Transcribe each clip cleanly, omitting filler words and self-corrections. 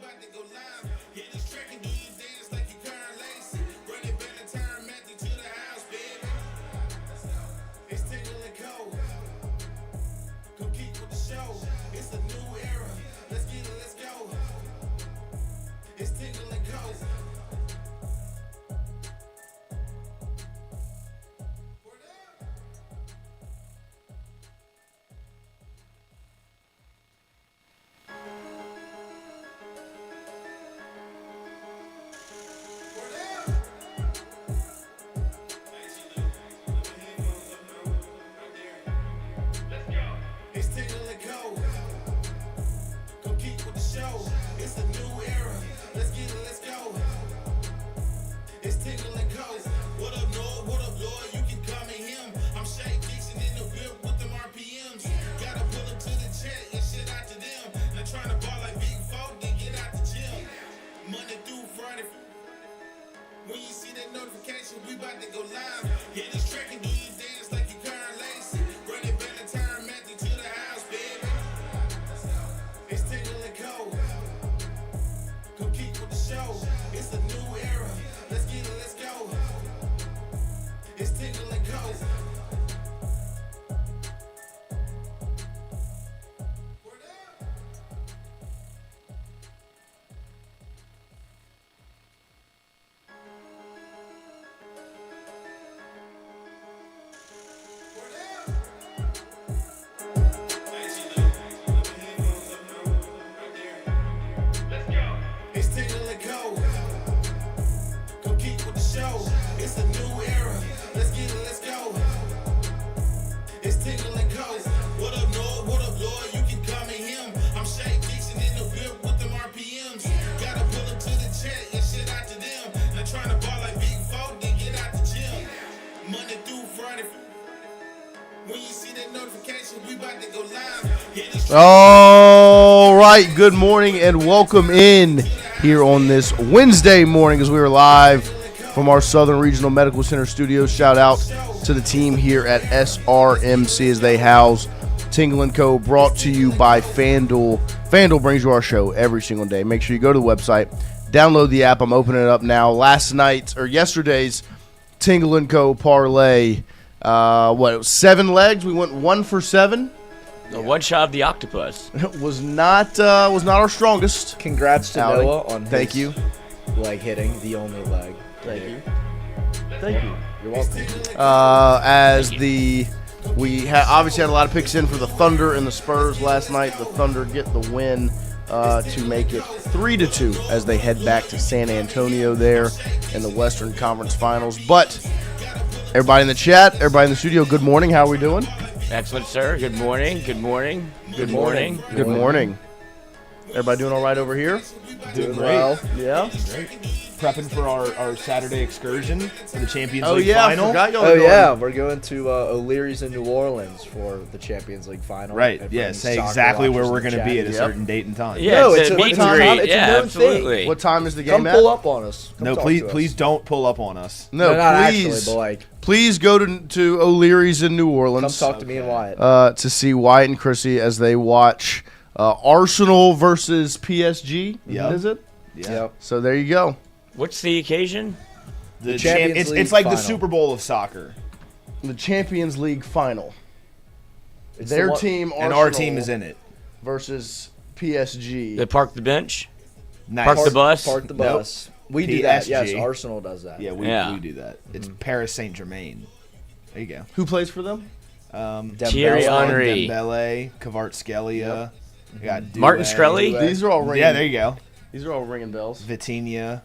about to go live. Hit this track and do you dance like you Karen Lacey. Run it back and turn Matthew to the house, baby. It's Tingle and Co. Come keep with the show. It's a new era. Let's get it, let's go. It's Tingle and Co. It's Tingle and Co. Come keep with the show. It's a new era. Let's get it, let's go. It's Tingle and Co. What up, Lloyd? What up, Lloyd? You can call me him. I'm Shaq Dixon in the whip with them RPMs. Gotta pull up to the chat and shit out to them. Not trying to ball like big folk, then get out the gym. Monday through Friday. When you see that notification, we about to go live. Hit this track and do you dance like you Karen Lacey. Run it back and turn Matthew to the house, baby. It's Tingle and Co. Come keep with the show. It's a new era. Let's get it, let's go. It's Tingle and Co. Word up. It's Tingle and Co. Come keep with the show. It's a new era. Let's get it, let's go. It's Tingle and Co. What up, Lloyd? What up, Lloyd? You can call me him. I'm Shaq Dixon in the whip with them RPMs. Gotta pull up to the chat and shit out to them. Not trying to ball like big folk, then get out the gym. Monday through Friday. When you see that notification, we about to go live. Hit this All right, good morning and welcome in here on this Wednesday morning as we are live from our Southern Regional Medical Center studios. Shout out to the team here at SRMC as they house Tingle & Co. brought to you by FANDUEL. FANDUEL brings you our show every single day. Make sure you go to the website, download the app. I'm opening it up now. Yesterday's Tingle & Co. parlay, it was 7 legs. We went 1 for 7. The one shot of the octopus. was not our strongest. Congrats to outing. Noah on Thank his you. leg hitting, the only leg. Thank you. Thank you. You're welcome. We obviously had a lot of picks in for the Thunder and the Spurs last night. The Thunder get the win to make it 3-2 as they head back to San Antonio there in the Western Conference Finals. But everybody in the chat, everybody in the studio, good morning. How are we doing? Excellent, sir. Good morning. Good morning. Good morning. Good morning. Everybody doing all right over here? Doing well. Yeah. Great. Prepping for our Saturday excursion for the Champions Oh League yeah, I final. forgot y'all. Oh yeah, we're going to O'Leary's in New Orleans for the Champions League final. Right. And Yeah. for Say soccer exactly where watchers we're in the going to be at a chat. certain date and time. Yeah, No, it's it's a a meet time. and greet. It's a Yeah, known absolutely. thing. What time is the Come game pull at? up on us. Come No, talk please, to us. please don't pull up on us. No, not please. actually, but like, Please go to O'Leary's in New come Orleans talk to me and Wyatt. to see Wyatt and Chrissy as they watch Arsenal versus PSG. Yep. Is it? Yeah. Yep. So there you go. What's the occasion? The Champions it's League like the final. Super Bowl of soccer, The Champions League final. It's Their the one- team, Arsenal, and our team is in it. versus PSG. They park the bench? Nice. Park the bus? Park the Nope. bus. We do that. PSG. Yes, Arsenal does that. Yeah, we do that. It's Paris Saint-Germain. There you go. Who plays for them? Thierry Dembele. Henry. Dembele, Kvaratskhelia. We got Doué. Martin Shkreli? Doué. These are all ringing. Yeah, there you go. These are all ringing bells. Vitinha.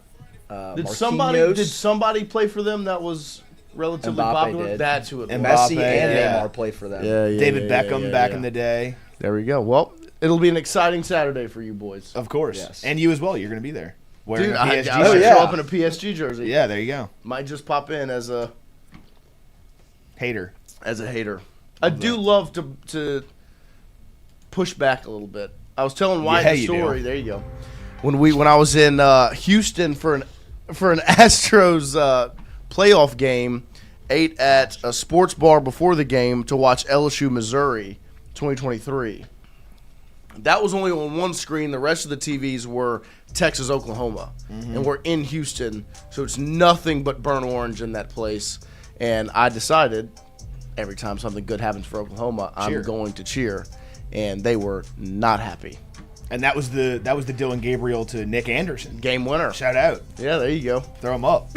Did Marquinhos. somebody play for them that was relatively Mbappe popular? did. That's who it was. Mbappe. Messi and yeah. Neymar play for them. David Beckham back in the day. There we go. Well, it'll be an exciting Saturday for you boys. Of course. Yes. And you as well. You're going to be there. Wearing Dude, a I PSG should Oh, shirt. yeah. show up in a PSG jersey. Yeah, there you go. Might just pop in as a Hater. hater. I do love to push back a little bit. I was telling Wyatt Yeah, the you story. do. There you go. When I was in Houston for an Astros playoff game, ate at a sports bar before the game to watch LSU Missouri 2023. That was only on one screen. The rest of the TVs were Texas, Oklahoma, and we're in Houston, so it's nothing but burnt orange in that place. And I decided every time something good happens for Oklahoma, I'm going to cheer, and they were not happy. And that was the Dylan Gabriel to Nick Anderson. Game winner. Shout out. Yeah, there you go. Throw him up.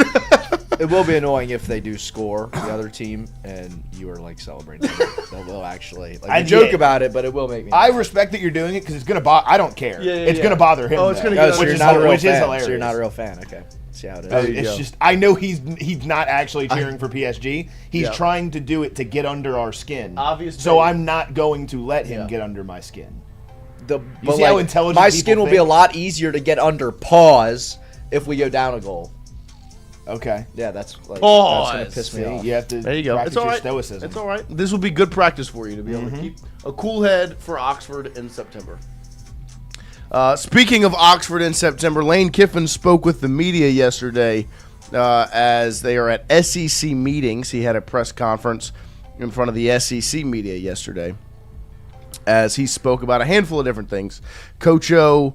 It will be annoying if they do score the other team and you are like celebrating. They'll actually I joke about it, but it will make me. I respect that you're doing it because it's gonna bother. I don't care. It's gonna bother him. Oh, it's gonna so get you're not a real which is fan. hilarious. So you're not a real fan. Okay, see how it is. It's just I know he's not actually cheering for PSG. He's trying to do it to get under our skin. Obviously. So I'm not going to let him get under my skin. But see how intelligent my people skin will be think? a lot easier to get under pause if we go down a goal. Okay. Yeah, that's Pause. gonna piss me off. You have to There you go. practice It's all your right. stoicism. It's all right. This will be good practice for you to be able to keep a cool head for Oxford in September. Speaking of Oxford in September, Lane Kiffin spoke with the media yesterday as they are at SEC meetings. He had a press conference in front of the SEC media yesterday as he spoke about a handful of different things. Coach O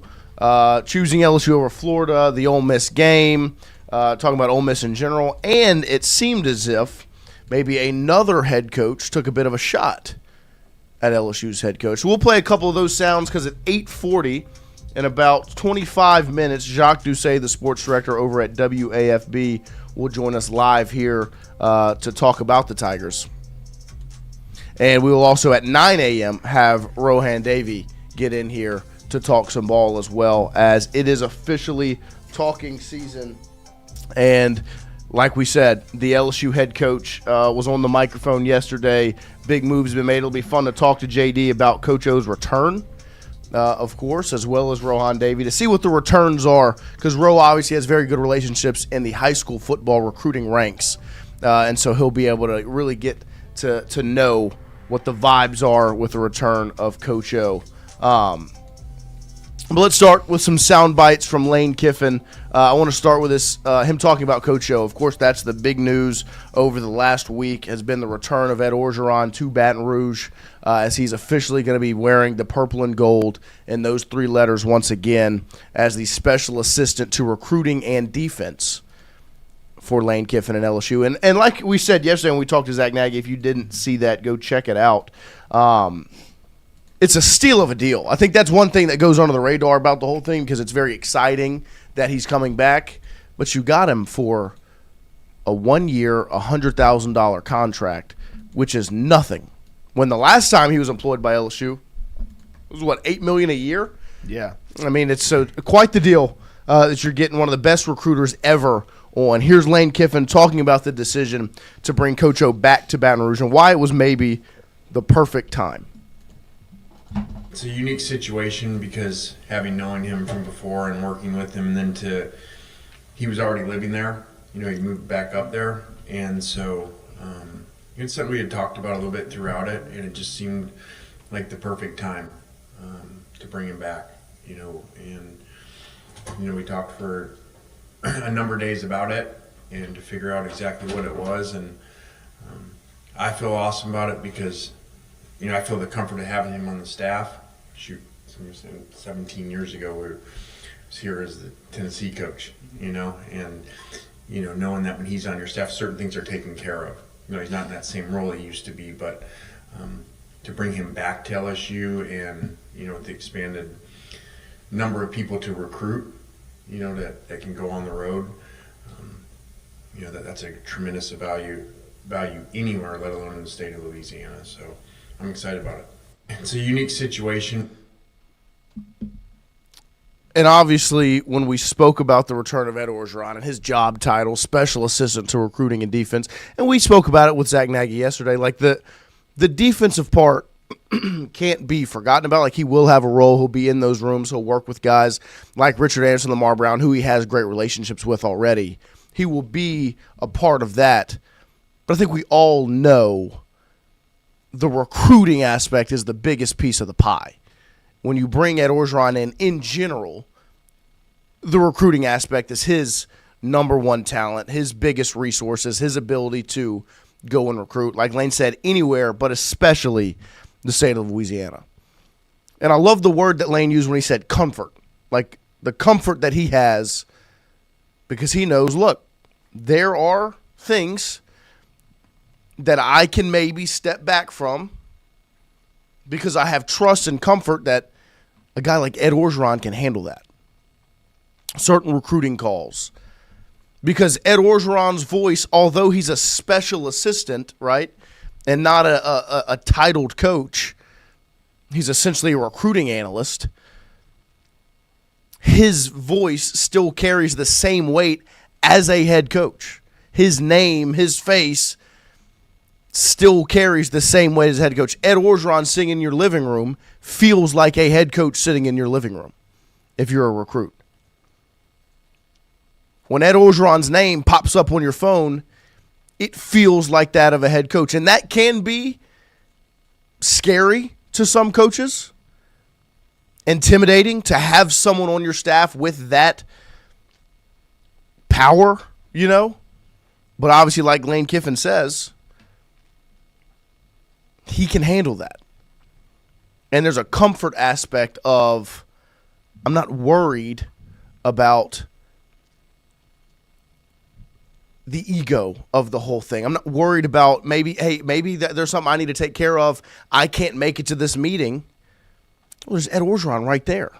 choosing LSU over Florida, the Ole Miss game, talking about Ole Miss in general, and it seemed as if maybe another head coach took a bit of a shot at LSU's head coach. We'll play a couple of those sounds because at 8:40, in about 25 minutes, Jacques Doucet, the sports director over at WAFB, will join us live here to talk about the Tigers. And we will also at 9 a.m. have Rohan Davey get in here to talk some ball as well, as it is officially talking season. And like we said, the LSU head coach was on the microphone yesterday. Big moves have been made. It'll be fun to talk to JD about Coach O's return, of course, as well as Rohan Davey, to see what the returns are, because Ro obviously has very good relationships in the high school football recruiting ranks. And so he'll be able to really get to know what the vibes are with the return of Coach O. But let's start with some sound bites from Lane Kiffin. I want to start with this, him talking about Coach O. Of course, that's the big news over the last week, has been the return of Ed Orgeron to Baton Rouge, as he's officially going to be wearing the purple and gold and those three letters once again as the special assistant to recruiting and defense for Lane Kiffin and LSU. And like we said yesterday when we talked to Zach Nagy, if you didn't see that, go check it out. It's a steal of a deal. I think that's one thing that goes under the radar about the whole thing, because it's very exciting that he's coming back. But you got him for a 1 year, $100,000 contract, which is nothing. When the last time he was employed by LSU, it was what, $8 million a year? Yeah. I mean, it's so quite the deal that you're getting one of the best recruiters ever on. Here's Lane Kiffin talking about the decision to bring Coach O back to Baton Rouge and why it was maybe the perfect time. It's a unique situation because having known him from before and working with him, and then he was already living there. You know, he moved back up there, and so it's something we had talked about a little bit throughout it, and it just seemed like the perfect time to bring him back. You know, and we talked for a number of days about it and to figure out exactly what it was, and I feel awesome about it because I feel the comfort of having him on the staff. Shoot, 17 years ago, we was here as the Tennessee coach, and knowing that when he's on your staff, certain things are taken care of. He's not in that same role he used to be, but to bring him back to LSU and the expanded number of people to recruit, that can go on the road, that's a tremendous value anywhere, let alone in the state of Louisiana. So I'm excited about it. It's a unique situation. And obviously, when we spoke about the return of Ed Orgeron and his job title, Special Assistant to Recruiting and Defense, and we spoke about it with Zach Nagy yesterday, like the defensive part can't be forgotten about. Like, he will have a role. He'll be in those rooms. He'll work with guys like Richard Anderson, Lamar Brown, who he has great relationships with already. He will be a part of that. But I think we all know the recruiting aspect is the biggest piece of the pie. When you bring Ed Orgeron in general, the recruiting aspect is his number one talent, his biggest resources, his ability to go and recruit. Like Lane said, anywhere, but especially the state of Louisiana. And I love the word that Lane used when he said comfort. Like the comfort that he has because he knows, look, there are things that I can maybe step back from because I have trust and comfort that a guy like Ed Orgeron can handle that. Certain recruiting calls. Because Ed Orgeron's voice, although he's a special assistant, right, and not a titled coach, he's essentially a recruiting analyst, his voice still carries the same weight as a head coach. His name, his face, still carries the same weight as a head coach. Ed Orgeron sitting in your living room feels like a head coach sitting in your living room if you're a recruit. When Ed Orgeron's name pops up on your phone, it feels like that of a head coach. And that can be scary to some coaches, intimidating to have someone on your staff with that power, you know. But obviously, like Lane Kiffin says, he can handle that. And there's a comfort aspect of, I'm not worried about the ego of the whole thing. I'm not worried about maybe there's something I need to take care of. I can't make it to this meeting. Well, there's Ed Orgeron right there.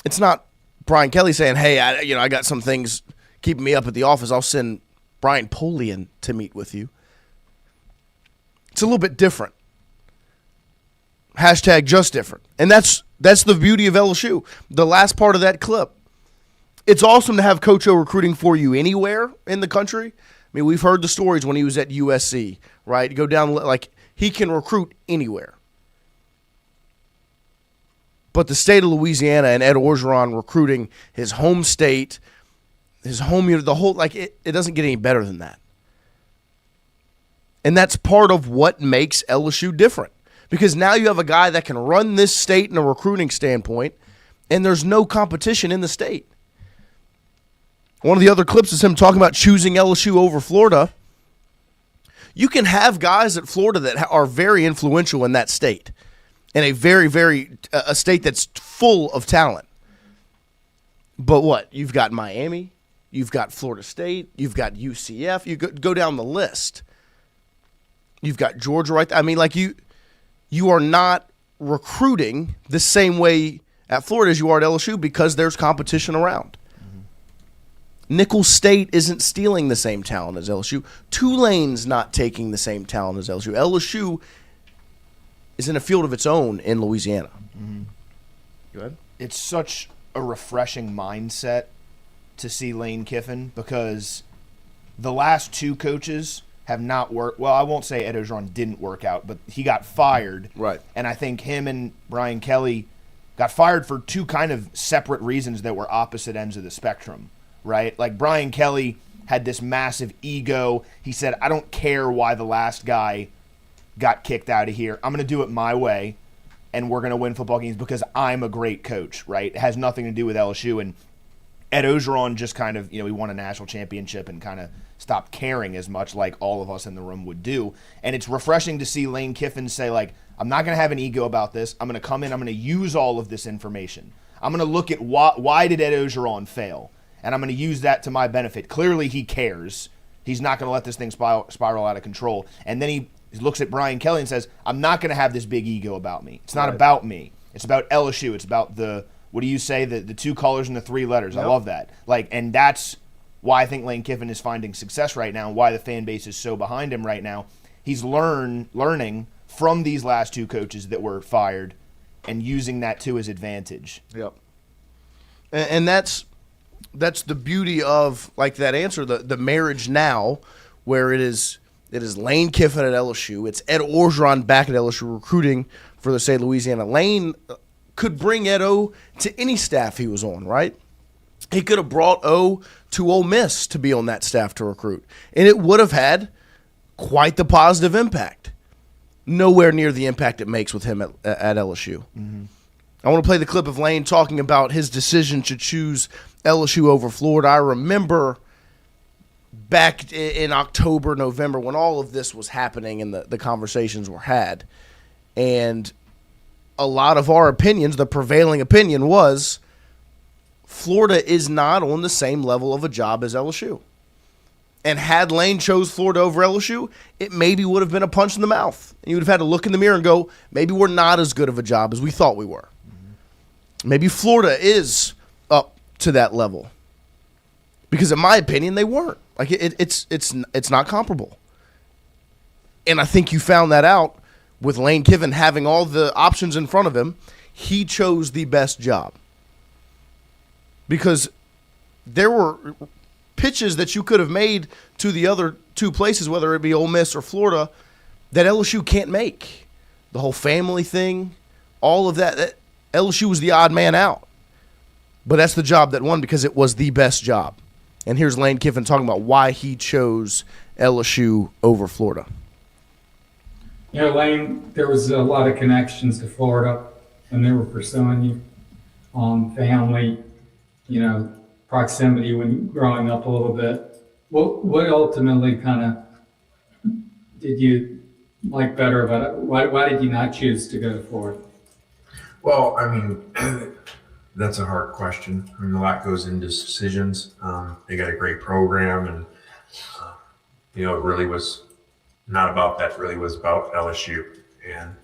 It's not Brian Kelly saying, hey, I got some things keeping me up at the office. I'll send Brian Polian to meet with you. It's a little bit different. Hashtag just different. And that's the beauty of LSU. The last part of that clip. It's awesome to have Coach O recruiting for you anywhere in the country. I mean, we've heard the stories when he was at USC, right? Go down, like, he can recruit anywhere. But the state of Louisiana and Ed Orgeron recruiting his home state, his home unit, the whole, like, it doesn't get any better than that. And that's part of what makes LSU different. Because now you have a guy that can run this state in a recruiting standpoint, and there's no competition in the state. One of the other clips is him talking about choosing LSU over Florida. You can have guys at Florida that are very influential in that state, and a very, very a state that's full of talent. But what? You've got Miami, you've got Florida State, you've got UCF. You go down the list. You've got Georgia right there. I mean, like you are not recruiting the same way at Florida as you are at LSU because there's competition around. Nicholls State isn't stealing the same talent as LSU. Tulane's not taking the same talent as LSU. LSU is in a field of its own in Louisiana. Mm-hmm. Go ahead. It's such a refreshing mindset to see Lane Kiffin because the last two coaches have not worked. Well, I won't say Ed Orgeron didn't work out, but he got fired. Right. And I think him and Brian Kelly got fired for two kind of separate reasons that were opposite ends of the spectrum. Right? Like Brian Kelly had this massive ego. He said, I don't care why the last guy got kicked out of here. I'm going to do it my way, and we're going to win football games because I'm a great coach, right? It has nothing to do with LSU. And Ed Orgeron just kind of, he won a national championship and kind of stopped caring as much like all of us in the room would do. And it's refreshing to see Lane Kiffin say, like, I'm not going to have an ego about this. I'm going to come in. I'm going to use all of this information. I'm going to look at why did Ed Orgeron fail? And I'm going to use that to my benefit. Clearly, he cares. He's not going to let this thing spiral out of control. And then he looks at Brian Kelly and says, I'm not going to have this big ego about me. It's not about me. It's about LSU. It's about what do you say, the two colors and the three letters. Yep. I love that. And that's why I think Lane Kiffin is finding success right now and why the fan base is so behind him right now. He's learning from these last two coaches that were fired and using that to his advantage. Yep. And that's the beauty of, like, that answer, the marriage now, where it is Lane Kiffin at LSU. It's Ed Orgeron back at LSU recruiting for the state of Louisiana. Lane could bring Ed O to any staff he was on, right? He could have brought O to Ole Miss to be on that staff to recruit, and it would have had quite the positive impact. Nowhere near the impact it makes with him at LSU. Mm-hmm. I want to play the clip of Lane talking about his decision to choose LSU over Florida. I remember back in October, November, when all of this was happening and the conversations were had. And a lot of our opinions, the prevailing opinion was Florida is not on the same level of a job as LSU. And had Lane chose Florida over LSU, it maybe would have been a punch in the mouth. And you would have had to look in the mirror and go, maybe we're not as good of a job as we thought we were. Mm-hmm. Maybe Florida is up to that level. Because in my opinion, they weren't. Like it's not comparable. And I think you found that out with Lane Kiffin having all the options in front of him. He chose the best job. Because there were pitches that you could have made to the other two places, whether it be Ole Miss or Florida, that LSU can't make. The whole family thing, all of that LSU was the odd man out. But that's the job that won because it was the best job. And here's Lane Kiffin talking about why he chose LSU over Florida. You know, Lane, there was a lot of connections to Florida when they were pursuing you. Family, you know, proximity when growing up a little bit. What ultimately kind of did you like better about it? Why did you not choose to go to Florida? Well, I mean, that's a hard question. I mean, a lot goes into decisions. They got a great program, and it really was not about that. It really was about LSU and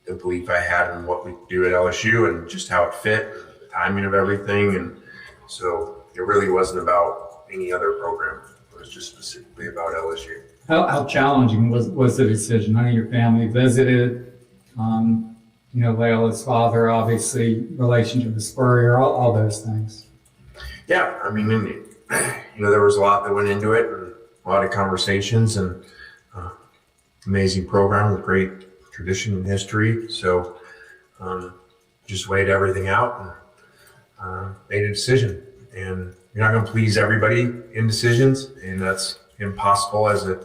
the belief I had in what we do at LSU and just how it fit, the timing of everything, and so it really wasn't about any other program. It was just specifically about LSU. How challenging was the decision? I know your family visited. Layla's father, obviously, relationship with Spurrier, all those things. Yeah, I mean, there was a lot that went into it, and a lot of conversations, and amazing program with great tradition and history. So just weighed everything out and made a decision. And you're not going to please everybody in decisions, and that's impossible as it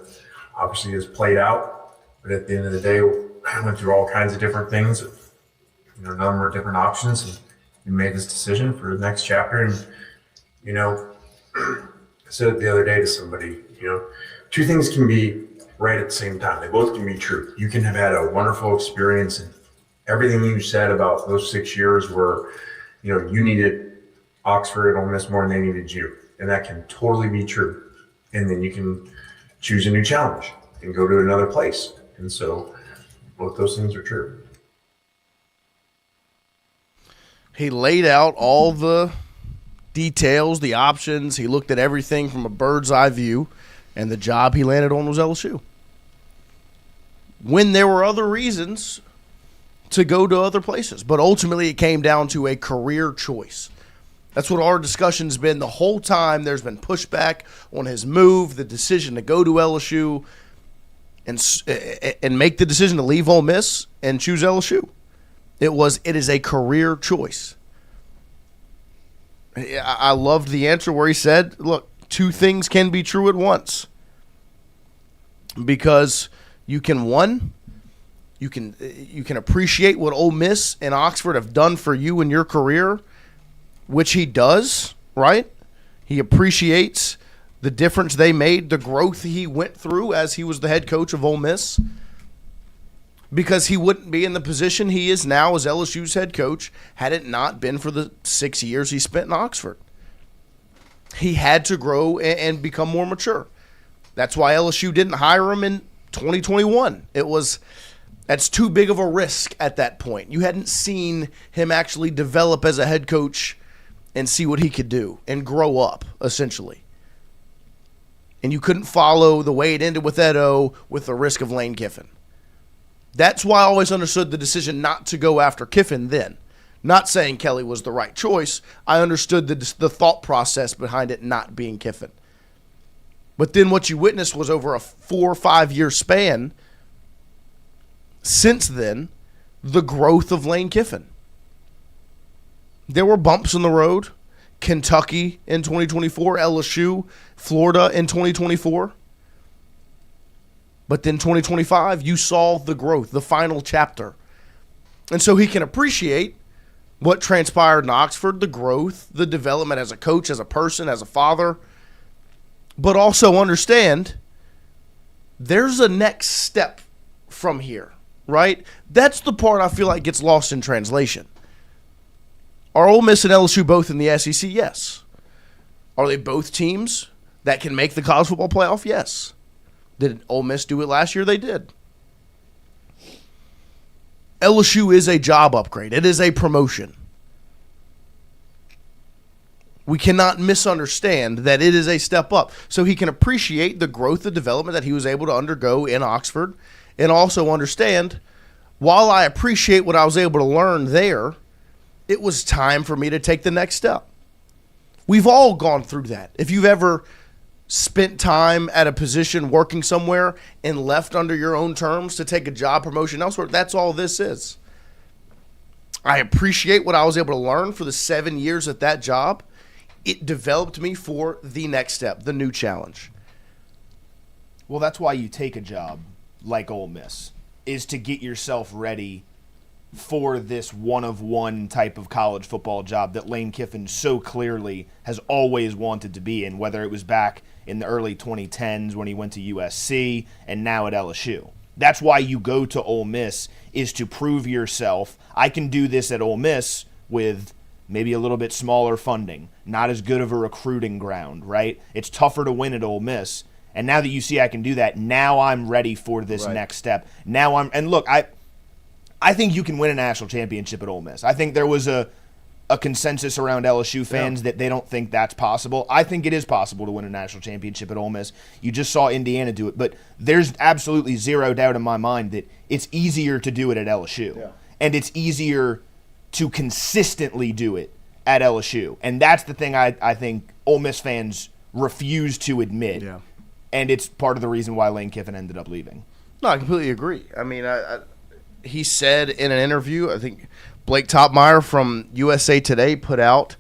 obviously has played out. But at the end of the day, I went through all kinds of different things, a number of different options, and we made this decision for the next chapter. And, I said it the other day to somebody, two things can be right at the same time. They both can be true. You can have had a wonderful experience, and everything you said about those 6 years were, you needed Oxford and Ole Miss more than they needed you. And that can totally be true. And then you can choose a new challenge and go to another place. And so both those things are true. He laid out all the details, the options. He looked at everything from a bird's eye view, and the job he landed on was LSU. When there were other reasons to go to other places, but ultimately it came down to a career choice. That's what our discussion's been the whole time. There's been pushback on his move, the decision to go to LSU, and make the decision to leave Ole Miss and choose LSU. It is a career choice. I loved the answer where he said, look, two things can be true at once. Because you can appreciate what Ole Miss and Oxford have done for you in your career, which he does, right? He appreciates the difference they made, the growth he went through as he was the head coach of Ole Miss, because he wouldn't be in the position he is now as LSU's head coach had it not been for the 6 years he spent in Oxford. He had to grow and become more mature. That's why LSU didn't hire him in 2021. That's too big of a risk at that point. You hadn't seen him actually develop as a head coach and see what he could do and grow up, essentially. And you couldn't follow the way it ended with Edo with the risk of Lane Kiffin. That's why I always understood the decision not to go after Kiffin then. Not saying Kelly was the right choice. I understood the thought process behind it not being Kiffin. But then what you witnessed was over a 4 or 5 year span since then, the growth of Lane Kiffin. There were bumps in the road. Kentucky in 2024, LSU, Florida in 2024. But then 2025, you saw the growth, the final chapter. And so he can appreciate what transpired in Oxford, the growth, the development as a coach, as a person, as a father, but also understand there's a next step from here, right? That's the part I feel like gets lost in translation. Are Ole Miss and LSU both in the SEC? Yes. Are they both teams that can make the college football playoff? Yes. Did Ole Miss do it last year? They did. LSU is a job upgrade. It is a promotion. We cannot misunderstand that it is a step up. So he can appreciate the growth and development that he was able to undergo in Oxford, and also understand, while I appreciate what I was able to learn there, it was time for me to take the next step. We've all gone through that. If you've ever spent time at a position working somewhere and left under your own terms to take a job promotion elsewhere, that's all this is. I appreciate what I was able to learn for the 7 years at that job. It developed me for the next step, the new challenge. Well, that's why you take a job like Ole Miss, is to get yourself ready for this one-of-one type of college football job that Lane Kiffin so clearly has always wanted to be in, whether it was back in the early 2010s when he went to USC and now at LSU. That's why you go to Ole Miss, is to prove yourself. I can do this at Ole Miss with maybe a little bit smaller funding, not as good of a recruiting ground, right? It's tougher to win at Ole Miss. And now that you see I can do that, now I'm ready for this next step. And look, I think you can win a national championship at Ole Miss. I think there was a consensus around LSU fans that they don't think that's possible. I think it is possible to win a national championship at Ole Miss. You just saw Indiana do it. But there's absolutely zero doubt in my mind that it's easier to do it at LSU. Yeah. And it's easier to consistently do it at LSU. And that's the thing I think Ole Miss fans refuse to admit. Yeah. And it's part of the reason why Lane Kiffin ended up leaving. No, I completely agree. I mean, he said in an interview, I think Blake Topmeyer from USA Today put out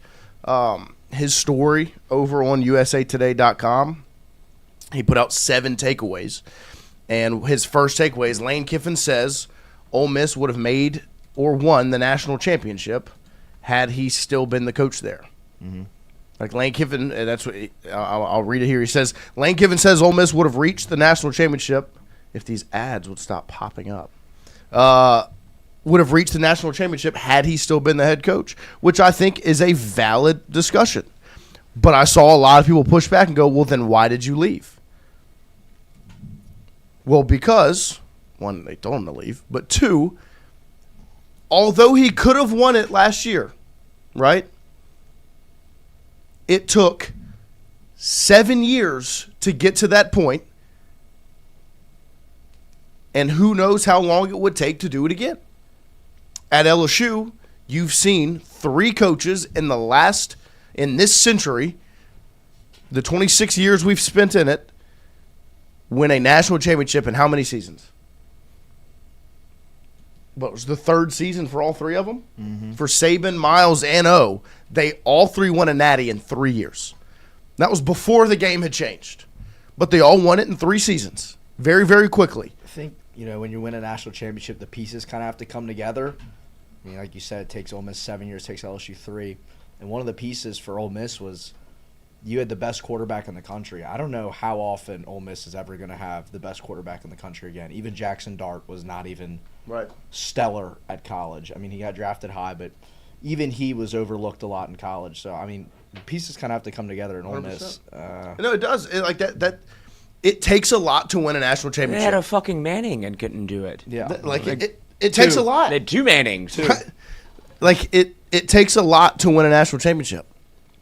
his story over on usatoday.com. He put out 7 takeaways. And his first takeaway is Lane Kiffin says Ole Miss would have made or won the national championship had he still been the coach there. Mm-hmm. Like Lane Kiffin, that's what I'll read it here. He says, Lane Kiffin says Ole Miss would have reached the national championship if these ads would stop popping up. Would have reached the national championship had he still been the head coach, which I think is a valid discussion. But I saw a lot of people push back and go, well, then why did you leave? Well, because, 1, they told him to leave, but 2, although he could have won it last year, right? It took 7 years to get to that point, and who knows how long it would take to do it again. At LSU, you've seen 3 coaches in this century, the 26 years we've spent in it, win a national championship in how many seasons? What was the 3rd season for all 3 of them? Mm-hmm. For Saban, Miles, and O, they all 3 won a natty in 3 years. That was before the game had changed. But they all won it in 3 seasons, very, very quickly. I think, when you win a national championship, the pieces kind of have to come together. I mean, like you said, it takes Ole Miss 7 years, it takes LSU 3. And one of the pieces for Ole Miss was you had the best quarterback in the country. I don't know how often Ole Miss is ever going to have the best quarterback in the country again. Even Jackson Dart was not even stellar at college. I mean, he got drafted high, but even he was overlooked a lot in college. So, I mean, the pieces kind of have to come together in Ole Miss. No, it does. It takes a lot to win a national championship. They had a fucking Manning and couldn't do it. Yeah. It takes a lot. They had 2 Mannings. It takes a lot to win a national championship.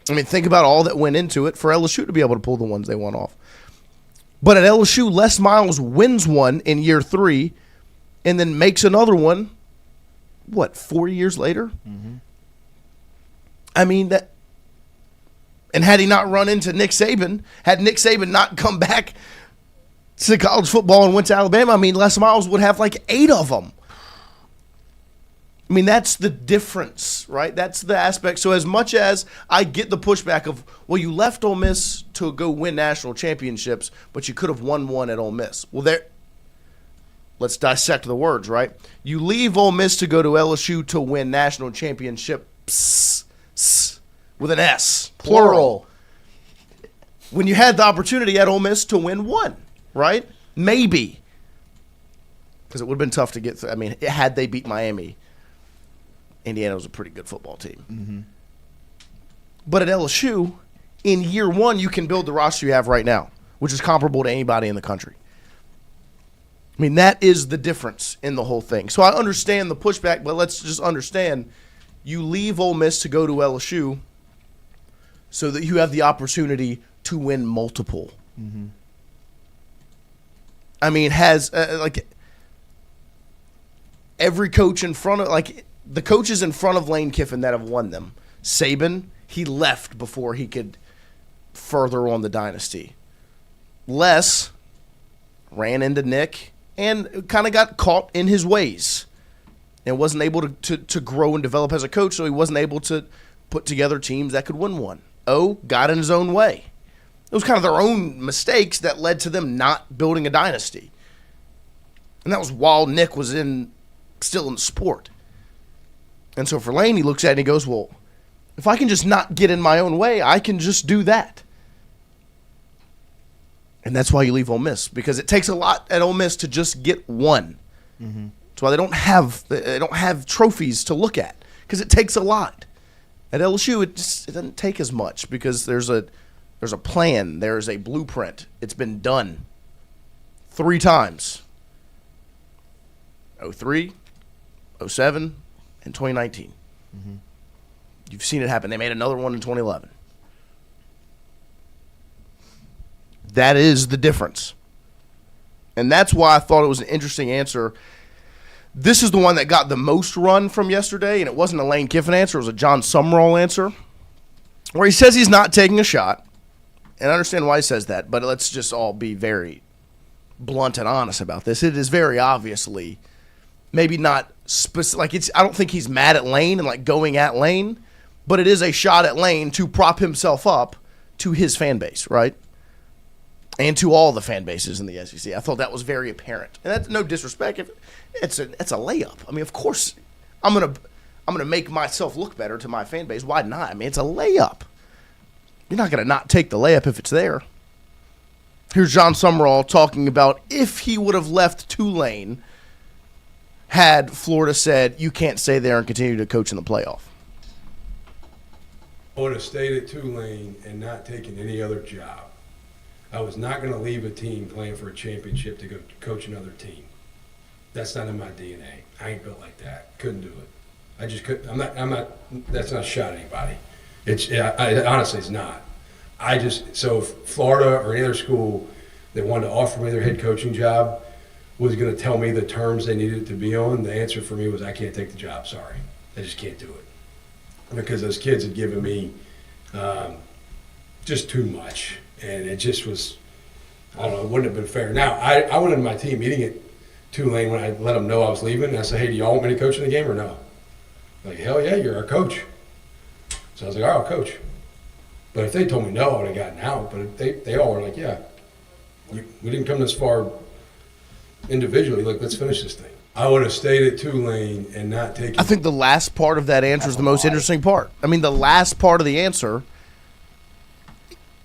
I mean, think about all that went into it for LSU to be able to pull the ones they won off. But at LSU, Les Miles wins one in year 3 and then makes another one, 4 years later? Mm-hmm. I mean, that. And had he not run into Nick Saban, had Nick Saban not come back to college football and went to Alabama, I mean, Les Miles would have 8 of them. I mean, that's the difference, right? That's the aspect. So as much as I get the pushback of, well, you left Ole Miss to go win national championships, but you could have won one at Ole Miss. Well, let's dissect the words, right? You leave Ole Miss to go to LSU to win national championships with an S, plural. When you had the opportunity at Ole Miss to win one, right? Maybe. because it would have been tough to get through. I mean, had they beat Miami, Indiana was a pretty good football team. Mm-hmm. But at LSU, in year one, you can build the roster you have right now, which is comparable to anybody in the country. I mean, that is the difference in the whole thing. So I understand the pushback, but let's just understand you leave Ole Miss to go to LSU so that you have the opportunity to win multiple. Mm-hmm. I mean, has every coach in front of the coaches in front of Lane Kiffin that have won them. Saban, he left before he could further on the dynasty. Les ran into Nick and kind of got caught in his ways and wasn't able to grow and develop as a coach, so he wasn't able to put together teams that could win one. O got in his own way. It was kind of their own mistakes that led to them not building a dynasty. And that was while Nick was still in the sport. And so for Lane, he looks at it and he goes, well, if I can just not get in my own way, I can just do that. And that's why you leave Ole Miss, because it takes a lot at Ole Miss to just get one. Mm-hmm. That's why they don't have trophies to look at, because it takes a lot. At LSU, it doesn't take as much because there's a plan, there's a blueprint. It's been done 3 times. 03, 07, and 2019. Mm-hmm. You've seen it happen. They made another one in 2011. That is the difference. And that's why I thought it was an interesting answer. This is the one that got the most run from yesterday, and it wasn't a Lane Kiffin answer. It was a John Sumrall answer, where he says he's not taking a shot. And I understand why he says that, but let's just all be very blunt and honest about this. It is very obviously maybe not specific. I don't think he's mad at Lane and going at Lane, but it is a shot at Lane to prop himself up to his fan base, right? And to all the fan bases in the SEC. I thought that was very apparent. And that's no disrespect. It's a layup. I mean, of course, I'm gonna make myself look better to my fan base. Why not? I mean, it's a layup. You're not gonna not take the layup if it's there. Here's John Sumrall talking about if he would have left Tulane had Florida said, you can't stay there and continue to coach in the playoff. I would have stayed at Tulane and not taken any other job. I was not going to leave a team playing for a championship to go coach another team. That's not in my DNA. I ain't built like that. Couldn't do it. I just couldn't. I'm not. That's not a shot at anybody. Honestly, it's not. So if Florida or any other school that wanted to offer me their head coaching job was going to tell me the terms they needed it to be on, the answer for me was I can't take the job. Sorry, I just can't do it, because those kids had given me just too much. And it just was, I don't know, it wouldn't have been fair. Now, I went into my team meeting at Tulane when I let them know I was leaving. And I said, hey, do y'all want me to coach in the game or no? Like, hell yeah, you're our coach. So I was like, all right, I'll coach. But if they told me no, I would have gotten out. But they all were like, yeah, we didn't come this far individually. Like, let's finish this thing. I would have stayed at Tulane and not taken. I think the last part of that answer is the most interesting part. I mean, the last part of the answer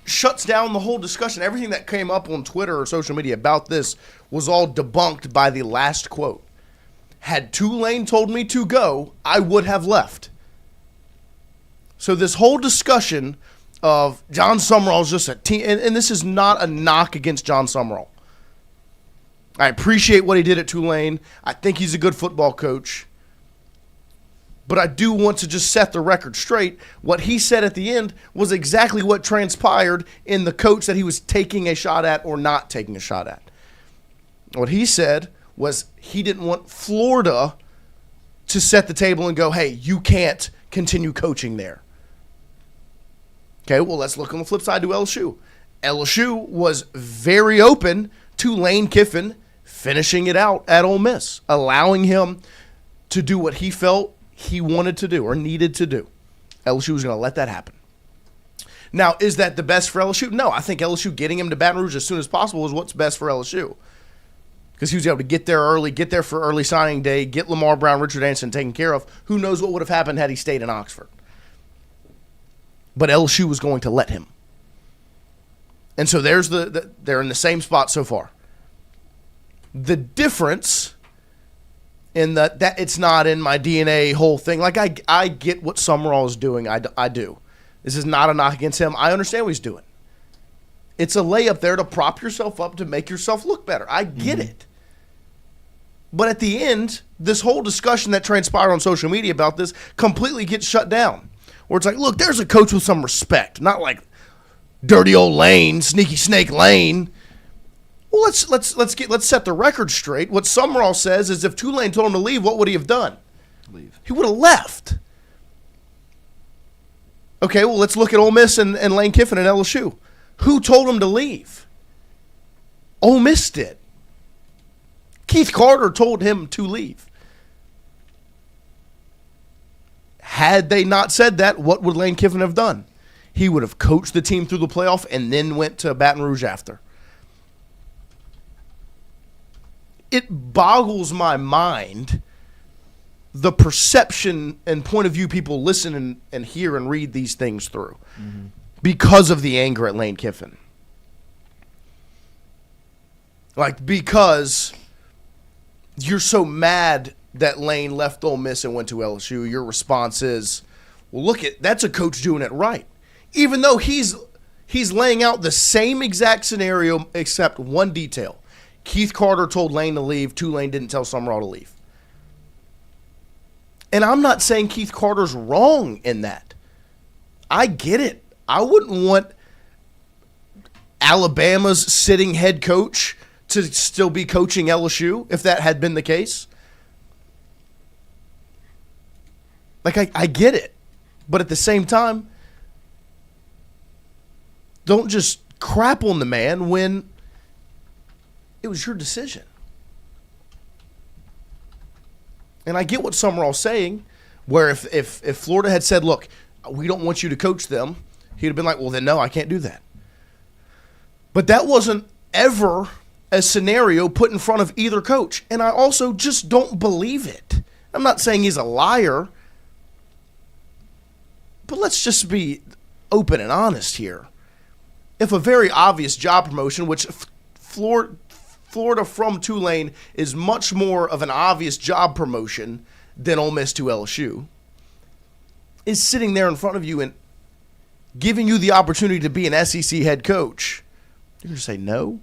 shuts down the whole discussion. Everything that came up on Twitter or social media about this was all debunked by the last quote. Had Tulane told me to go, I would have left. So this whole discussion of John Sumrall is just a team, and this is not a knock against John Sumrall. I appreciate what he did at Tulane. I think he's a good football coach. But I do want to just set the record straight. What he said at the end was exactly what transpired in the coach that he was taking a shot at or not taking a shot at. What he said was he didn't want Florida to set the table and go, hey, you can't continue coaching there. Okay, well, let's look on the flip side to LSU. LSU was very open to Lane Kiffin finishing it out at Ole Miss, allowing him to do what he felt he wanted to do or needed to do. LSU was going to let that happen. Now, is that the best for LSU? No, I think LSU getting him to Baton Rouge as soon as possible is what's best for LSU. Because he was able to get there early, get there for early signing day, get Lamar Brown, Richard Anderson taken care of. Who knows what would have happened had he stayed in Oxford. But LSU was going to let him. And so they're in the same spot so far. The difference in that it's not in my DNA whole thing. Like, I get what Summerall is doing. I do. This is not a knock against him. I understand what he's doing. It's a layup there to prop yourself up to make yourself look better. I get it. But at the end, this whole discussion that transpired on social media about this completely gets shut down. Where it's like, look, there's a coach with some respect. Not like dirty old Lane, sneaky snake Lane. Well, let's set the record straight. What Summerall says is if Tulane told him to leave, what would he have done? Leave. He would have left. Okay, well, let's look at Ole Miss and Lane Kiffin and LSU. Who told him to leave? Ole Miss did. Keith Carter told him to leave. Had they not said that, what would Lane Kiffin have done? He would have coached the team through the playoff and then went to Baton Rouge after. It boggles my mind the perception and point of view people listen and hear and read these things through because of the anger at Lane Kiffin. Like, because you're so mad that Lane left Ole Miss and went to LSU, your response is, well, look, that's a coach doing it right. Even though he's laying out the same exact scenario except one detail. Keith Carter told Lane to leave. Tulane didn't tell Summerall to leave. And I'm not saying Keith Carter's wrong in that. I get it. I wouldn't want Alabama's sitting head coach to still be coaching LSU if that had been the case. Like, I get it. But at the same time, don't just crap on the man when it was your decision. And I get what Summerall's saying, where if Florida had said, look, we don't want you to coach them, he'd have been like, well, then no, I can't do that. But that wasn't ever a scenario put in front of either coach. And I also just don't believe it. I'm not saying he's a liar, but let's just be open and honest here. If a very obvious job promotion, which Florida from Tulane is much more of an obvious job promotion than Ole Miss to LSU, is sitting there in front of you and giving you the opportunity to be an SEC head coach, you're going to say no?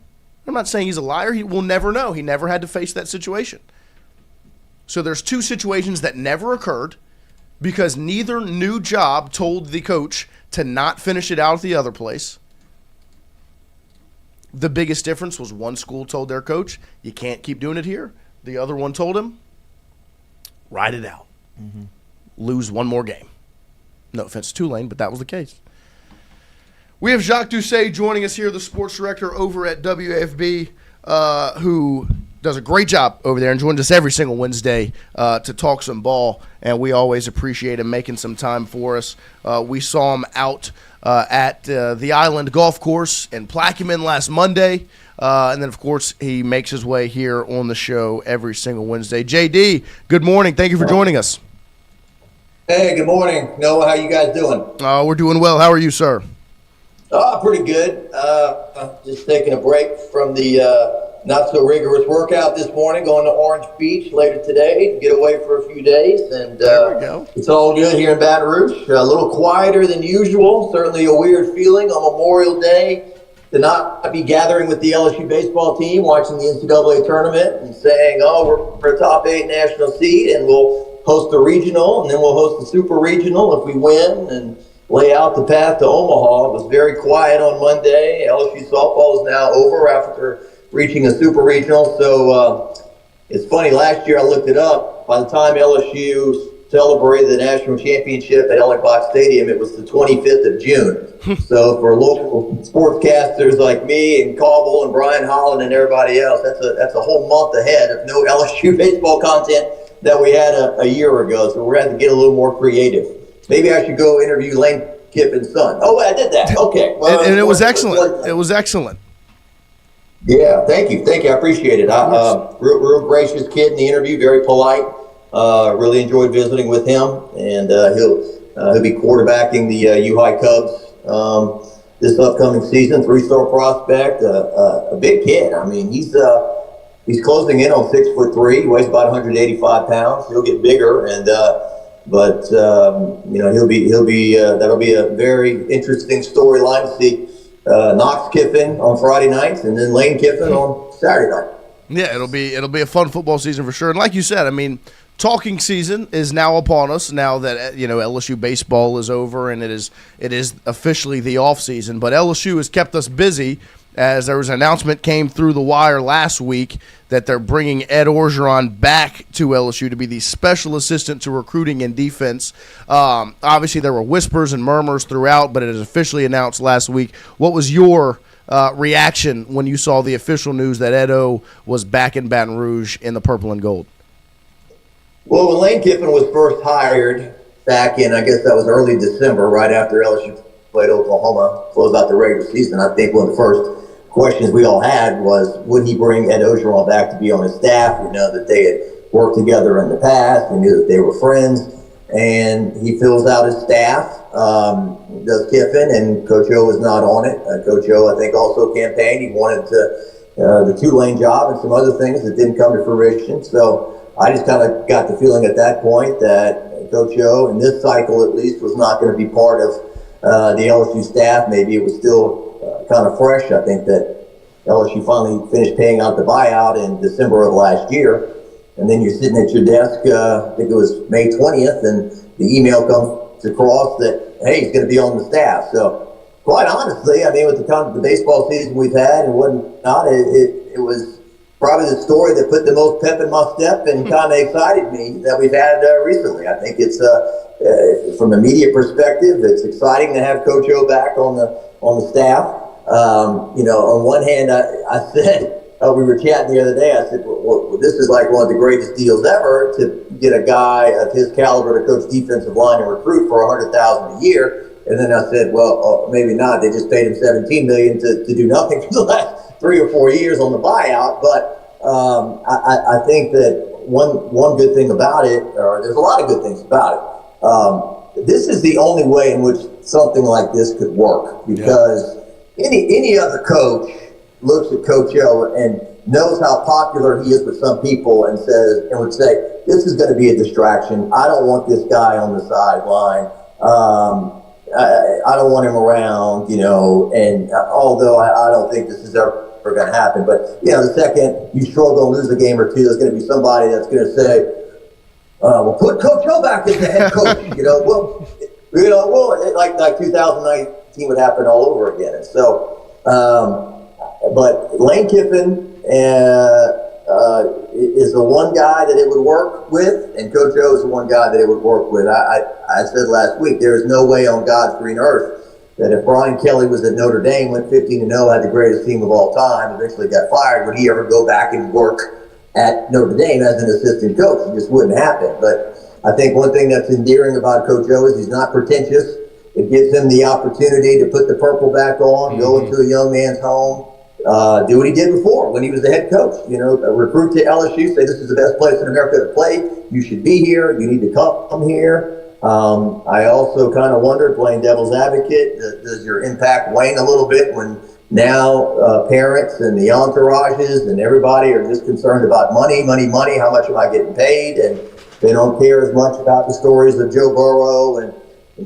I'm not saying he's a liar. He will never know. He never had to face that situation. So there's two situations that never occurred because neither new job told the coach to not finish it out at the other place. The biggest difference was one school told their coach, you can't keep doing it here. The other one told him, ride it out. Lose one more game. No offense to Tulane, but that was the case. We have Jacques Doucet joining us here, the sports director over at WAFB, who does a great job over there and joins us every single Wednesday to talk some ball, and we always appreciate him making some time for us. We saw him out at the Island Golf Course in Plaquemine last Monday, and then, of course, he makes his way here on the show every single Wednesday. JD, good morning. Thank you for joining us. Hey, good morning. Noah, how you guys doing? We're doing well. How are you, sir? Pretty good. Just taking a break from the not so rigorous workout this morning, going to Orange Beach later today to get away for a few days. And there we go. It's all good here in Baton Rouge. A little quieter than usual. Certainly a weird feeling on Memorial Day to not be gathering with the LSU baseball team, watching the NCAA tournament and saying, oh, we're a top 8 national seed and we'll host the regional and then we'll host the super regional if we win and lay out the path to Omaha. It was very quiet on Monday. LSU softball is now over after reaching a super regional. So it's funny, last year I looked it up. By the time LSU celebrated the national championship at LA Box Stadium, it was the 25th of June. So for local sportscasters like me and Cauble and Brian Holland and everybody else, that's a whole month ahead of no LSU baseball content that we had a year ago. So we're going to have to get a little more creative. Maybe I should go interview Lane Kiffin's son. Oh, I did that. Okay. Well, and it was excellent. It was excellent. Yeah, thank you. I appreciate it. Real gracious kid in the interview, very polite. Really enjoyed visiting with him, and he'll be quarterbacking the U-High Cubs this upcoming season. 3-star prospect, a big kid. I mean, he's he's closing in on 6'3". He weighs about 185 pounds. He'll get bigger, and he'll be that'll be a very interesting storyline to see Kiffin on Friday nights, and then Lane Kiffin on Saturday night. Yeah, it'll be a fun football season for sure. And like you said, I mean, talking season is now upon us. Now that LSU baseball is over and it is officially the off season. But LSU has kept us busy, as there was an announcement came through the wire last week that they're bringing Ed Orgeron back to LSU to be the special assistant to recruiting and defense. Obviously, there were whispers and murmurs throughout, but it is officially announced last week. What was your reaction when you saw the official news that Ed O was back in Baton Rouge in the purple and gold? Well, when Lane Kiffin was first hired back in, I guess that was early December, right after LSU played Oklahoma, closed out the regular season, I think one of the first questions we all had was, would he bring Ed Orgeron back to be on his staff? We know that they had worked together in the past. We knew that they were friends. And he fills out his staff, does Kiffin, and Coach O was not on it. Coach O, I think, also campaigned. He wanted the Tulane job and some other things that didn't come to fruition. So I just kind of got the feeling at that point that Coach O, in this cycle at least, was not going to be part of the LSU staff. Maybe it was still kind of fresh. I think that LSU finally finished paying out the buyout in December of last year. And then you're sitting at your desk, I think it was May 20th, and the email comes across that, hey, he's going to be on the staff. So quite honestly, I mean, with the baseball season we've had and whatnot, it was probably the story that put the most pep in my step and kind of excited me that we've had recently. I think it's, from a media perspective, it's exciting to have Coach O back on the staff. On one hand, I said, we were chatting the other day. I said, well, this is like one of the greatest deals ever to get a guy of his caliber to coach defensive line and recruit for $100,000 a year. And then I said, well, maybe not. They just paid him $17 million to do nothing for the last 3 or 4 years on the buyout. But I think that one good thing about it, or there's a lot of good things about it. This is the only way in which something like this could work, because any other coach looks at Coach O and knows how popular he is with some people and would say, this is going to be a distraction. I don't want this guy on the sideline. I don't want him around, and although I don't think this is ever going to happen, but, the second you struggle and lose a game or two, there's going to be somebody that's going to say, well, put Coach O back as the head coach, like 2019 would happen all over again. And so, but Lane Kiffin is the one guy that it would work with, and Coach O is the one guy that it would work with. I said last week, there is no way on God's green earth that if Brian Kelly was at Notre Dame, went 15-0, had the greatest team of all time, eventually got fired, would he ever go back and work at Notre Dame as an assistant coach? It just wouldn't happen. But I think one thing that's endearing about Coach O is he's not pretentious. It gives him the opportunity to put the purple back on, go into a young man's home, do what he did before when he was the head coach. Recruit to LSU, say this is the best place in America to play. You should be here. You need to come here. I also kind of wonder, playing devil's advocate, does your impact wane a little bit when now parents and the entourages and everybody are just concerned about money, how much am I getting paid? And they don't care as much about the stories of Joe Burrow and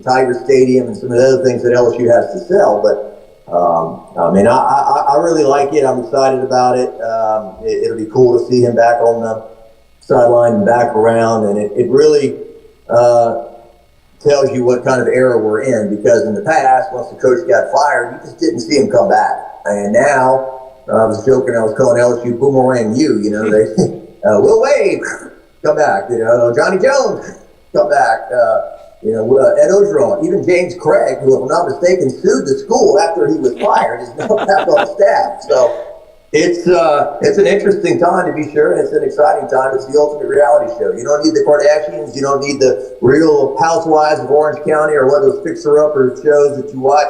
Tiger Stadium and some of the other things that LSU has to sell. But I really like it. I'm excited about it. It'll be cool to see him back on the sideline and back around. And it really tells you what kind of era we're in, because in the past, once the coach got fired, you just didn't see him come back. And now, I was joking, I was calling LSU Boomerang U. They Will Wade, come back. Johnny Jones, come back. Ed Orgeron, even James Craig, who, if I'm not mistaken, sued the school after he was fired, is now back on staff. So it's an interesting time, to be sure, and it's an exciting time. It's the ultimate reality show. You don't need the Kardashians. You don't need the Real Housewives of Orange County or one of those fixer-upper shows that you watch.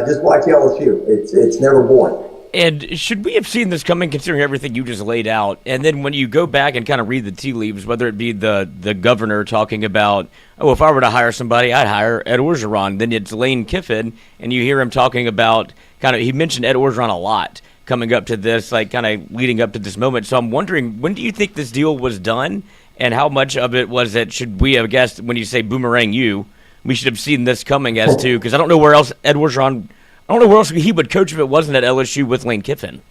Just watch LSU. It's never boring. And should we have seen this coming, considering everything you just laid out? And then when you go back and kind of read the tea leaves, whether it be the governor talking about, if I were to hire somebody, I'd hire Ed Orgeron. Then it's Lane Kiffin, and you hear him talking about he mentioned Ed Orgeron a lot. coming up to this, like kind of leading up to this moment. So I'm wondering, when do you think this deal was done, and how much of it was that should we have guessed when you say boomerang you? We should have seen this coming as to, because I don't know where else Ed Orgeron, I don't know where else he would coach if it wasn't at LSU with Lane Kiffin.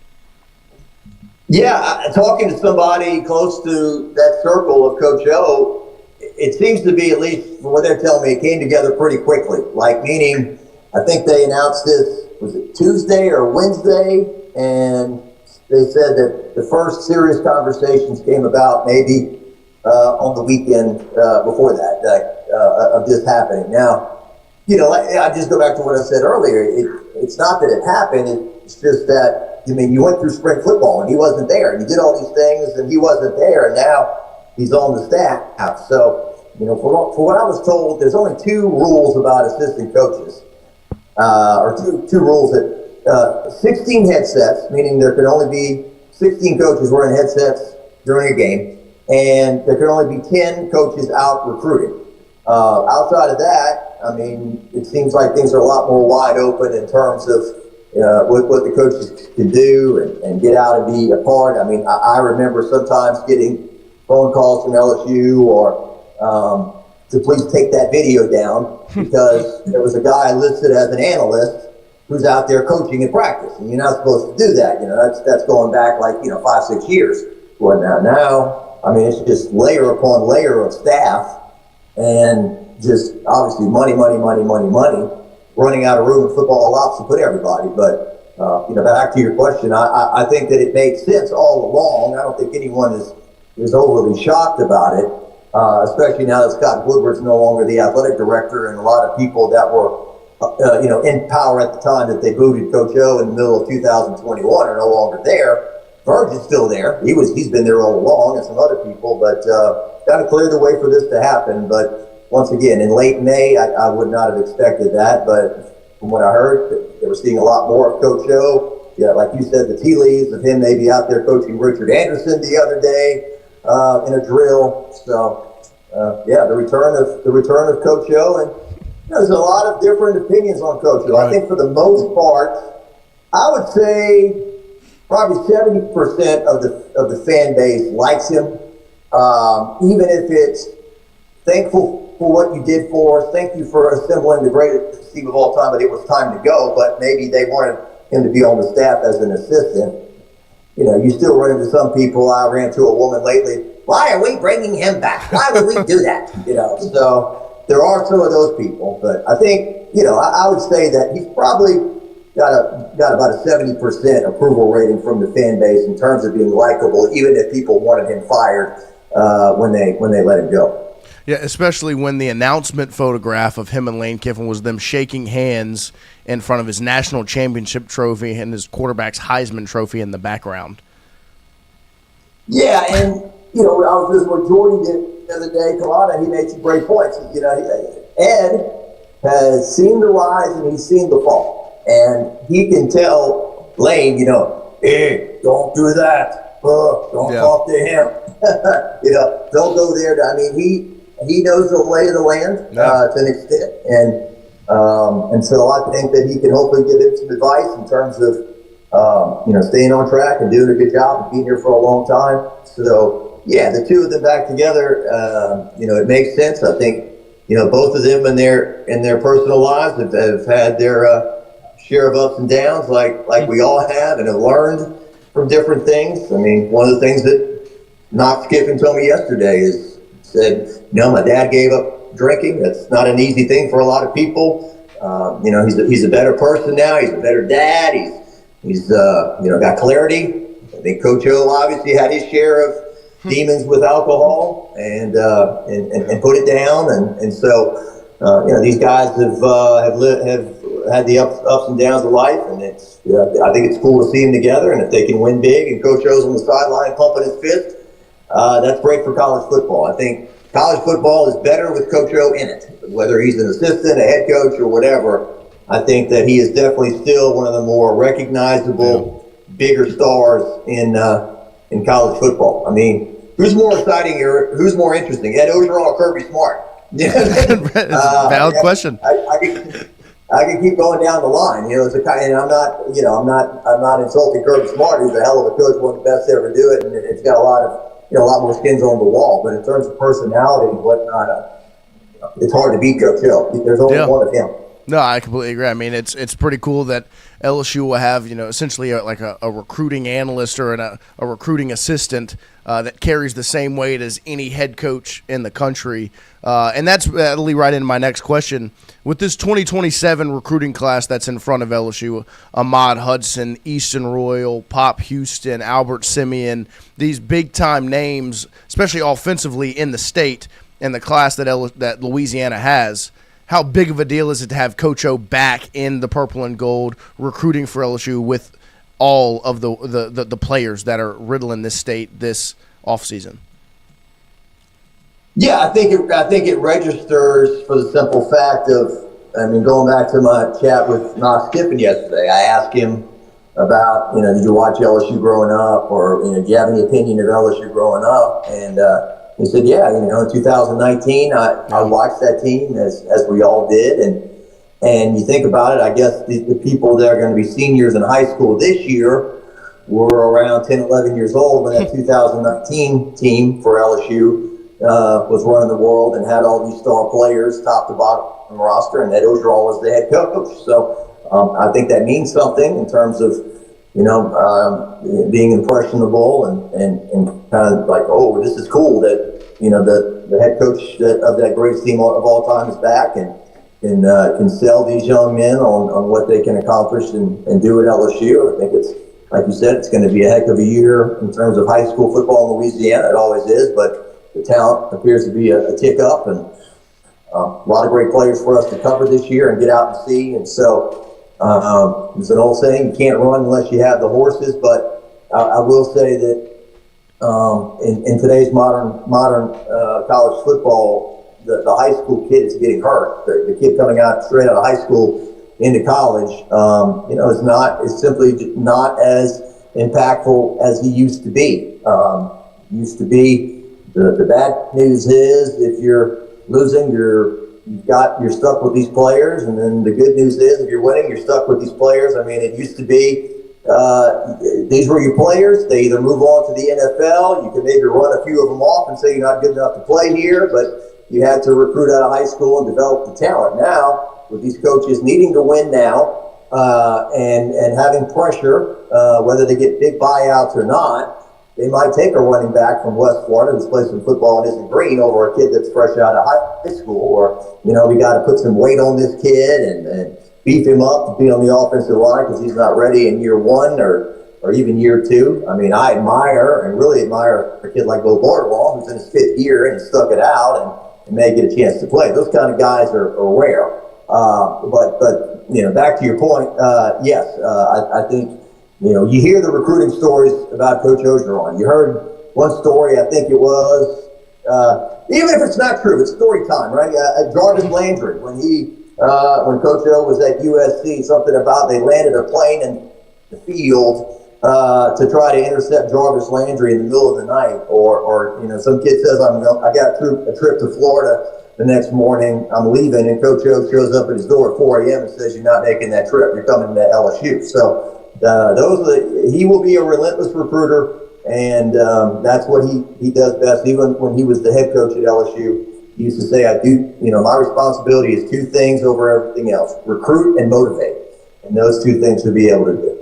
Yeah, talking to somebody close to that circle of Coach O, it seems to be, at least from what they're telling me, it came together pretty quickly. Like, meaning, I think they announced this, was it Tuesday or Wednesday? And they said that the first serious conversations came about maybe on the weekend before that, of this happening. Now, I just go back to what I said earlier. It's not that it happened. It's just that, you went through spring football and he wasn't there. And you did all these things and he wasn't there. And now he's on the staff. So, for what I was told, there's only 2 rules about assistant coaches. Or two rules that 16 headsets, meaning there can only be 16 coaches wearing headsets during a game. And there can only be 10 coaches out recruiting. Outside of that, it seems like things are a lot more wide open in terms of what the coaches can do and get out and be a part. I remember sometimes getting phone calls from LSU or to please take that video down because there was a guy listed as an analyst who's out there coaching in practice, and you're not supposed to do that. That's going back like 5-6 years. Well, now it's just layer upon layer of staff, and just obviously money, running out of room in football ops to put everybody. But back to your question, I think that it made sense all along. I don't think anyone is overly shocked about it, especially now that Scott Woodward's no longer the athletic director, and a lot of people that were in power at the time that they booted Coach O in the middle of 2021 are no longer there. Verge is still there. He's been there all along, and some other people, but got to clear the way for this to happen. But once again, in late May, I would not have expected that. But from what I heard, they were seeing a lot more of Coach O. Yeah, like you said, the tea leaves of him maybe out there coaching Richard Anderson the other day in a drill. So the return of Coach O, and there's a lot of different opinions on Coach O. I think for the most part, I would say probably 70% of the fan base likes him, even if it's thankful for what you did for us. Thank you for assembling the greatest team of all time, but it was time to go. But maybe they wanted him to be on the staff as an assistant. You still run into some people. I ran to a woman lately. Why are we bringing him back? Why would we do that? So there are some of those people. But I think, I would say that he's probably got about a 70% approval rating from the fan base in terms of being likable, even if people wanted him fired when they let him go. Yeah, especially when the announcement photograph of him and Lane Kiffin was them shaking hands in front of his national championship trophy and his quarterback's Heisman trophy in the background. Yeah, and I was listening with Jordy the other day, Kalana, and he made some great points. Ed has seen the rise and he's seen the fall, and he can tell Lane, hey, don't do that. Don't talk to him. Don't go there. He knows the lay of the land to an extent, and so I think that he can hopefully give him some advice in terms of staying on track and doing a good job and being here for a long time. So the two of them back together, it makes sense. I think both of them in their personal lives have had their share of ups and downs, like we all have, and have learned from different things. One of the things that Knox Kiffin told me yesterday said, my dad gave up drinking. That's not an easy thing for a lot of people. He's a better person now. He's a better dad. He's got clarity. I think Coach O obviously had his share of demons with alcohol and put it down. And so these guys have had the ups and downs of life, and I think it's cool to see them together. And if they can win big, and Coach O's on the sideline pumping his fist, that's great for college football. I think college football is better with Coach O in it, whether he's an assistant, a head coach, or whatever. I think that he is definitely still one of the more recognizable, bigger stars in college football. Who's more exciting or who's more interesting, Ed Orgeron or Kirby Smart? Valid question. I can keep going down the line. You know, it's a kind, and I'm not insulting Kirby Smart. He's a hell of a coach, one of the best to ever do it, and it's got a lot more skins on the wall. But in terms of personality and whatnot, it's hard to beat Coach Hill. There's only one of him. No, I completely agree. I mean, it's pretty cool that LSU will have, essentially a recruiting analyst or a recruiting assistant that carries the same weight as any head coach in the country. And that'll lead right into my next question. With this 2027 recruiting class that's in front of LSU, Ahmad Hudson, Easton Royal, Pop Houston, Albert Simeon, these big-time names, especially offensively in the state and the class that Louisiana has, how big of a deal is it to have Coach O back in the purple and gold recruiting for LSU with all of the players that are riddling this state this offseason? Yeah, I think it registers for the simple fact of, going back to my chat with Rouge.Kiffin yesterday, I asked him about, did you watch LSU growing up, or do you have any opinion of LSU growing up? And he said, yeah, in 2019, I watched that team as we all did, and you think about it, I guess the people that are going to be seniors in high school this year were around 10, 11 years old when that 2019 team for LSU was running the world and had all these star players, top to bottom roster, and Ed Ogeron was the head coach. So I think that means something in terms of, being impressionable and kind of like, oh, this is cool that, the head coach of that greatest team of all time is back and can sell these young men on what they can accomplish and do at LSU. I think it's, like you said, it's going to be a heck of a year in terms of high school football in Louisiana. It always is, but the talent appears to be a tick up, and a lot of great players for us to cover this year and get out and see. And so there's an old saying, you can't run unless you have the horses, but I will say that in today's modern college football, the high school kid is getting hurt. The kid coming out straight out of high school into college, is simply not as impactful as he used to be. The bad news is if you're losing, you're stuck with these players, and then the good news is if you're winning, you're stuck with these players. I mean, it used to be these were your players. They either move on to the NFL. You can maybe run a few of them off and say you're not good enough to play here, but you had to recruit out of high school and develop the talent. Now, with these coaches needing to win now and having pressure, whether they get big buyouts or not, they might take a running back from West Florida who's played some football and isn't green over a kid that's fresh out of high school, or we got to put some weight on this kid and beef him up to be on the offensive line because he's not ready in year one or even year two. I mean, I admire a kid like Bo Bordelon who's in his fifth year and stuck it out and may get a chance to play. Those kind of guys are rare. But back to your point, yes, I think. You hear the recruiting stories about Coach Ogeron. You heard one story, I think it was, even if it's not true, it's story time, right? Jarvis Landry, when Coach O was at USC, something about they landed a plane in the field to try to intercept Jarvis Landry in the middle of the night. Or some kid says, I got a trip to Florida the next morning, I'm leaving, and Coach O shows up at his door at 4 a.m. and says, you're not making that trip, you're coming to LSU. So he will be a relentless recruiter, and that's what he does best. Even when he was the head coach at LSU, he used to say, my responsibility is two things over everything else, recruit and motivate. And those two things to be able to do.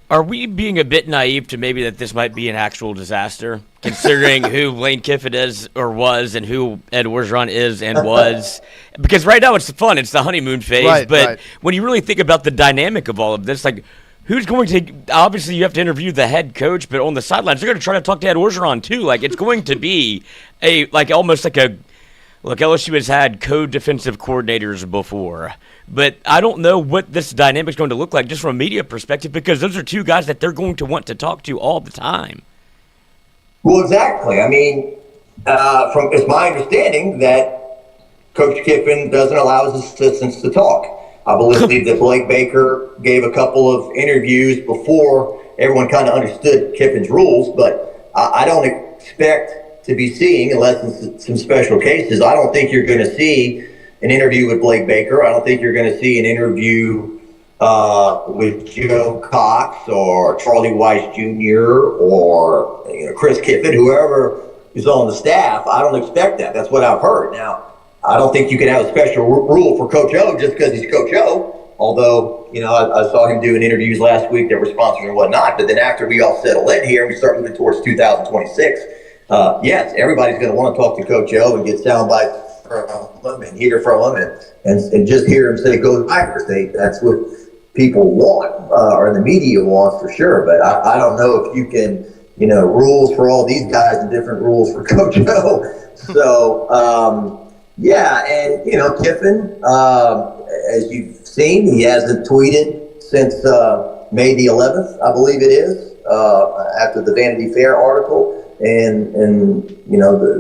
Are we being a bit naive to maybe that this might be an actual disaster, considering who Lane Kiffin is or was and who Ed Orgeron is and was? Because right now it's fun. It's the honeymoon phase. But when you really think about the dynamic of all of this, like, who's going to – obviously you have to interview the head coach, but on the sidelines they're going to try to talk to Ed Orgeron too. Like, it's going to be almost like a – look, LSU has had co-defensive coordinators before, but I don't know what this dynamic is going to look like just from a media perspective, because those are two guys that they're going to want to talk to all the time. Well, exactly. I mean, it's my understanding that Coach Kiffin doesn't allow his assistants to talk. I believe that Blake Baker gave a couple of interviews before everyone kind of understood Kiffin's rules, but I don't expect to be seeing, unless in some special cases, I don't think you're going to see an interview with Blake Baker. I don't think you're going to see an interview with Joe Cox or Charlie Weiss Jr. or Chris Kiffin, whoever is on the staff. I don't expect that. That's what I've heard. Now, I don't think you can have a special rule for Coach O just because he's Coach O. Although, I saw him doing interviews last week that were sponsored and whatnot. But then after we all settle in here and we start moving towards 2026, yes, everybody's going to want to talk to Coach O and get sound bites from him and hear from him and just hear him say, "Go Tigers." That's what people want, or the media wants for sure. But I don't know if you can, rules for all these guys and different rules for Coach O. So, yeah, and, Kiffin, as you've seen, he hasn't tweeted since May the 11th, I believe it is, after the Vanity Fair article. And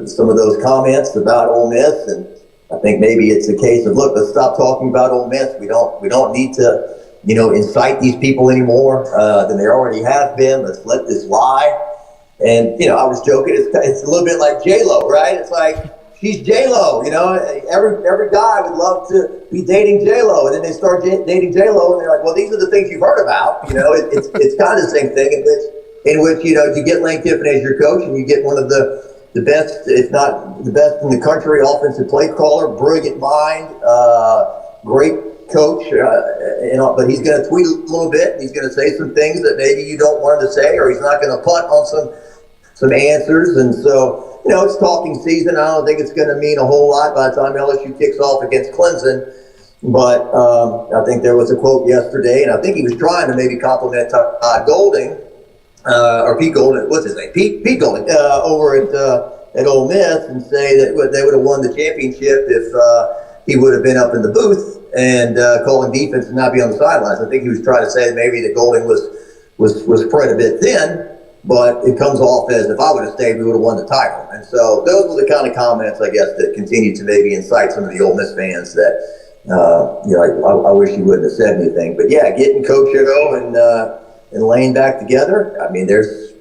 some of those comments about Ole Miss, and I think maybe it's a case of, look, let's stop talking about Ole Miss. We don't need to, incite these people any more than they already have been. Let's let this lie. And I was joking. It's a little bit like J-Lo, right? It's like she's J-Lo. Every guy would love to be dating J-Lo, and then they start dating J-Lo, and they're like, well, these are the things you've heard about. It's kind of the same thing. In which you get Lane Kiffin as your coach, and you get one of the best, if not the best in the country, offensive play caller, brilliant mind, great coach, but he's going to tweet a little bit. And he's going to say some things that maybe you don't want him to say, or he's not going to punt on some answers. And so, it's talking season. I don't think it's going to mean a whole lot by the time LSU kicks off against Clemson. But I think there was a quote yesterday, and I think he was trying to maybe compliment Todd Golding. Or Pete Golding, what's his name? Pete Golding over at Ole Miss, and say that they would have won the championship if he would have been up in the booth and calling defense and not be on the sidelines. I think he was trying to say maybe that Golding was spread a bit thin, but it comes off as if I would have stayed, we would have won the title. And so those were the kind of comments, I guess, that continue to maybe incite some of the Ole Miss fans that I wish he wouldn't have said anything. But yeah, getting Coach O and Lane back together. I mean, there's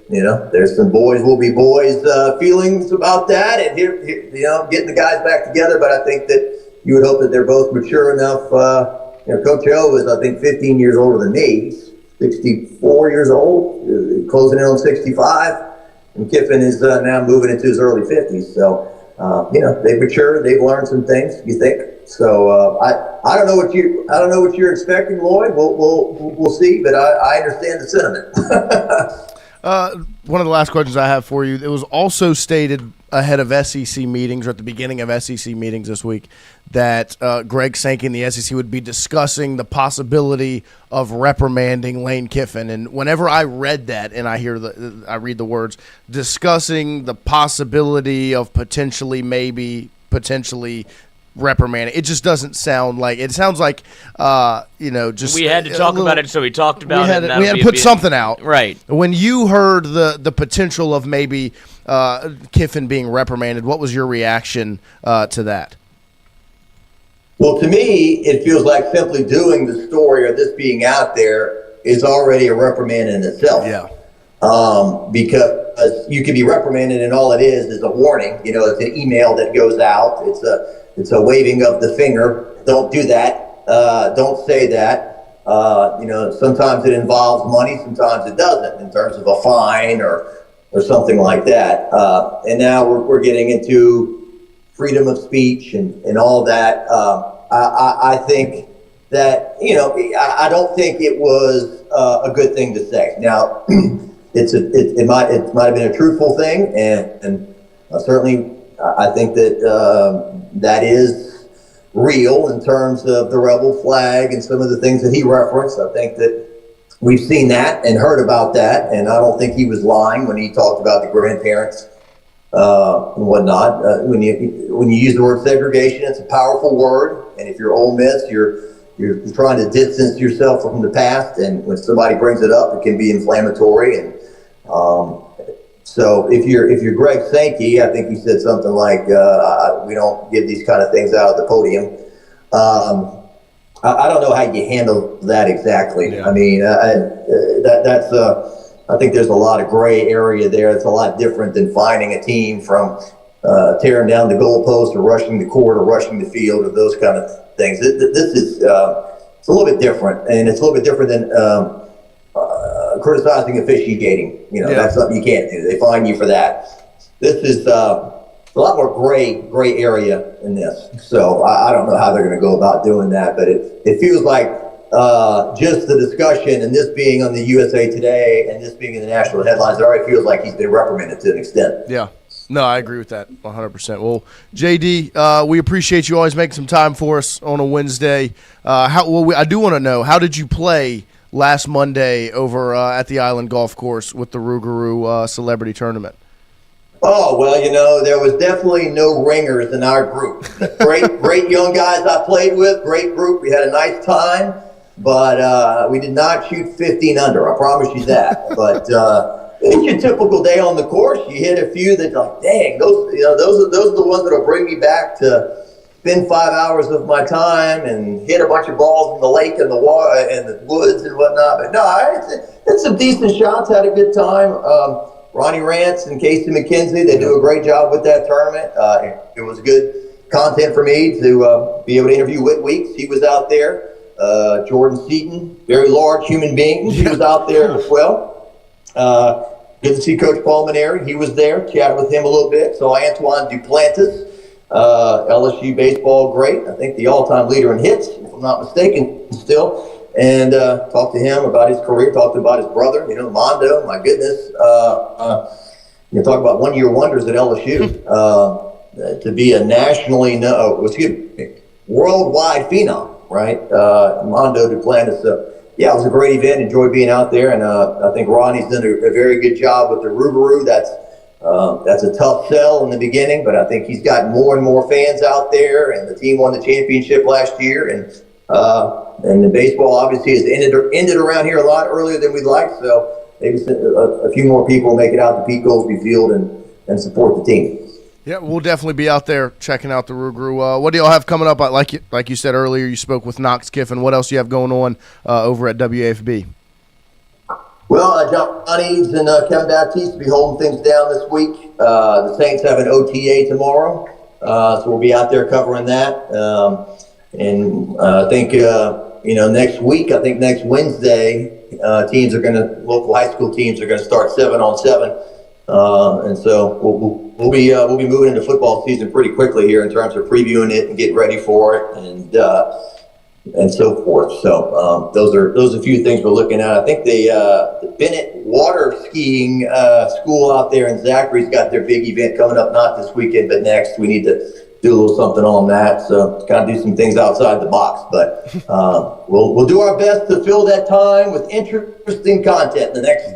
some boys will be boys feelings about that, and here, getting the guys back together. But I think that you would hope that they're both mature enough. Coach O is, I think, 15 years older than me. He's 64 years old, closing in on 65, and Kiffin is now moving into his early 50s. So, they've matured, they've learned some things. You think? So I don't know what you're expecting, Lloyd. We'll see, but I understand the sentiment. One of the last questions I have for you. It was also stated ahead of SEC meetings, or at the beginning of SEC meetings this week, that Greg Sankey and the SEC would be discussing the possibility of reprimanding Lane Kiffin. And whenever I read that, and I read the words discussing the possibility of potentially reprimanding, it just doesn't sound like it. Sounds like just we had to talk about it, so we talked about it. We had to put something out, right? When you heard the potential of maybe Kiffin being reprimanded, what was your reaction to that? Well, to me, it feels like simply doing the story or this being out there is already a reprimand in itself. Yeah. Because you can be reprimanded, and all it is a warning. It's an email that goes out. It's a waving of the finger. Don't do that. Don't say that. Sometimes it involves money. Sometimes it doesn't, in terms of a fine or something like that. And now we're getting into freedom of speech and all that. I think that, I don't think it was a good thing to say. Now, it might have been a truthful thing, and certainly I think that that is real in terms of the rebel flag and some of the things that he referenced. I think that we've seen that and heard about that, and I don't think he was lying when he talked about the grandparents and whatnot. When you use the word segregation, it's a powerful word, and if you're Ole Miss, you're trying to distance yourself from the past, and when somebody brings it up, it can be inflammatory. And so if you're Greg Sankey, I think he said something like, we don't give these kind of things out at the podium. I don't know how you handle that exactly. Yeah. I mean, I think there's a lot of gray area there. It's a lot different than finding a team from tearing down the goalpost or rushing the court or rushing the field or those kind of things. This is it's a little bit different, and it's a little bit different than criticizing officiating. That's something you can't do. They fine you for that. This is a lot more gray area in this. So I don't know how they're going to go about doing that, but it feels like just the discussion and this being on the USA Today and this being in the national headlines, it already feels like he's been reprimanded to an extent. Yeah. No, I agree with that 100%. Well, JD, we appreciate you always making some time for us on a Wednesday. I do want to know, how did you play last Monday over at the Island Golf Course with the Rougarou Celebrity Tournament? Oh, well, there was definitely no ringers in our group. Great young guys I played with, great group. We had a nice time, but we did not shoot 15 under. I promise you that. But it's your typical day on the course. You hit a few that, like, dang, those are the ones that'll bring me back to spend 5 hours of my time and hit a bunch of balls in the lake and the water and the woods and whatnot. But no, it's some decent shots. Had a good time. Ronnie Rance and Casey McKenzie, they do a great job with that tournament. It was good content for me to be able to interview Whit Weeks. He was out there. Jordan Seaton, very large human being. He was out there as well. Good to see Coach Paul Maneri. He was there, chatted with him a little bit. Saw Antoine Duplantis, LSU baseball great. I think the all-time leader in hits, if I'm not mistaken, still. And talked to him about his career, talked about his brother, Mondo, my goodness. Talk about one-year wonders at LSU. To be a nationally worldwide phenom, right? Mondo Duplantis. Yeah, it was a great event. Enjoyed being out there, and I think Ronnie's done a very good job with the Rougarou. That's a tough sell in the beginning, but I think he's got more and more fans out there, and the team won the championship last year, and the baseball obviously has ended around here a lot earlier than we'd like, so maybe a few more people make it out to Pete Goolsby Field and support the team. Yeah, we'll definitely be out there checking out the Rougarou. What do y'all have coming up? Like you said earlier, you spoke with Knox-Kiffin. What else do you have going on over at WAFB? Well, John Eads and Kevin Baptiste will be holding things down this week. The Saints have an OTA tomorrow, so we'll be out there covering that. And I think, next week, next Wednesday, local high school teams are going to start 7-on-7. And so we'll be moving into football season pretty quickly here in terms of previewing it and getting ready for it and so forth. So those are a few things we're looking at. I think the Bennett water skiing school out there in Zachary's got their big event coming up, not this weekend but next. We need to do a little something on that, so kind of do some things outside the box. But we'll do our best to fill that time with interesting content in the next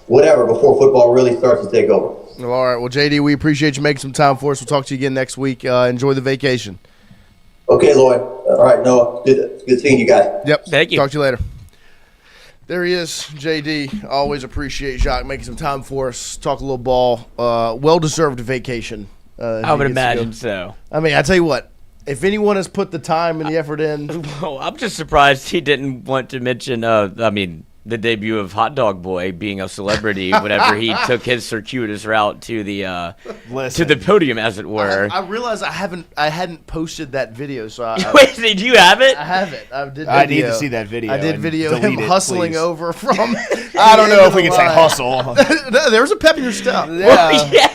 whatever before football really starts to take over. All right. Well, JD, we appreciate you making some time for us. We'll talk to you again next week. Enjoy the vacation. Okay, Lloyd. All right, Noah. Good seeing you guys. Yep. Thank you. Talk to you later. There he is, JD. Always appreciate Jacques making some time for us. Talk a little ball. Well-deserved vacation. I would imagine so. I mean, I tell you what. If anyone has put the time and the effort in. Well, I'm just surprised he didn't want to mention, the debut of Hot Dog Boy being a celebrity whenever he took his circuitous route to the podium, as it were. I realized I hadn't posted that video, so Wait, did you have it? I have it. I need to see that video. I did video him hustling over from. I don't know if we can say hustle. No, there was a pep in your step. Yeah. Well, yeah,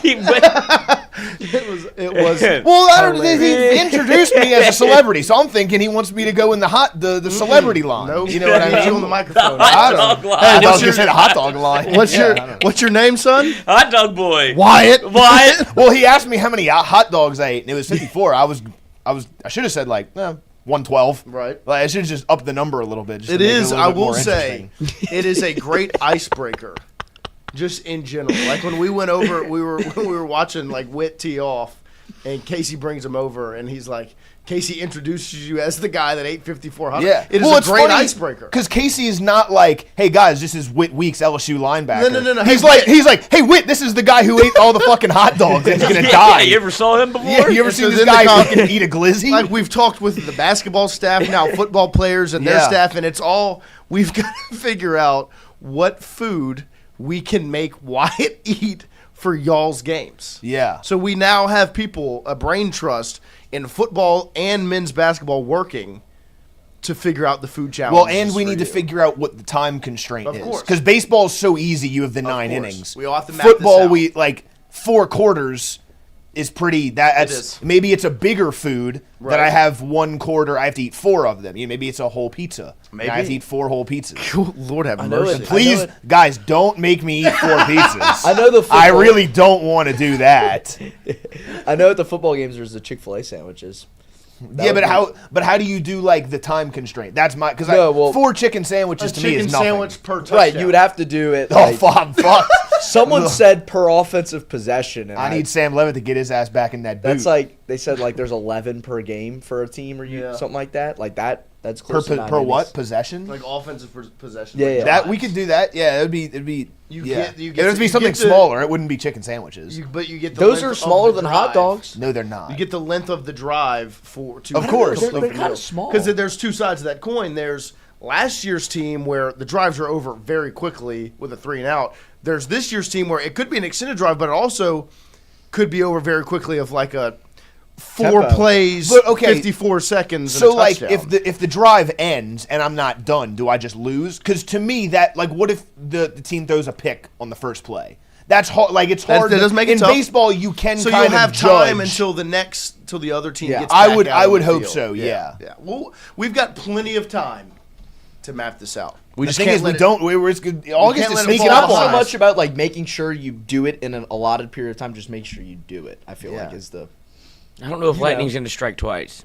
It was. Well, I don't. He introduced me as a celebrity, so I'm thinking he wants me to go in the celebrity line. Nope. You know what I mean? You on the microphone. Hot Dog line. I was going to say the hot dog line. What's your name, son? Hot Dog Boy. Wyatt. Well, he asked me how many hot dogs I ate, and it was 54. I should have said 112. Right. I should have just upped the number a little bit. Just It to make is. a I little bit will more say, it is a great icebreaker. Just in general, like when we went over, we were watching Whit tee off, and Casey brings him over, and he's like, Casey introduces you as the guy that ate 54 hot dogs. Yeah, it is a great icebreaker. Because Casey is not like, hey guys, this is Whit Weeks, LSU linebacker. No. He's like, hey Whit, this is the guy who ate all the fucking hot dogs and he's gonna die. Yeah, you ever saw him before? Yeah, you ever seen this guy fucking eat a glizzy? Like we've talked with the basketball staff now, football players and their staff, and it's all we've got to figure out what food we can make Wyatt eat for y'all's games. Yeah. So we now have people, a brain trust in football and men's basketball working to figure out the food challenge. Well, and we need to figure out what the time constraint Of is. course. Because baseball is so easy, you have the 9 course. innings. We all have to map this Football, out. we like 4 quarters is pretty. That's is. maybe it's a bigger food Right. that I have 1 quarter. I have to eat 4 of them. Maybe it's a whole pizza. Maybe. I have to eat 4 whole pizzas. Lord have know mercy. it. Please, I know guys, don't make me eat 4 pizzas. I know the I football- really don't want to do that. I know at the football games there's the Chick-fil-A sandwiches. Yeah, but how do you do like the time constraint? That's my because No, well, 4 chicken sandwiches A to me chicken is nothing. sandwich per touchdown. Right, you would have to do it. Oh, like, fuck. someone said per offensive possession. And I need Sam Levitt to get his ass back in that boot. That's like they said like there's 11 per game for a team or Yeah. something like that. Like that. That's per, close to 9 per what innings. possession? Like offensive possession. Yeah, like yeah. That we could do that. Yeah, it'd be. You yeah. get- you It get would to- be you something get to- smaller. It wouldn't be chicken sandwiches. But you get the Those length are of smaller the than hot drive. dogs. No, they're not. You get the length of the drive for to Of course. They're kind of small. because there's two sides of that coin. There's last year's team where the drives are over very quickly with a 3 and out. There's this year's team where it could be an extended drive, but it also could be over very quickly of like a 4 Tempo. plays, But, okay, 54 seconds. So and a like touchdown. if the drive ends and I'm not done, do I just lose? Because to me that like what if the team throws a pick on the first play? That's hard. Like it's hard. that does make it in tough. baseball. You can so kind you'll have of time judge. until the other team Yeah. gets. I back would- out I on would the hope field. so, yeah. Well, we've got plenty of time to map this out. We The just thing can't is, let we it- don't. It's good. August can't is let it sneaking fall up off. on so us. much about like making sure you do it in an allotted period of time. Just make sure you do it. I feel Yeah. like is the I don't know if You lightning's know. going to strike twice.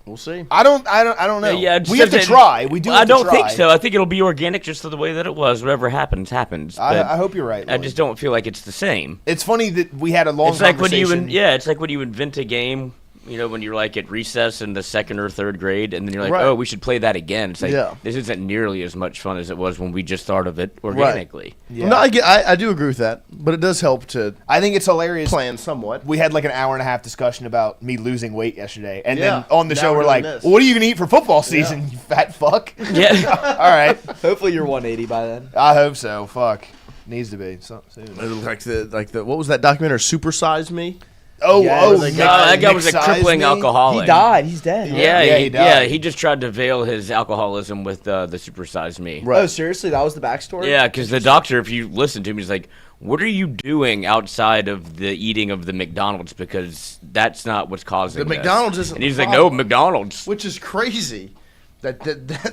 We'll see. I don't know. Yeah, it we have to says it- try. We do. I Have to don't try. think so. I think it'll be organic just the way that it was. Whatever happens, happens. But I hope you're right. I Lloyd. just don't feel like it's the same. It's funny that we had a long It's like when conversation. it's like when you invent a game. You know, when you're like at recess in the 2nd or 3rd grade, and then you're like, Right. "Oh, we should play that again." It's like Yeah. this isn't nearly as much fun as it was when we just thought of it organically. Yeah. No, I do agree with that, but it does help to I think it's hilarious. plan somewhat. We had like an hour and a half discussion about me losing weight yesterday, and Yeah. then on the Now show we're we're like, doing this. well, "What are you gonna eat for football season, you fat fuck?" Yeah. All right, hopefully you're 180 by then. I hope so. Fuck, needs to be soon. Like the what was that documentary? Super Size Me. Oh, Yeah, oh, no, that guy was a Nick crippling Sizeme? alcoholic. He died. He's dead. Yeah, Yeah, he, he died. he just tried to veil his alcoholism with the supersized me. Right. Oh, seriously? That was the backstory? Yeah, because the doctor, if you listen to him, he's like, "What are you doing outside of the eating of the McDonald's? Because that's not what's causing The this." McDonald's isn't And he's the like, "No, problem." McDonald's. Which is crazy that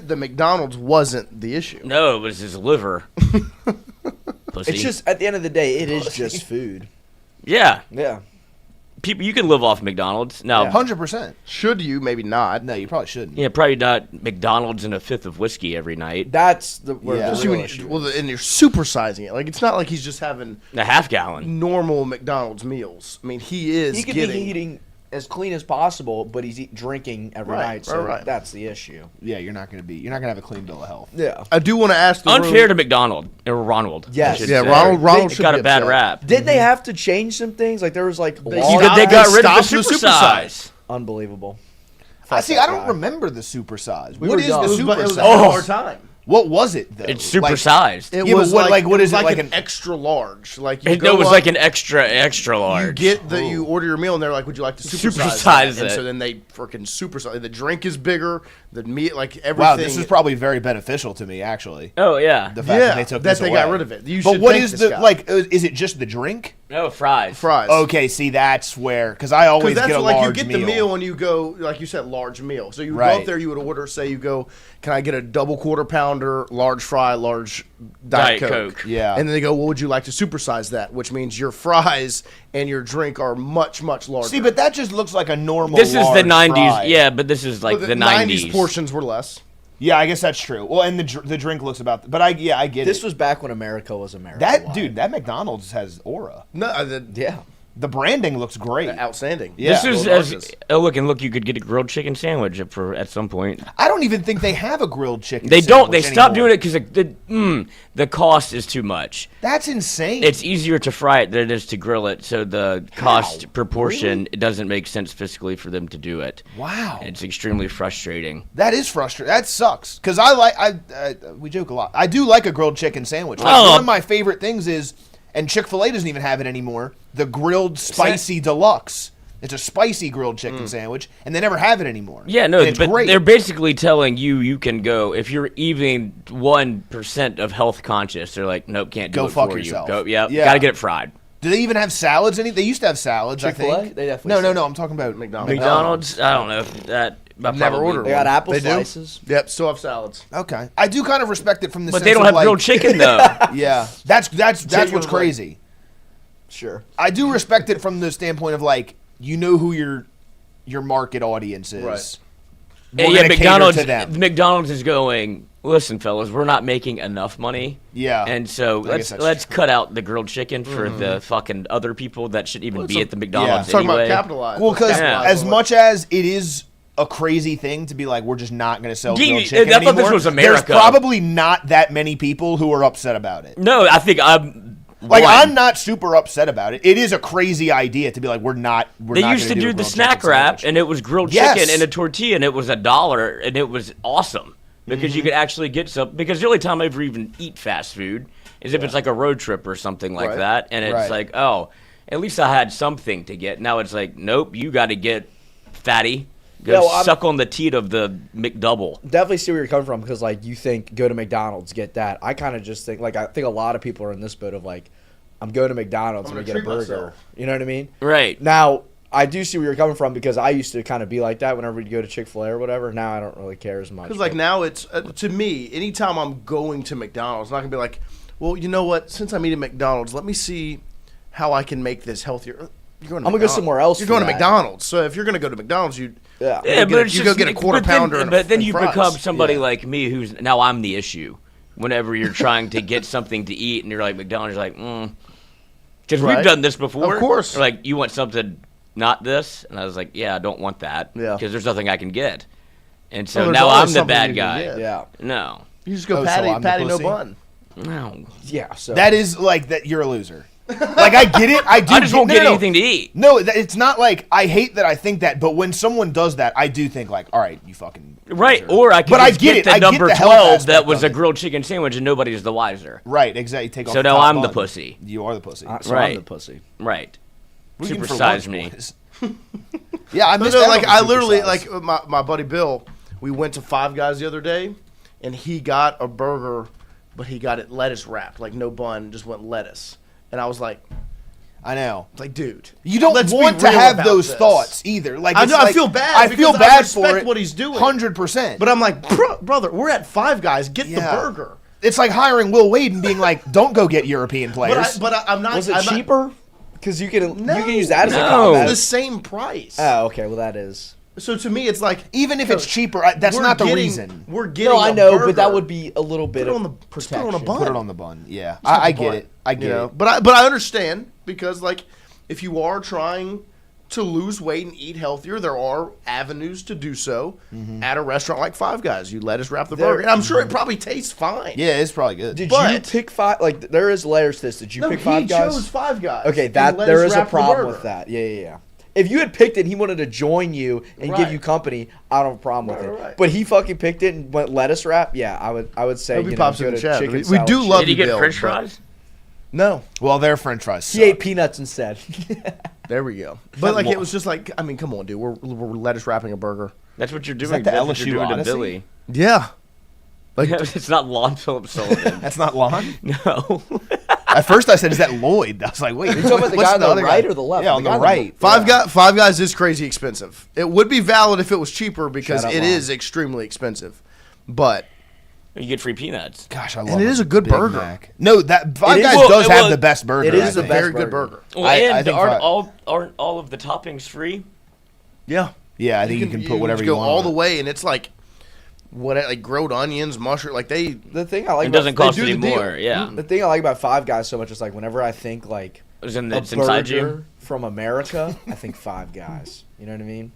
the McDonald's wasn't the issue. No, it was his liver." Pussy. It's just, at the end of the day, it is just food. yeah. Yeah. People, you can live off McDonald's now. 100%. Should you? Maybe not. No, you probably shouldn't. Yeah, probably not McDonald's and a fifth of whiskey every night. That's the where Yeah. the Especially real when issue well, is. and you're supersizing it. Like it's not like he's just having A half gallon. normal McDonald's meals. I mean, he is He could getting. be eating as clean as possible, but he's drinking every Right, night, so right. that's the issue. Yeah, you're not gonna have a clean bill of health. Yeah. I do want to ask the Unfair room, to McDonald or Ronald. I Yes. should Yeah, say. Ronald They should got be a bad upset. rap. Didn't they have to change some things? Like there was like They laws- stopped- They got rid of the stopped the supersize. unbelievable. I see. that I don't guy. remember the supersize. We What were is young. the It was, it was supersize? ahead of our time. What was it though? It's Like, supersized. It Yeah, but was what- like, what it is was it, like like an an- extra large. Like you It go was up, like an extra large. You get the you order your meal and they're like, "Would you like to supersize Supersize that?" And it. so then they freaking supersize. The drink is bigger. The meat, like everything. Wow, this is probably very beneficial to me actually. Oh yeah. The fact that they took this they got away. rid of it. You But should what thank is this the guy. like? Is it just the drink? No fries. fries? Okay, see that's where because I always Because that's get a what, like large you get the meal and you go like you said large meal. So you go Right. up there, you would order. Say you go, can I get a double quarter pounder, large fry, large Diet Diet Coke? Coke. Yeah. And then they go, well, would you like to supersize that? Which means your fries and your drink are much larger. See, but that just looks like a normal. This is the large 90s. fry. Yeah, but this is like Well, the 90s. portions were less. Yeah, I guess that's true. Well, and the drink looks about. But I get This it. was back when America was America. That dude, that McDonald's has aura. No, Yeah. The branding looks great. outstanding. Yeah. This is Well, as look. You could get a grilled chicken sandwich at some point. I don't even think they have a grilled chicken. They don't. They sandwich stopped anymore. doing it because the cost is too much. That's insane. It's easier to fry it than it is to grill it, so the cost proportion it doesn't make sense fiscally for them to do it. wow. It's extremely frustrating. That is frustrating. That sucks. Because we joke a lot. I do like a grilled chicken sandwich. Like, Oh. one of my favorite things is And Chick-fil-A doesn't even have it anymore. The grilled spicy deluxe. It's a spicy grilled chicken sandwich, and they never have it anymore. Yeah, no, And it's but great. they're basically telling you can go if you're even 1% of health conscious. They're like, nope, can't do Go it fuck for yourself. you. Go, yeah, Yeah. gotta get it fried. Do they even have salads? They used to have salads, Chick-fil-A? I think. They definitely No, do. I'm talking about McDonald's, I don't know if that. I've never ordered They got apple They do? slices. Yep, still have salads. Okay. I do kind of respect it from the But sense they don't of, have like, grilled chicken though. Yeah. That's what's Genuinely. crazy. Sure. I do respect it from the standpoint of, like, you know who your market audience is. Right. We're Yeah, gonna cater McDonald's. to them. McDonald's is going. Listen, fellas, we're not making enough money. Yeah. And so I guess that's let's true. cut out the grilled chicken for the fucking other people that should even be at the yeah. McDonald's Talking anyway. about capitalize. Well, because Yeah. as much as it is a crazy thing to be like, we're just not going to sell Yeah, grilled chicken I thought this anymore, was America. there's probably not that many people who are upset about it. No, I think I'm. Like, one. I'm not super upset about it. It is a crazy idea to be like, we're not They not used to gonna do a the grilled snack chicken wrap, sandwich. and it was grilled Yes. chicken and a tortilla, and it was $1, and it was awesome because you could actually get some. Because the only time I ever even eat fast food is if it's like a road trip or something like Right. that, and it's Right. like, oh, at least I had something to get. Now it's like, nope, you got to get fatty. Go Yeah, well, suck on the teat of the McDouble. Definitely see where you're coming from because, like, you think go to McDonald's, get that. I kind of just think, like, I think a lot of people are in this boat of, like, I'm going to McDonald's I'm and gonna get a treat burger. myself. You know what I mean? Right. Now, I do see where you're coming from because I used to kind of be like that whenever you go to Chick-fil-A or whatever. Now I don't really care as much. Because, like, now it's, to me, anytime I'm going to McDonald's, I'm not going to be like, well, you know what? Since I'm eating McDonald's, let me see how I can make this healthier. You're going to I'm gonna go somewhere else You're for going to that. McDonald's. So if you're going to go to McDonald's, you Yeah. Yeah, get but a- it's you just, go get a quarter but then- pounder and But then and you fries. become somebody Yeah. like me who's now I'm the issue. Whenever you're trying to get something to eat and you're like McDonald's, you're like, because Right. we've done this before. Of course. They're like, you want something, not this, and I was like, yeah, I don't want that. Yeah. Because there's nothing I can get, and so Well, there's now always I'm the something bad you can guy. get. Yeah. No, You just go Oh, so patty, I'm the patty, no pussy? bun. no, Yeah. So That is like that. You're a loser. Like, I get it. I do. I just won't no, get no, no. anything to eat. No, it's not like I hate that I think that, but when someone does that, I do think like, all right, you fucking Right, loser. or I could But I just get it. the I get number the health 12 aspect that was of a it. grilled chicken sandwich, and nobody's the wiser. Right, exactly. Take off So the now top I'm the bun. pussy. You are the pussy. so Right. I'm the pussy. Right. What are you eating for Supersize lunch, me. boys? Yeah, I But missed no, out like, on I the literally, supersize. like, my buddy Bill, we went to Five Guys the other day, and he got a burger, but he got it lettuce wrapped, like no bun, just went lettuce. And I was like, dude, You don't let's be want to real have about those this. thoughts either. Like, I it's know, I like- feel bad I feel because I bad for respect it. what he's doing. 100%. But I'm like, brother, we're at Five Guys. Get the Yeah. burger. It's like hiring Will Wade and being like, "Don't go get European players." I'm not. Was it I'm not- cheaper? Because you can No, use that as a no. It's comment. the same price. Oh, okay. Well, that is. So to me, it's like Even if it's cheaper, that's we're not the getting- reason. We're getting. No, I a know, burger. but that would be a little bit Put it of on the- just put it protection. on a bun. Put it on the bun. Yeah, Just I the get bun, it. I get it. But I understand because like if you are trying to lose weight and eat healthier, there are avenues to do so at a restaurant like Five Guys. You lettuce wrap the There- burger, and I'm sure it probably tastes fine. Yeah, it's probably good. Did you But- pick five? Like, there is layers to this. Did you No, pick he Five Guys? chose Five Guys. Okay, and that lettuce there is a wrap the problem burger. with that. Yeah. If you had picked it and he wanted to join you and give Right. you company, I don't have a problem with it. Right. But he fucking picked it and went lettuce wrap. Yeah, I would say Hope he you know, pops go in the to chat. chicken We salad do chicken. love Did you you, get Bill, French but- fries? No, Well, their French fries. He suck. ate peanuts instead. there we go. But like it was just like I mean, come on, dude. We're lettuce wrapping a burger. That's what you're that doing. the That's what LSU you're doing to Odyssey? Billy. Yeah. Like It's not Lon Phillips Sullivan. That's not Lon. No. At first, I said, "Is that Lloyd?" I was like, "Wait, you talking about the what's guy on the other right guy? or the left? Yeah, The on the guy on the- right. Five Guys is crazy expensive. It would be valid if it was cheaper because Shout out it Lon. is extremely expensive. But You get free peanuts. Gosh, I love And it is a good Big burger. Mac. No, that Five It is- Guys well, does well, have the best burger. it I is the think. best very good burger. burger. Well, I and think aren't fri- all of the toppings free? Yeah. Yeah, I think you can put whatever you go want. all on the it. way, and it's like like grilled onions, mushroom. Like they The thing I like It about doesn't cost do the any deal. more. Yeah. the thing I like about Five Guys so much is like whenever I think like It's in a it's inside burger you. from America, I think Five Guys. You know what I mean?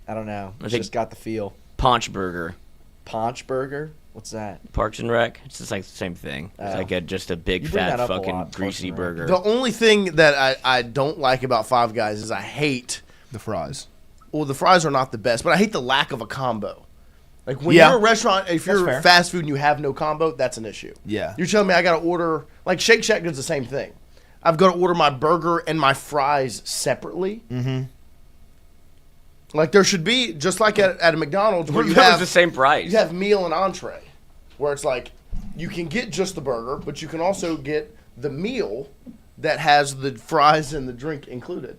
I don't know. It's think- just got the feel. Paunch Burger. Paunch burger? What's that? Parks and Rec. It's just like the same thing. It's Oh. like just a big You bring fat that up a fucking lot, Parks greasy and Rec. burger. The only thing that I don't like about Five Guys is I hate. The fries. Well, the fries are not the best, but I hate the lack of a combo. Like when Yeah. you're a restaurant, if you're fair. fast food and you have no combo, that's an issue. Yeah. You're telling me I got to order like Shake Shack does the same thing. I've got to order my burger and my fries separately. Mm-hmm. Like there should be, just like at a McDonald's, where you that have was the same price. You have meal and entree, where it's like you can get just the burger, but you can also get the meal that has the fries and the drink included.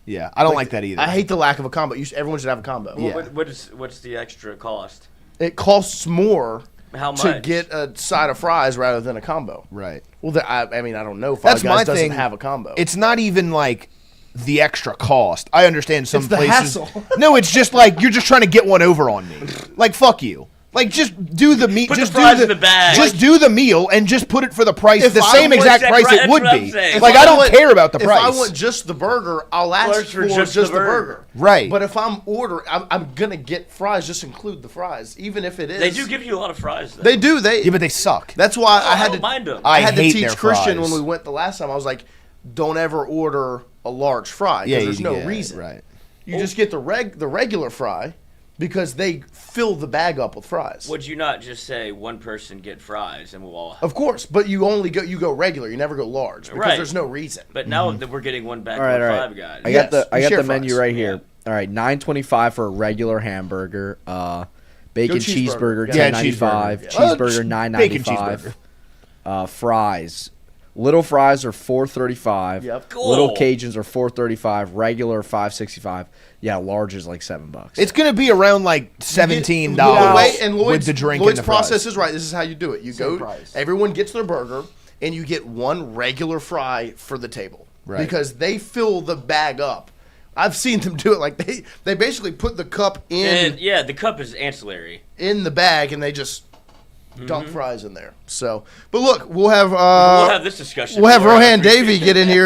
Yeah, I don't like that either. I hate the lack of a combo. Everyone should have a combo. Well, what's the extra cost? It costs more How to much? get a side of fries rather than a combo. Right. Well, I mean, I don't know. That's Five my Guys doesn't thing. have a combo. It's not even like the extra cost. I understand some It's the places. hassle. No, it's just like you're just trying to get one over on me. Like fuck you. Like just do the meat. Put the Just fries do in the bag. Just do the meal and just put it for the price, If the I same want exact that price pri- it that's would what I'm be. saying. Like If I don't want- care about the if price. I want just the burger, I'll ask Charge for for just the burger. Right. But if I'm ordering, I'm gonna get fries. Just include the fries, even if it is. They do give you a lot of fries, though. They do. Yeah, but they suck. That's why I I had don't to. mind them. I had to hate teach their Christian fries. when we went the last time. I was like, don't ever order a large fry because Yeah, there's no reason. Right. You just get the regular fry because they fill the bag up with fries. Would you not just say one person get fries and we'll all? Of course, but you go regular. You never go large because Right. there's no reason. But now that we're getting one back All right, on all right. Five Guys. I Yes, got we the share menu fries. right here. All right, $9.25 for a regular hamburger. Bacon cheeseburger. cheeseburger, Yeah, $10.95. cheeseburger. Cheeseburger, Bacon $9.95. cheeseburger. Fries. Little fries are $4.35. Yep. Cool. Little Cajuns are $4.35. Regular $5.65. Yeah, large is like $7. It's gonna be around like $17 And with Lloyd's, the drink Lloyd's and the process fries. is right. This is how you do it. You Same go. price. Everyone gets their burger, and you get one regular fry for the table. Right. Because they fill the bag up. I've seen them do it. Like they basically put the cup in And yeah, the cup is ancillary. in the bag, and they just Mm-hmm. dump fries in there. So, but look, we'll have We'll have this discussion. We'll have more. I Rohan appreciate Davey it. get in here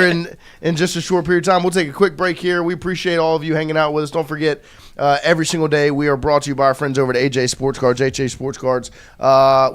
in just a short period of time. We'll take a quick break here. We appreciate all of you hanging out with us. Don't forget, every single day we are brought to you by our friends over at AJ Sports Cards, HA Sports Cards.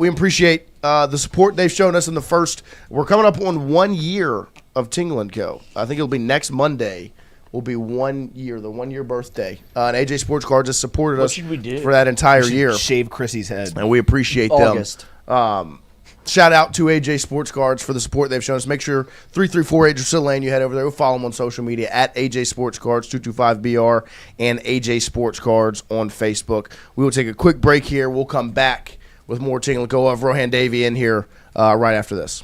We appreciate the support they've shown us in the first. We're coming up on 1 year of Tingle & Co. I think it'll be next Monday. Will be 1 year, the 1 year birthday. And AJ Sports Cards has supported us should we do? for that entire year. Shave Chrissy's head. And we appreciate August. them. Shout out to AJ Sports Cards for the support they've shown us. Make sure 3348 Drusilla Lane, you head over there. We'll follow them on social media at AJ Sports Cards, 225BR, and AJ Sports Cards on Facebook. We will take a quick break here. We'll come back with more Tingle & Co. Of Rohan Davey in here right after this.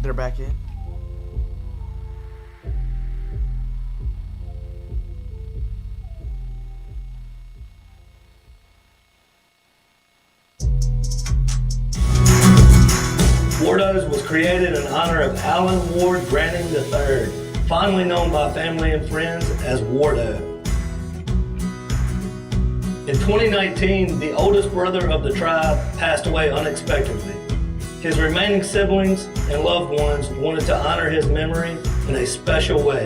They're back in. Wardo's was created in honor of Alan Ward Branning III, fondly known by family and friends as Wardo. In 2019, the oldest brother of the tribe passed away unexpectedly. His remaining siblings and loved ones wanted to honor his memory in a special way.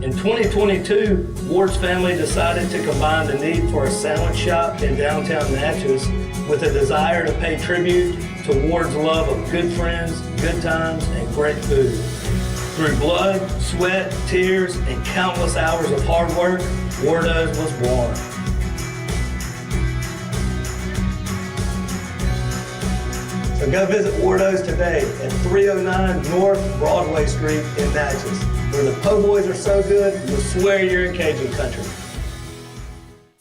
In 2022, Ward's family decided to combine the need for a sandwich shop in downtown Natchez with a desire to pay tribute to Ward's love of good friends, good times, and great food. Through blood, sweat, tears, and countless hours of hard work, Wardo's was born. So go visit Wardo's today at 309 North Broadway Street in Natchez, where the po' boys are so good, you'll swear you're in Cajun country.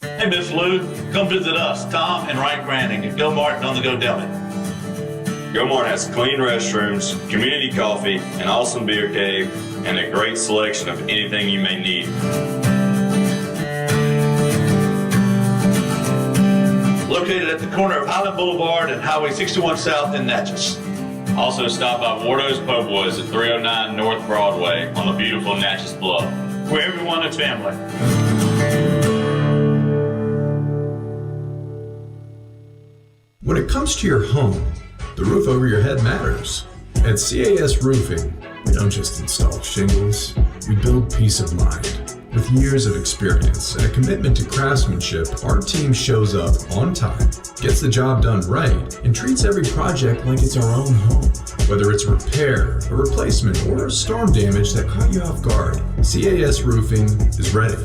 Hey, Miss Lou, come visit us, Tom and Wright Branding at GOMART on the Go Deli. GOMART has clean restrooms, community coffee, an awesome beer cave, and a great selection of anything you may need. Located at the corner of Highland Boulevard and Highway 61 South in Natchez. Also stop by Wardo's Po' Boys at 309 North Broadway on the beautiful Natchez Bluff. Where everyone is family. When it comes to your home, the roof over your head matters. At CAS Roofing, we don't just install shingles, we build peace of mind. With years of experience and a commitment to craftsmanship, our team shows up on time, gets the job done right, and treats every project like it's our own home. Whether it's a repair, a replacement, or storm damage that caught you off guard, CAS Roofing is ready.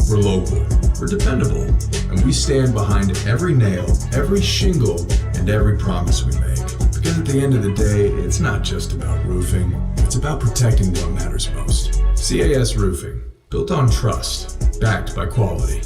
We're local, we're dependable, and we stand behind every nail, every shingle, and every promise we make. Because at the end of the day, it's not just about roofing, it's about protecting what matters most. CAS Roofing, built on trust, backed by quality.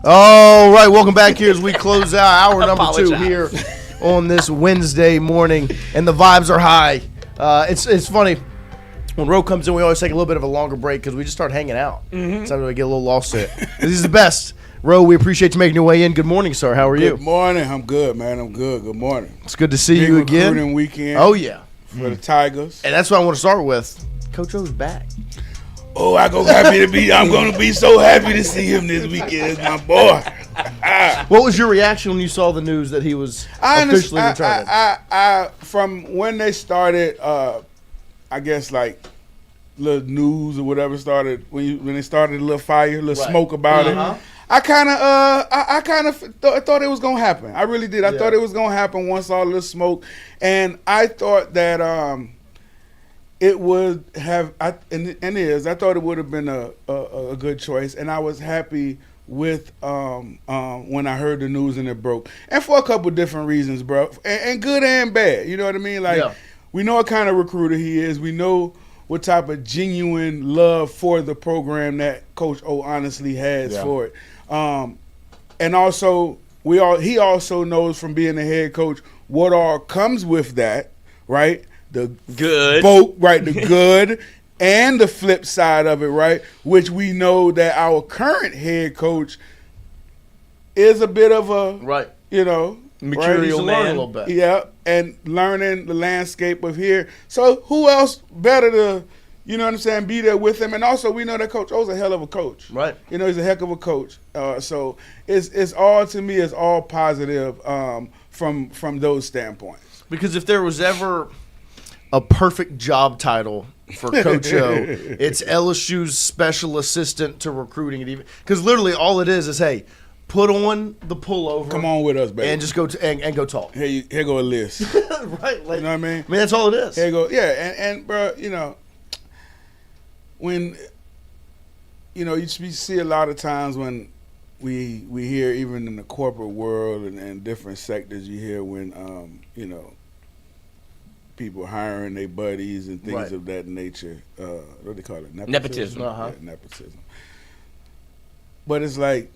All right, welcome back here as we close out hour number 2 here on this Wednesday morning, and the vibes are high. It's funny. When Ro comes in, we always take a little bit of a longer break because we just start hanging out. Sometimes we get a little lost in it. This is the best. Ro, we appreciate you making your way in. Good morning, sir. How are you? Good morning. I'm good, man. I'm good. Good morning. It's good to see Big you again. recruiting weekend. Oh, yeah. For the Tigers. And that's what I want to start with. Coach O's back. Oh, I'm going to be so happy to see him this weekend. It's my boy. What was your reaction when you saw the news that he was officially returning? From when they started, I guess like little news or whatever started when they started a little fire, a little smoke about it. I kind of thought it was gonna happen. I really did. I thought it was gonna happen once all this smoke, and I thought that it would have. I thought it would have been a good choice, and I was happy with when I heard the news and it broke, and for a couple different reasons, bro, and good and bad. You know what I mean? Like we know what kind of recruiter he is. We know what type of genuine love for the program that Coach O honestly has for it. And also he also knows from being a head coach what all comes with that, right? The good, the good and the flip side of it, right? Which we know that our current head coach is a bit of a mercurial man a little bit. Yeah, and learning the landscape of here. So who else better to, you know what I'm saying, be there with him? And also we know that Coach O's a hell of a coach. Right. You know, he's a heck of a coach. So it's all, to me, it's all positive from those standpoints. Because if there was ever a perfect job title for Coach O, it's LSU's special assistant to recruiting. Because literally all it is, hey, put on the pullover. Come on with us, baby. And just go and go talk. Here go a list. Right. Like, you know what I mean? I mean, that's all it is. Here you go. Yeah, and bro, you know, when, you know, you see a lot of times when we hear, even in the corporate world and different sectors, you hear when, you know, people hiring their buddies and things of that nature. What do they call it? Nepotism. Yeah, nepotism. But it's like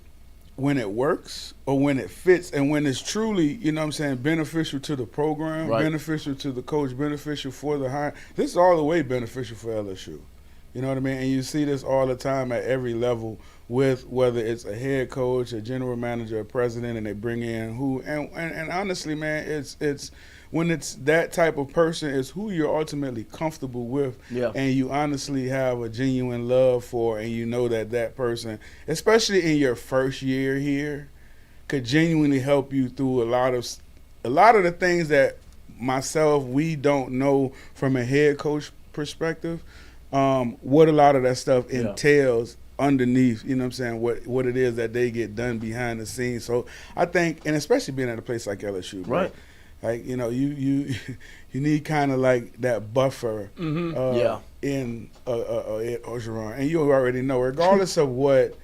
when it works or when it fits and when it's truly, you know what I'm saying, beneficial to the program, beneficial to the coach, beneficial for the hire. This is all the way beneficial for LSU. You know what I mean? And you see this all the time at every level with whether it's a head coach, a general manager, a president, and they bring in who. And honestly, man, it's when it's that type of person, it's who you're ultimately comfortable with, and you honestly have a genuine love for, and you know that person, especially in your first year here, could genuinely help you through a lot of the things that we don't know from a head coach perspective. What a lot of that stuff entails underneath, you know what I'm saying, what it is that they get done behind the scenes. So I think, and especially being at a place like LSU, right? Like, you know, you need kind of like that buffer in Orgeron. And you already know, regardless of what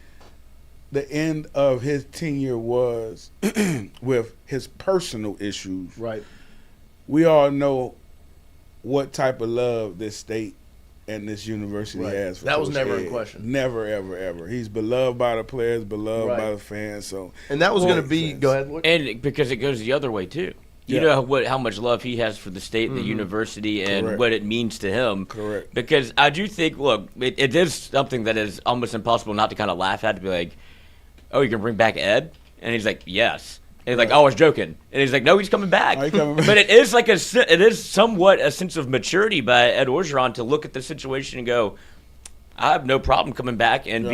the end of his tenure was with his personal issues, we all know what type of love this state and this university has for that was Coach never Ed. in question. Never, ever, ever. He's beloved by the players, beloved by the fans. So, and that was going to be. Go ahead, Lloyd. And because it goes the other way too. You know how much love he has for the state and the university and what it means to him. Correct. Because I do think, look, it is something that is almost impossible not to kind of laugh at, to be like, oh, you can bring back Ed? And he's like, yes. And he's like, oh, I was joking. And he's like, no, he's coming back. But it is like it is somewhat a sense of maturity by Ed Orgeron to look at the situation and go, I have no problem coming back and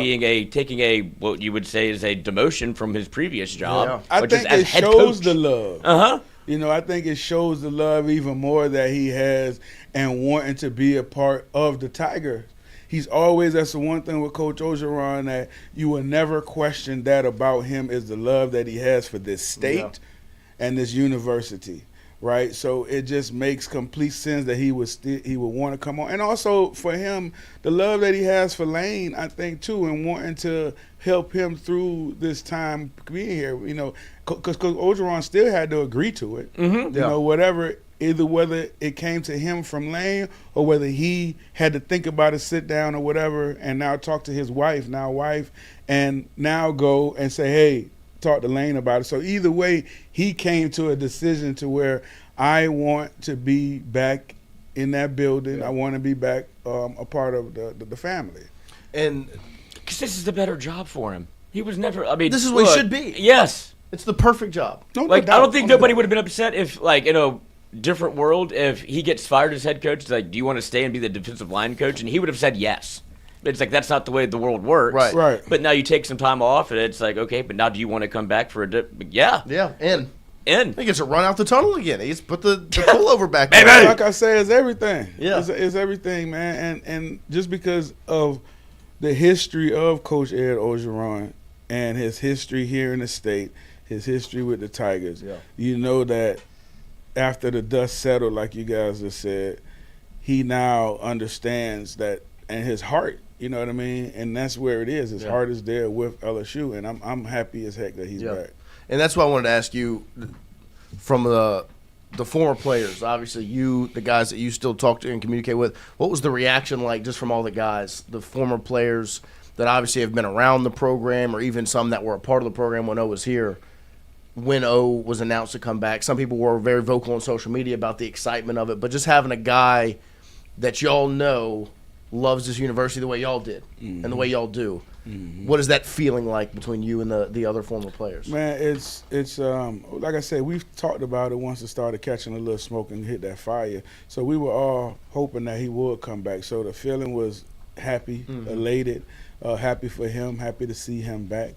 taking what you would say is a demotion from his previous job. I which think is as it head shows coach. the love. Uh-huh. You know, I think it shows the love even more that he has and wanting to be a part of the Tigers. He's always, that's the one thing with Coach Orgeron that you will never question that about him, is the love that he has for this state and this university, right? So it just makes complete sense that he would want to come on. And also for him, the love that he has for Lane, I think, too, and wanting to help him through this time being here, you know, because Coach Orgeron still had to agree to it. You know, whether it came to him from Lane or whether he had to think about it, sit down or whatever, and now talk to his wife, and now go and say, hey, talk to Lane about it. So either way, he came to a decision to where I want to be back in that building. I want to be back a part of the family. And because this is the better job for him. He was never. I mean, This is what he should be. Yes. It's the perfect job. Like, I don't think nobody would have been upset if, like, in a different world, if he gets fired as head coach, like, do you want to stay and be the defensive line coach? And he would have said yes. It's like, that's not the way the world works. Right. But now you take some time off, and it's like, okay, but now do you want to come back for a yeah. Yeah, in. He gets to run out the tunnel again. He gets to put the pullover back Hey, on. like I say, it's everything. Yeah. It's everything, man. And just because of the history of Coach Ed Orgeron and his history here in the state, his history with the Tigers, you know that after the dust settled, like you guys just said, he now understands that, and his heart, you know what I mean? And that's where it is. His heart is there with LSU, and I'm happy as heck that he's back. And that's why I wanted to ask you, from the former players, obviously you, the guys that you still talk to and communicate with, what was the reaction like just from all the guys, the former players that obviously have been around the program, or even some that were a part of the program when O was here, when O was announced to come back? Some people were very vocal on social media about the excitement of it, but just having a guy that y'all know loves this university the way y'all did and the way y'all do. What is that feeling like between you and the other former players? Man, it's like I said, we've talked about it once it started catching a little smoke and hit that fire. So we were all hoping that he would come back. So the feeling was happy, elated, happy for him, happy to see him back.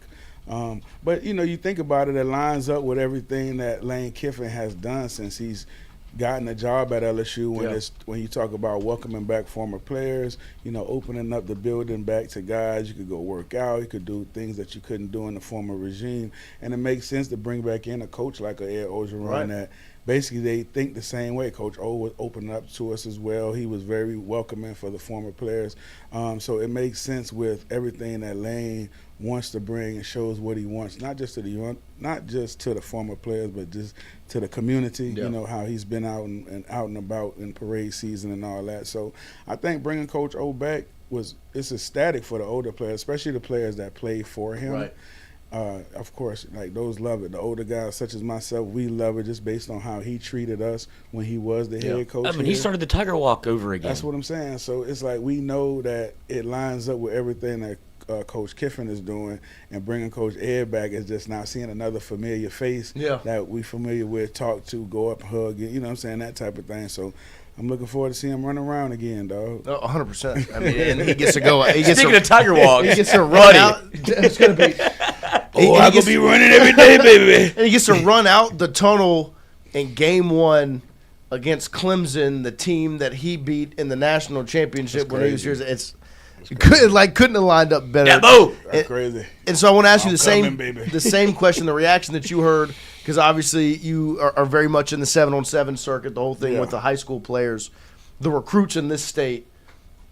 But, you know, you think about it, it lines up with everything that Lane Kiffin has done since he's gotten a job at LSU, when you talk about welcoming back former players, you know, opening up the building back to guys. You could go work out. You could do things that you couldn't do in the former regime. And it makes sense to bring back in a coach like Ed Orgeron that basically they think the same way. Coach O was opening up to us as well. He was very welcoming for the former players. So it makes sense with everything that Lane wants to bring and shows what he wants, not just to the former players, but just to the community. You know how he's been out and about in parade season and all that. So I think bringing Coach O back it's ecstatic for the older players, especially the players that play for him. Of course, like those love it. The older guys, such as myself, we love it just based on how he treated us when he was the head coach. I mean, he started the Tiger Walk over again. That's what I'm saying. So it's like we know that it lines up with everything that Coach Kiffin is doing, and bringing Coach Ed back is just not seeing another familiar face that we familiar with, talk to, go up, hug, you know what I'm saying, that type of thing. So I'm looking forward to seeing him run around again, dog. 100%. I mean, and he gets to go. Speaking of Tiger Walks, he gets to run out. It's going to be. I'm going to be running every day, baby. And he gets to run out the tunnel in game one against Clemson, the team that he beat in the national championship when he was here. Couldn't have lined up better. That's crazy. And so I want to ask you the same question, the reaction that you heard, because obviously you are very much in the 7-on-7 circuit, the whole thing with the high school players, the recruits in this state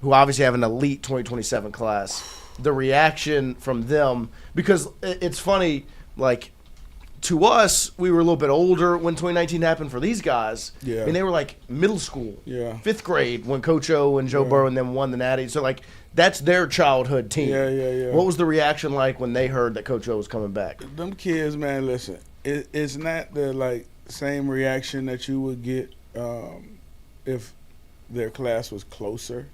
who obviously have an elite 2027 class. The reaction from them, because it's funny, like, to us, we were a little bit older when 2019 happened. For these guys, I mean, they were like middle school, 5th grade when Coach O and Joe Burrow and them won the Natty. So, like, that's their childhood team. What was the reaction like when they heard that Coach O was coming back? Them kids, man, listen, it's not the, like, same reaction that you would get if their class was closer,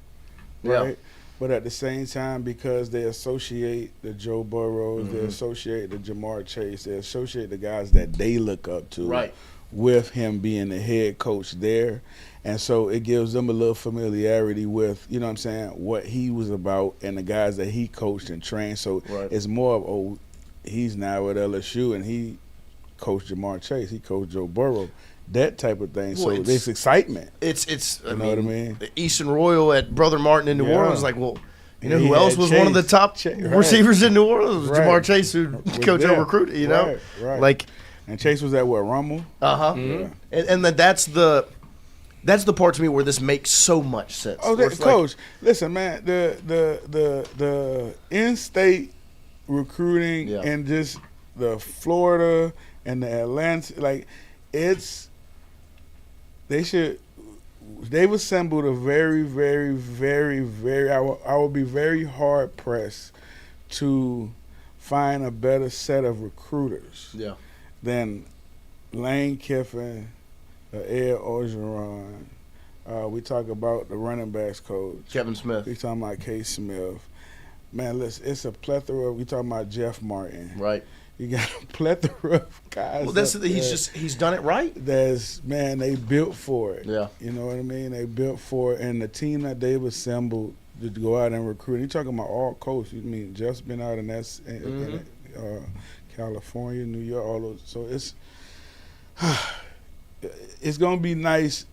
right? But at the same time, because they associate the Joe Burrows, they associate the Jamar Chase, they associate the guys that they look up to with him being the head coach there. And so it gives them a little familiarity with, you know what I'm saying, what he was about and the guys that he coached and trained. So it's more of, he's now at LSU and he coached Jamar Chase, he coached Joe Burrow. That type of thing. So there's excitement. It's you know what I mean? The Eastern Royal at Brother Martin in New Orleans, like, well, you know who else was one of the top receivers in New Orleans? Jamar Chase, who Coach O recruited, you know? Like, and Chase was at what, Rummel? And that's the part to me where this makes so much sense. Oh, Coach, listen, man, the in-state recruiting and just the Florida and the Atlanta, like, they've assembled a very, very, very, very, I will be very hard pressed to find a better set of recruiters than Lane Kiffin, Ed Orgeron. We talk about the running backs coach. Kevin Smith. We talking about K. Smith. Man, listen, it's a plethora. We talking about Jeff Martin. Right. You got a plethora of guys. Well, he's done it right. They built for it. Yeah. You know what I mean? They built for it, and the team that they've assembled to go out and recruit. You're talking about all coasts. You mean Jeff's been out in California, New York, all those. So it's gonna be nice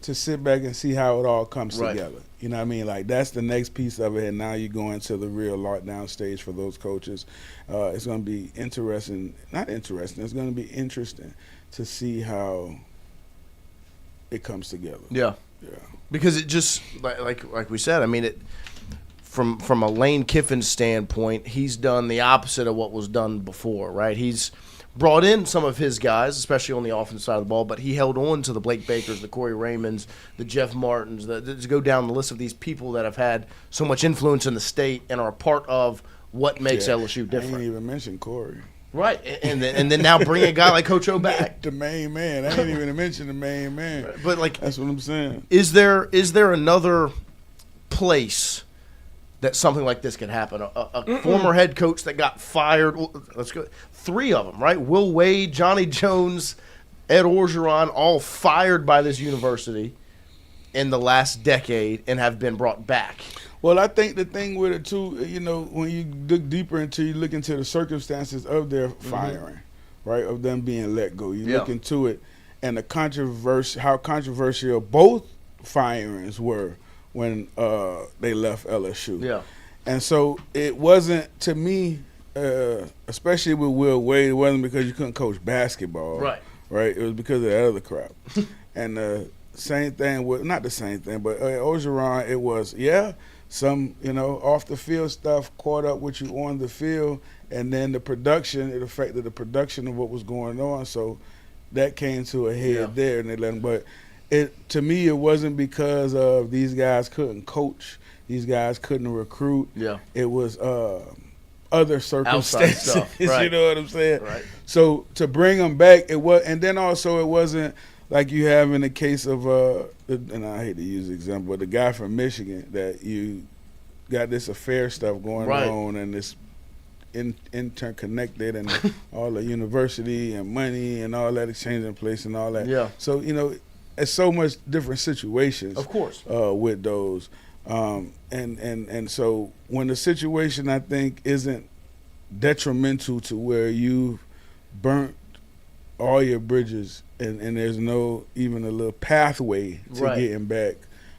to sit back and see how it all comes together. You know what I mean? Like, that's the next piece of it, and now you're going to the real lockdown stage for those coaches. It's going to be it's going to be interesting to see how it comes together. Yeah. Yeah. Because it just, like we said, I mean, from a Lane Kiffin standpoint, he's done the opposite of what was done before, right? He's brought in some of his guys, especially on the offensive side of the ball, but he held on to the Blake Bakers, the Corey Raymonds, the Jeff Martins, to go down the list of these people that have had so much influence in the state and are a part of what makes LSU different. I ain't even mentioned Corey. Right, and then now bring a guy like Coach O back. The main man. I ain't even mentioned the main man. But that's what I'm saying. Is there another place that something like this could happen? A former head coach that got fired. Let's go. 3 of them, right? Will Wade, Johnny Jones, Ed Orgeron, all fired by this university in the last decade and have been brought back. Well, I think the thing with it too, when you dig deeper into, you look into the circumstances of their firing, right? Of them being let go. You look into it, and how controversial both firings were when they left LSU. Yeah. And so it wasn't, to me, especially with Will Wade, it wasn't because you couldn't coach basketball. Right. Right? It was because of that other crap. And same thing with, not the same thing, but Orgeron, it was, some, off the field stuff caught up with you on the field, and then the production, it affected the production of what was going on. So that came to a head there, and they let him. But to me, it wasn't because of these guys couldn't coach, these guys couldn't recruit. Yeah. It was other circumstances. Stuff. Right. You know what I'm saying? Right. So to bring them back, it wasn't like you have in the case of and I hate to use the example, but the guy from Michigan, that you got this affair stuff going on, and this interconnected, and all the university and money and all that exchanging place and all that. Yeah. So it's so much different situations. Of course. With those. And so when the situation, I think, isn't detrimental to where you burnt all your bridges and there's no even a little pathway to getting back,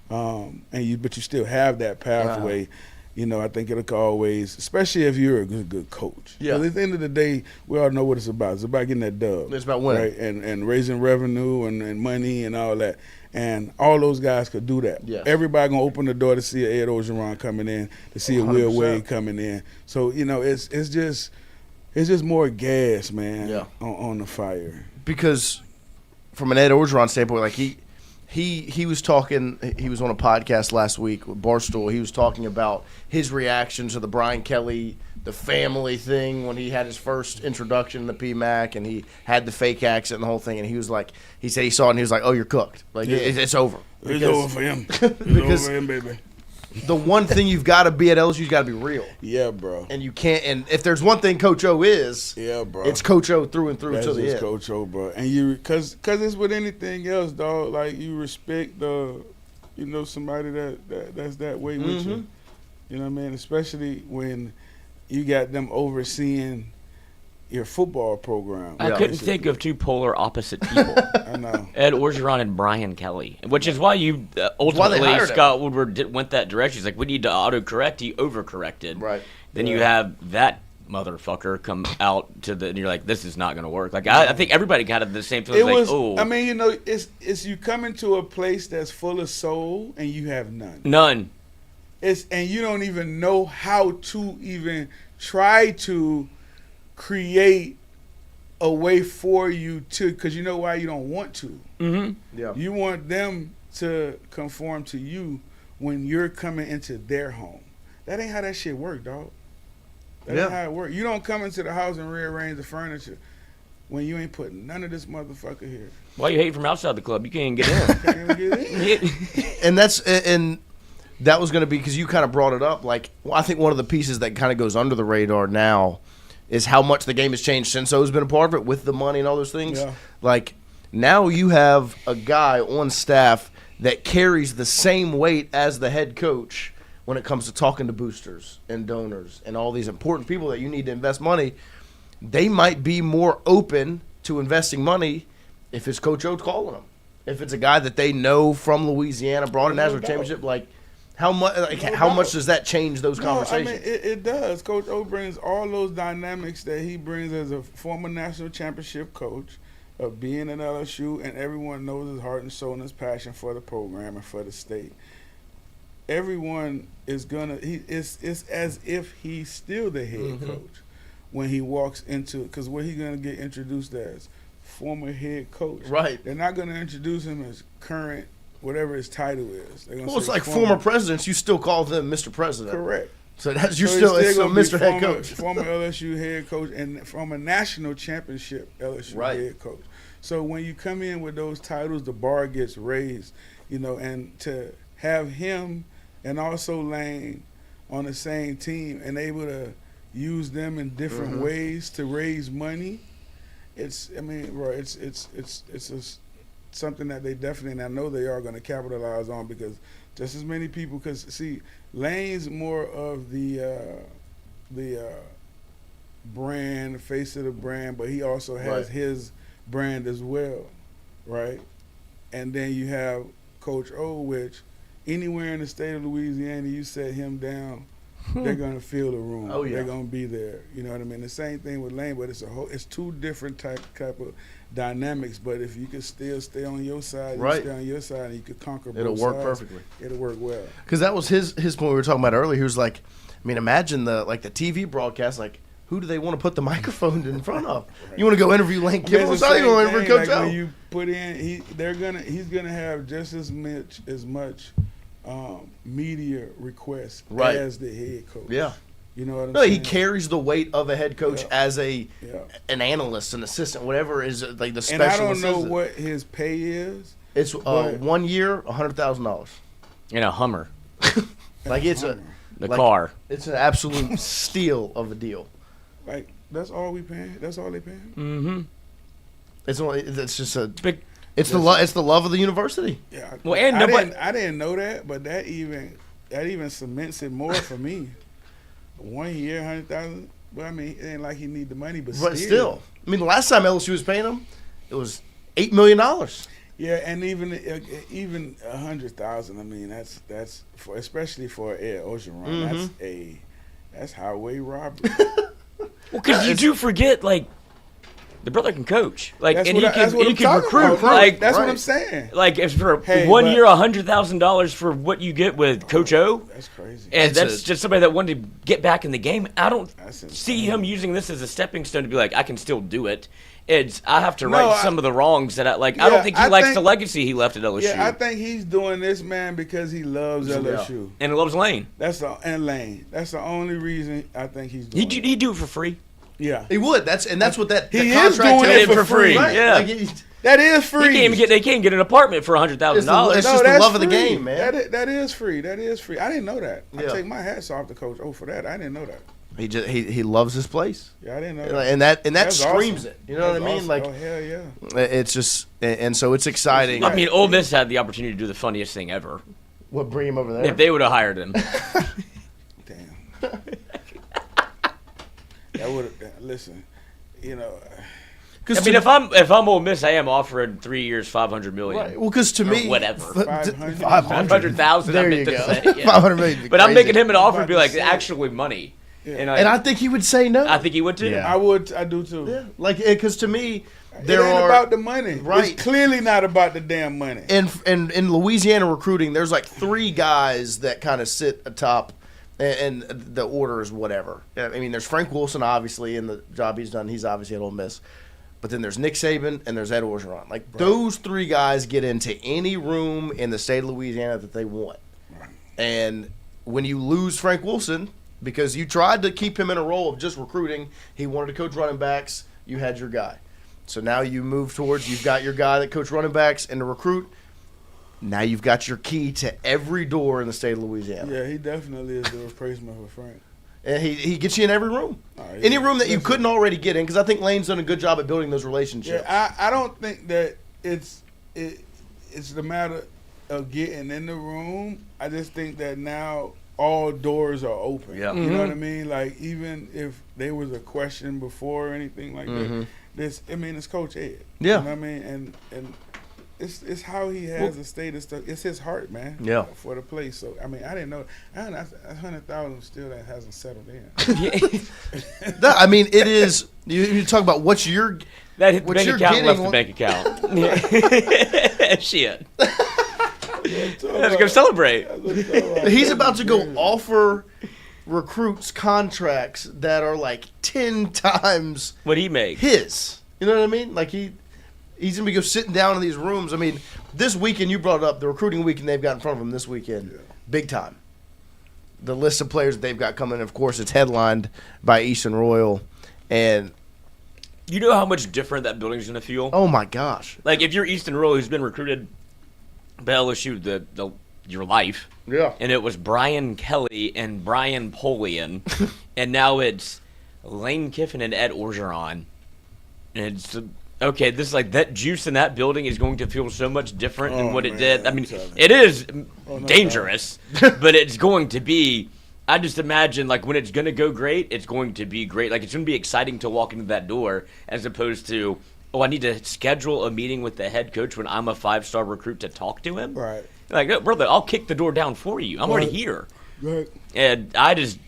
but you still have that pathway. I think it'll always, especially if you're a good coach. Yeah. At the end of the day, we all know what it's about. It's about getting that dub. It's about winning. Right? And raising revenue and money and all that. And all those guys could do that. Yes. Everybody gonna open the door to see a Ed Orgeron coming in, to see a Will Wade coming in. So it's just more gas, man. On the fire. Because from an Ed Orgeron standpoint, like he was talking. He was on a podcast last week with Barstool. He was talking about his reaction to the Brian Kelly, the family thing when he had his first introduction in the PMAC, and he had the fake accent and the whole thing. And he was like, he said he saw it and he was like, "Oh, you're cooked. Like it's over. It's over for him. It's over for him, baby." The one thing you've got to be at LSU, you've got to be real. Yeah, bro. And you can't. And if there's one thing Coach O is, bro, it's Coach O through and through That's to the end. Coach O, bro. And because it's with anything else, dog. Like, you respect somebody that's that way with you. You know what I mean? Especially when you got them overseeing your football program. I couldn't think of two polar opposite people. I know. Ed Orgeron and Brian Kelly, which is why you ultimately Scott Woodward went that direction. He's like, we need to autocorrect. He overcorrected. Right. Then you have that motherfucker come out and you're like, this is not going to work. Like, I think everybody got the same feeling. I mean, it's you come into a place that's full of soul and you have none. None. And you don't even know how to even try to create a way for you to, because you know why you don't want to. Mm-hmm. Yeah. You want them to conform to you when you're coming into their home. That ain't how that shit work, dog. That ain't how it work. You don't come into the house and rearrange the furniture when you ain't putting none of this motherfucker here. Why you hate from outside the club? You can't even get in. Can't even get in. And that was going to be, because you kind of brought it up. Like, well, I think one of the pieces that kind of goes under the radar now is how much the game has changed since O's been a part of it with the money and all those things. Yeah. Like, now you have a guy on staff that carries the same weight as the head coach when it comes to talking to boosters and donors and all these important people that you need to invest money. They might be more open to investing money if it's Coach O's calling them. If it's a guy that they know from Louisiana, brought a national championship, like how much does that change those conversations? I mean, it does. Coach O brings all those dynamics that he brings as a former national championship coach of being at LSU, and everyone knows his heart and soul and his passion for the program and for the state. Everyone is it's as if he's still the head coach when he walks into, because what he's gonna get introduced as former head coach. Right. They're not gonna introduce him as current, whatever his title is. Well, it's like former presidents. You still call them Mr. President. Correct. So that's it's still Mr. Head Coach. Former LSU head coach and from a national championship LSU head coach. So when you come in with those titles, the bar gets raised, and to have him and also Lane on the same team and able to use them in different ways to raise money, it's something that they definitely, and I know they are going to capitalize on, because just as many people, because see, Lane's more of the brand, face of the brand, but he also has his brand as well, right? And then you have Coach O, which anywhere in the state of Louisiana, you set him down, they're going to fill the room. Oh, yeah. They're going to be there. You know what I mean? The same thing with Lane, but it's two different type of dynamics. But if you could still stay on your side, you stay on your side, and you could conquer both sides. It'll work perfectly. It'll work well. Because that was his point we were talking about earlier. He was like, I mean, imagine the TV broadcast, like, who do they want to put the microphone in front of? You want to go interview Lane Kiffin? You want to interview Coach O? When you put in, he's gonna have just as much media requests as the head coach. Yeah. You know what I'm saying? He carries the weight of a head coach as an analyst, an assistant, whatever is like the special assistant. And I don't assistant. know what his pay is. It's 1 year, $100,000. In a Hummer. Like it's the car. It's an absolute steal of a deal. Like that's all we paying. That's all they paying. Mm-hmm. It's just a big. It's the love of the university. Yeah. Well, and I didn't know that, but that even cements it more for me. 1 year, $100,000. Well, I mean, it ain't like he need the money, but still. I mean, the last time LSU was paying him, it was $8 million. Yeah, and even $100,000. I mean, that's for, especially for Air Ocean Run. That's highway robbery. Well, because you do forget, like, the brother can coach, like, that's and he can recruit. About. Like, that's what I'm saying. Like, if for 1 year, $100,000 for what you get with Coach O. That's crazy. And that's just somebody that wanted to get back in the game. I don't see him using this as a stepping stone to be like, I can still do it. I have to right some of the wrongs that I like. I don't think he likes the legacy he left at LSU. Yeah, I think he's doing this, man, because he loves LSU and he loves Lane. And Lane. That's the only reason I think he's doing. He'd do it for free. Yeah, he would. That's what that he is doing it for free. Right? Yeah, that is free. They can't get an apartment for $100,000. It's just the love of the game, man. That is free. That is free. I didn't know that. I take my hats off to Coach O for that. I didn't know that. He loves his place. Yeah, I didn't know that. And that screams awesome. it. You know what I mean? Awesome. Like, oh hell yeah. It's just, and so it's exciting. I mean, Ole Miss had the opportunity to do the funniest thing ever. What, bring him over there? If they would have hired him. Damn. That would have. Listen, I mean, if I'm Ole Miss, I am offering 3 years, $500 million. Right. Well, because to me, whatever, 500,000. I meant to say, yeah. 500 million. But I'm making him an offer to be like actually money. Yeah. And I think he would say no. I think he would too. Yeah. I do too. Yeah. Like, because to me, it ain't about the money. Right. It's clearly not about the damn money. And in Louisiana recruiting, there's like 3 guys that kind of sit atop. And the order is whatever. I mean, there's Frank Wilson, obviously, in the job he's done. He's obviously at Ole Miss. But then there's Nick Saban and there's Ed Orgeron. Like, those 3 guys get into any room in the state of Louisiana that they want. Right. And when you lose Frank Wilson, because you tried to keep him in a role of just recruiting, he wanted to coach running backs, you had your guy. So now you move towards, you've got your guy that coached running backs and to recruit. now you've got your key to every door in the state of Louisiana. Yeah, he definitely is the replacement for Frank. And he gets you in every room. Any room that you couldn't already get in, because I think Lane's done a good job at building those relationships. Yeah, I don't think that it's the matter of getting in the room. I just think that now all doors are open. Yeah. You know what I mean? Like, even if there was a question before or anything like that, it's Coach Ed. Yeah. You know what I mean? And it's how he has the state of stuff. It's his heart, man. Yeah. For the place. So I mean, I didn't know. 100,000 still that hasn't settled in. I mean, it is. You talk about what you're bank you're account getting. left the bank account. Shit. Let's go celebrate. He's about to go offer recruits contracts that are like 10 times what he makes. His. You know what I mean? Like he's gonna be go sitting down in these rooms. I mean, this weekend you brought up the recruiting weekend they've got in front of them this weekend, big time. The list of players that they've got coming, of course, it's headlined by Easton Royal, and you know how much different that building's gonna feel. Oh my gosh! Like if you're Easton Royal, who's been recruited by LSU your life, and it was Brian Kelly and Brian Polian, and now it's Lane Kiffin and Ed Orgeron, and it's. Okay, this is like that juice in that building is going to feel so much different than what it did. I mean, it is dangerous, but it's going to be. I just imagine like when it's going to go great, it's going to be great. Like it's going to be exciting to walk into that door as opposed to, I need to schedule a meeting with the head coach when I'm a 5-star recruit to talk to him. Right. Like, no, brother, I'll kick the door down for you. I'm already here. Right. And I just.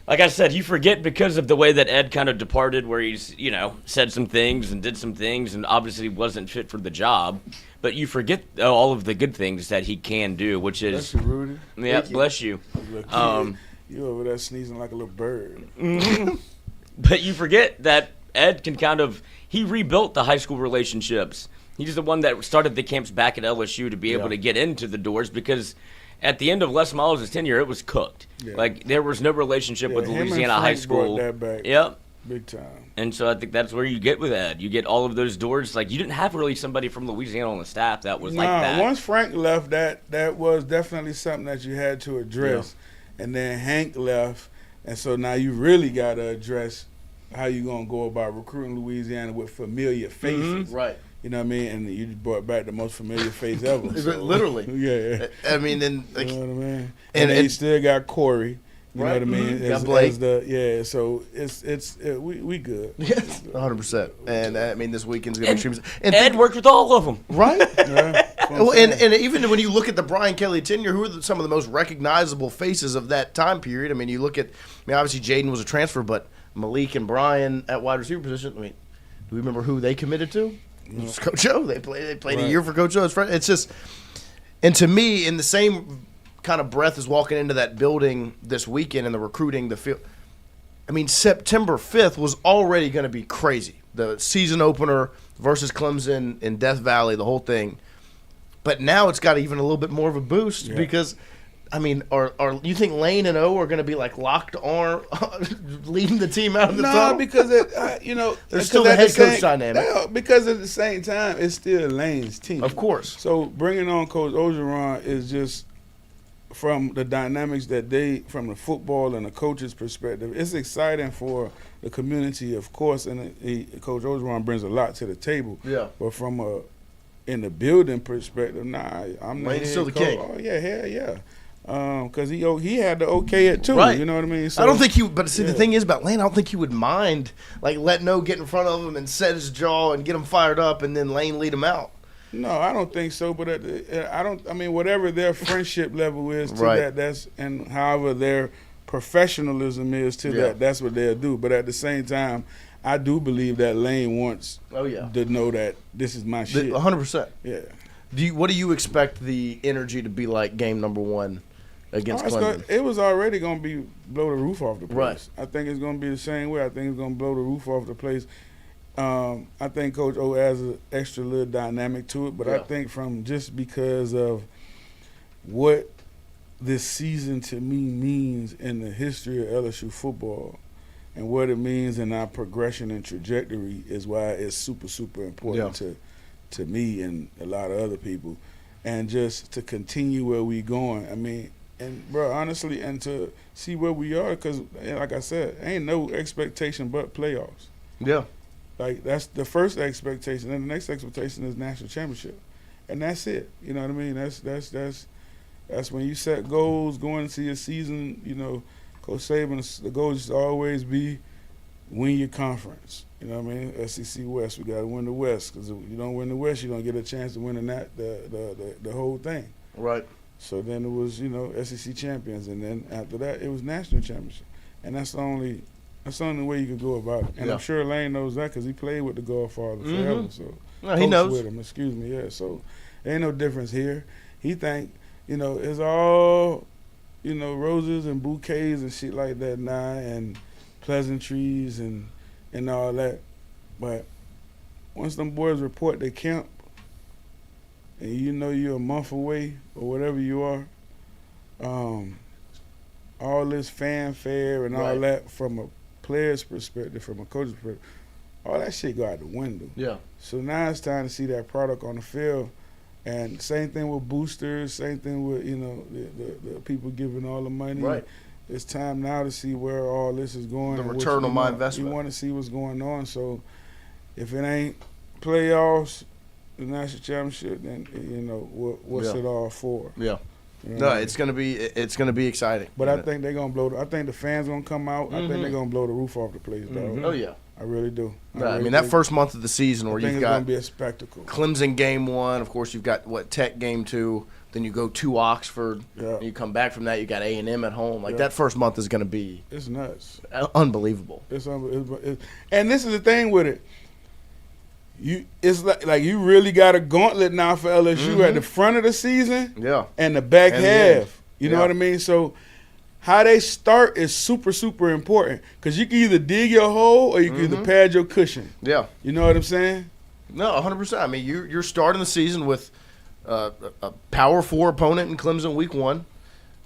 Like I said, you forget because of the way that Ed kind of departed where he's, said some things and did some things and obviously wasn't fit for the job. But you forget all of the good things that he can do, which is... Bless you, Rudy. Yeah, bless you. You over there sneezing like a little bird. But you forget that Ed can kind of... He rebuilt the high school relationships. He's the one that started the camps back at LSU to be able to get into the doors because... At the end of Les Miles' tenure, it was cooked. Yeah. Like, there was no relationship with Louisiana high school. That back big time. And so I think that's where you get with Ed. You get all of those doors. Like, you didn't have really somebody from Louisiana on the staff that was like that. Once Frank left, that was definitely something that you had to address. Yeah. And then Hank left, and so now you really got to address how you going to go about recruiting Louisiana with familiar faces. Right. You know what I mean? And you brought back the most familiar face ever. So. Literally. Yeah. I mean, and like, you know what I mean? And they still got Corey. You know what I mean? Got Blake. So we good. Yes, 100%. And I mean, this weekend's gonna be extreme. And Ed worked with all of them, right? Well, and even when you look at the Brian Kelly tenure, who are some of the most recognizable faces of that time period? I mean, you look at, obviously Jaden was a transfer, but Malik and Brian at wide receiver position. I mean, do we remember who they committed to? It was Coach O. They played a year for Coach O. It's just, and to me, in the same kind of breath as walking into that building this weekend and the recruiting, the field. I mean, September 5th was already going to be crazy. The season opener versus Clemson in Death Valley, the whole thing. But now it's got even a little bit more of a boost because, I mean, are you think Lane and O are going to be like locked arm leading the team out of the tunnel? No, because there's still the head coach dynamic. No, because at the same time, it's still Lane's team, of course. So bringing on Coach Orgeron is just from the dynamics that from the football and the coach's perspective. It's exciting for the community, of course, and Coach Orgeron brings a lot to the table. Yeah, but from in the building perspective, I'm Lane's still the king. Oh yeah, hell yeah. Because he had to okay it too, right? You know what I mean. So, I don't think he. But see, the thing is about Lane, I don't think he would mind like letting O get in front of him and set his jaw and get him fired up, and then Lane lead him out. No, I don't think so. But I mean, whatever their friendship level is to that, that's and however their professionalism is to that, that's what they'll do. But at the same time, I do believe that Lane wants to know that this is my shit. 100%. Yeah. What do you expect the energy to be like game number 1 against Clemson? It was already going to be blow the roof off the place. Right. I think it's going to be the same way. I think it's going to blow the roof off the place. I think Coach O adds an extra little dynamic to it, but I think from just because of what this season to me means in the history of LSU football and what it means in our progression and trajectory is why it's super, super important to me and a lot of other people. and just to continue where we going. I mean, and bro, honestly, and to see where we are, because like I said, ain't no expectation but playoffs. Yeah. Like, that's the first expectation, and the next expectation is national championship, and that's it. You know what I mean? That's when you set goals going into your season. You know, Coach Saban, the goal is to always be win your conference. You know what I mean? SEC West, we got to win the West, because if you don't win the West, you don't get a chance to win the whole thing. Right. So then it was, you know, SEC champions, and then after that, it was national championship, and that's the only way you could go about it. And Yeah. I'm sure Lane knows that, because he played with the Godfather forever. So No, he knows. with him, excuse me, yeah. So ain't no difference here. He think, you know, it's all, you know, roses and bouquets and shit like that now, and pleasantries and all that. But once them boys report their camp, and you know you're a month away or whatever you are, all this fanfare and all Right. that from a player's perspective, from a coach's perspective, all that shit go out the window. Yeah. So now it's time to see that product on the field. And same thing with boosters, same thing with, you know, the people giving all the money. Right. It's time now to see where all this is going. The and what return you on my want. investment. You want to see what's going on. So if it ain't playoffs, the national championship, then, you know, what's Yeah. it all for? Yeah. You know No, what I mean? it's gonna be exciting. But I think they're gonna blow. I think the fans gonna come out. I think they're gonna blow the roof off the place, dog. Oh yeah. I really do. No, I really mean that do. first month of the season where I think you've it's got gonna be a spectacle. Clemson game 1, of course you've got Tech game 2, then you go to Oxford, Yeah. and you come back from that you got A&M at home. Like Yeah. that first month is gonna be It's nuts. unbelievable. It's and this is the thing with it. It's like you really got a gauntlet now for LSU at the front of the season, Yeah. and the back And the end. half. You know Yeah. what I mean? So how they start is super, super important, because you can either dig your hole or you can either pad your cushion. Yeah. You know what I'm saying? No, 100%. I mean you're starting the season with a Power 4 opponent in Clemson week 1.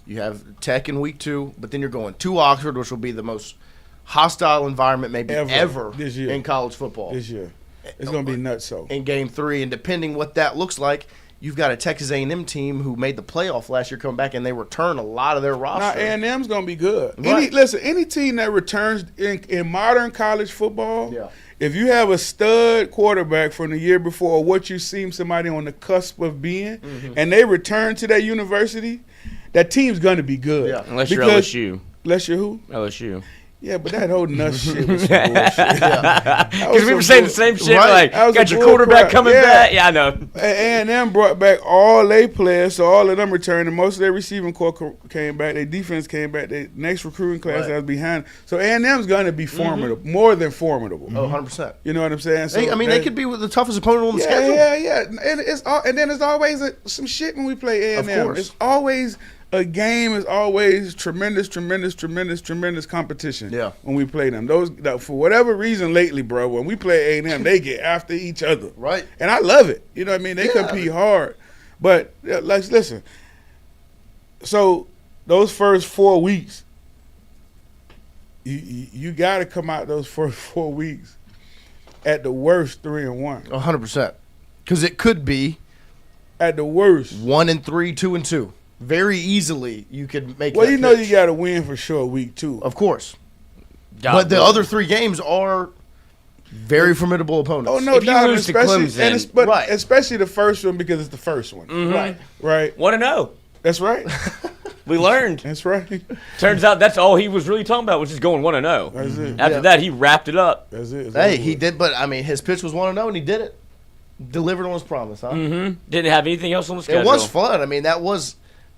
You have Tech in week 2, but then you're going to Oxford, which will be the most hostile environment maybe ever this year. in college football. This year. It's going to be nuts. So in game 3, and depending what that looks like, you've got a Texas A&M team who made the playoff last year coming back, and they return a lot of their now roster. A&M's going to be good. Right. Any team that returns in modern college football, Yeah. if you have a stud quarterback from the year before, or what you seem somebody on the cusp of being, and they return to that university, that team's going to be good. Yeah. Unless you're Because- LSU. Unless you're who? LSU. Yeah, but that whole nuts shit was some bullshit. Because we were saying the same shit. Right. Like, That was got a your bull quarterback crap. coming Yeah. back. Yeah, I know. A&M brought back all their players, so all of them returned, and most of their receiving core came back. Their defense came back. Their next recruiting class Right. that was behind. So A&M's going to be formidable, more than formidable. Oh, 100%. You know what I'm saying? So They could be with the toughest opponent on the yeah, schedule. yeah. And then there's always some shit when we play A&M. Of course. It's always a game is always tremendous competition. Yeah. When we play them, for whatever reason lately, bro, when we play A&M, they get after each other. Right. And I love it. You know what I mean? They Yeah. compete hard. But listen. So those first 4 weeks, you got to come out those first 4 weeks at the worst 3-1. 100%. Because it could be At the worst. 1-3, 2-2. Very easily you could make Well, that you know pitch. you got to win for sure week 2. Of course. But the other 3 games are very formidable opponents. Oh, no If you doubt. lose to Especially, Clemson, but right. especially the first one, because it's the first one. Right. Right. 1-0. That's right. We learned. That's right. Turns out that's all he was really talking about, was just going 1-0. That's it. After that, he wrapped it up. That's it. It's Hey, over he with. did, but I mean, his pitch was 1-0, and he did it. Delivered on his promise, huh? Didn't have anything else on the schedule. It was fun. I mean, that was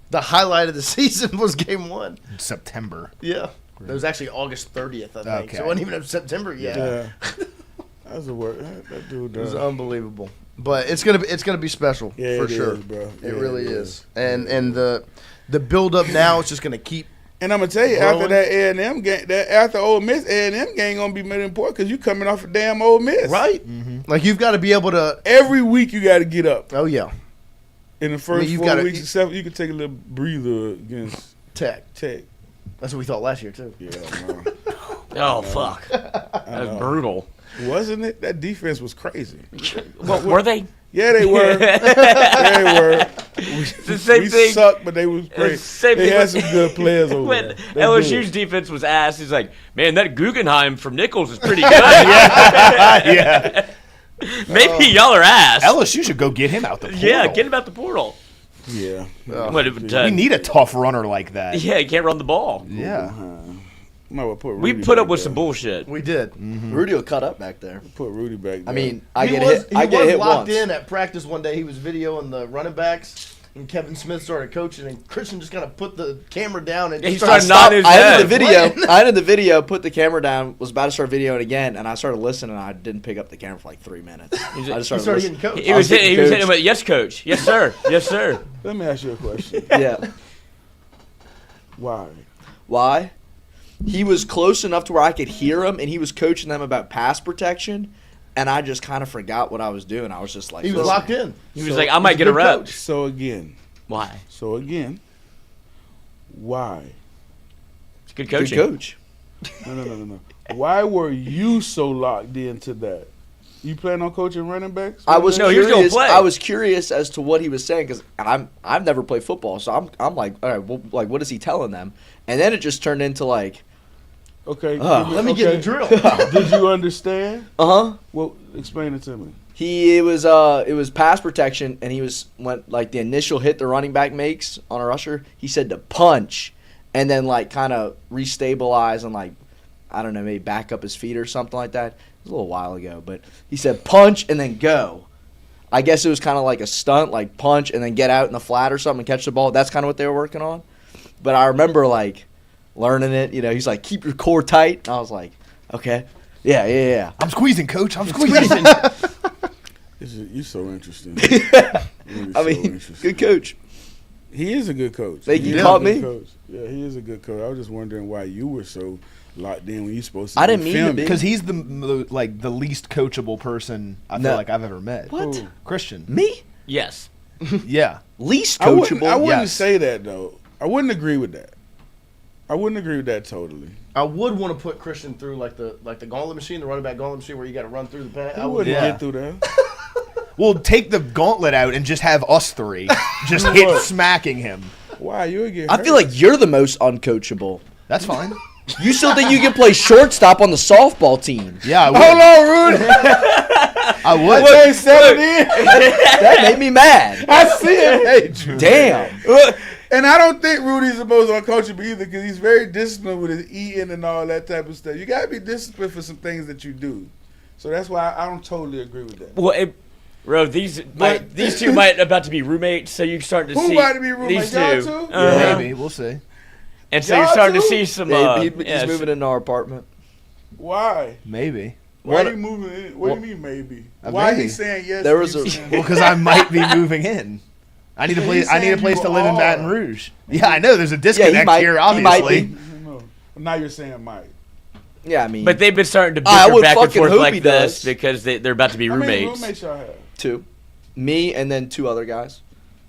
the highlight of the season was game 1. In September. Yeah. It was actually August 30th, I think. Okay. So it wasn't even in September yet. Yeah. That's the word. That dude It was does. unbelievable. But it's gonna be special Yeah, for it sure, is, bro. It Yeah, really it is. And the build up now is just gonna keep. And I'm gonna tell you, Growing. after that A&M game, after Ole Miss, A&M game gonna be more important, because you coming off a damn Ole Miss. Right. Like you've got to be able to. Every week you got to get up. Oh yeah. In the first you've 4 gotta- weeks, except you can take a little breather against Tech. Tech. That's what we thought last year too. Yeah, no. Oh, fuck. That was brutal. Wasn't it? That defense was crazy. Were they? Yeah, they were. Yeah, they were. It's the same we thing. suck, but they was great. They had some good players over when there. They LSU's did. defense was ass. He's like, man, that Guggenheim from Nichols is pretty good. Yeah. Maybe y'all are ass. LSU should go get him out the portal. Yeah, get him out the portal. Yeah. We need a tough runner like that. Yeah, he can't run the ball. Yeah. We put up with some bullshit. We did. Rudy will cut up back there. Put Rudy back there. I mean, I He get was- hit. I he get was hit locked once. in at practice one day. He was videoing the running backs, and Kevin Smith started coaching, and Christian just kind of put the camera down and He just started stopped. nodding his I head. ended the video. I ended the video. Put the camera down. Was about to start videoing again, and I started listening. And I didn't pick up the camera for like 3 minutes. I just He started started listening. getting coached. He was hitting with, yes, coach. Yes, sir. Yes, sir. Let me ask you a question. Yeah. Why? Why? He was close enough to where I could hear him, and he was coaching them about pass protection, and I just kind of forgot what I was doing. I was just like, He was locked in. He was like, I might get a rep. So again. Why? Why? It's good Good coaching. coach. No. Why were you so locked into that? You plan on coaching running backs? I was No, he was gonna curious. play. I was curious as to what he was saying because I've never played football, so I'm like, all right, well, like, what is he telling them? And then it just turned into like, Okay. Let me get the drill. Did you understand? Well, explain it to me. it was pass protection, and he went like the initial hit the running back makes on a rusher. He said to punch, and then like kind of restabilize and like, I don't know, maybe back up his feet or something like that. It was a little while ago, but he said punch and then go. I guess it was kind of like a stunt, like punch and then get out in the flat or something and catch the ball. That's kind of what they were working on. But I remember like learning it. You know, he's like, keep your core tight. And I was like, okay, yeah. I'm squeezing, coach. I'm squeezing. You're so interesting. I mean, good coach. He is a good coach. You caught me? Coach. Yeah, he is a good coach. I was just wondering why you were so locked in when you supposed to. I didn't mean to be. Because he's the least coachable person I feel like I've ever met. What? Ooh. Christian. Me? Yes. Yeah. Least I coachable? wouldn't Yes. say that, though. I wouldn't agree with that. I wouldn't agree with that totally. I would want to put Christian through like the gauntlet machine, the running back gauntlet machine, where you got to run through the pad. I wouldn't get through that. We'll take the gauntlet out and just have us three just hit smacking him. Why? You would get I hurt. feel like you're the most uncoachable. That's fine. You still think you can play shortstop on the softball team? Yeah, I would. Hold on, Rudy. I would. What they said it in. That made me mad. I see it. Hey, Damn. And I don't think Rudy's the most uncoachable either because he's very disciplined with his eating and all that type of stuff. You got to be disciplined for some things that you do. So that's why I don't totally agree with that. Well, these two might about to be roommates, so you're starting to see. Who about to be roommates? These Y'all two. two? Yeah, maybe. We'll see. And so Y'all you're starting too? to see some. Yeah, he's yes. moving into our apartment. Why? Maybe. Why are you moving in? What do you mean maybe? A Why maybe. he saying yes? There was you a- saying Well, because I might be moving in. I need a place. He's I need a saying place you to live in are. Baton Rouge. Yeah, I know. There's a disconnect might- here, he might obviously. be. No. Now you're saying Mike. Yeah, I mean, But they've been starting to I bicker would back and fucking forth hope like he this does. because they're about to be How many roommates. roommates y'all have? 2. Me and then 2 other guys.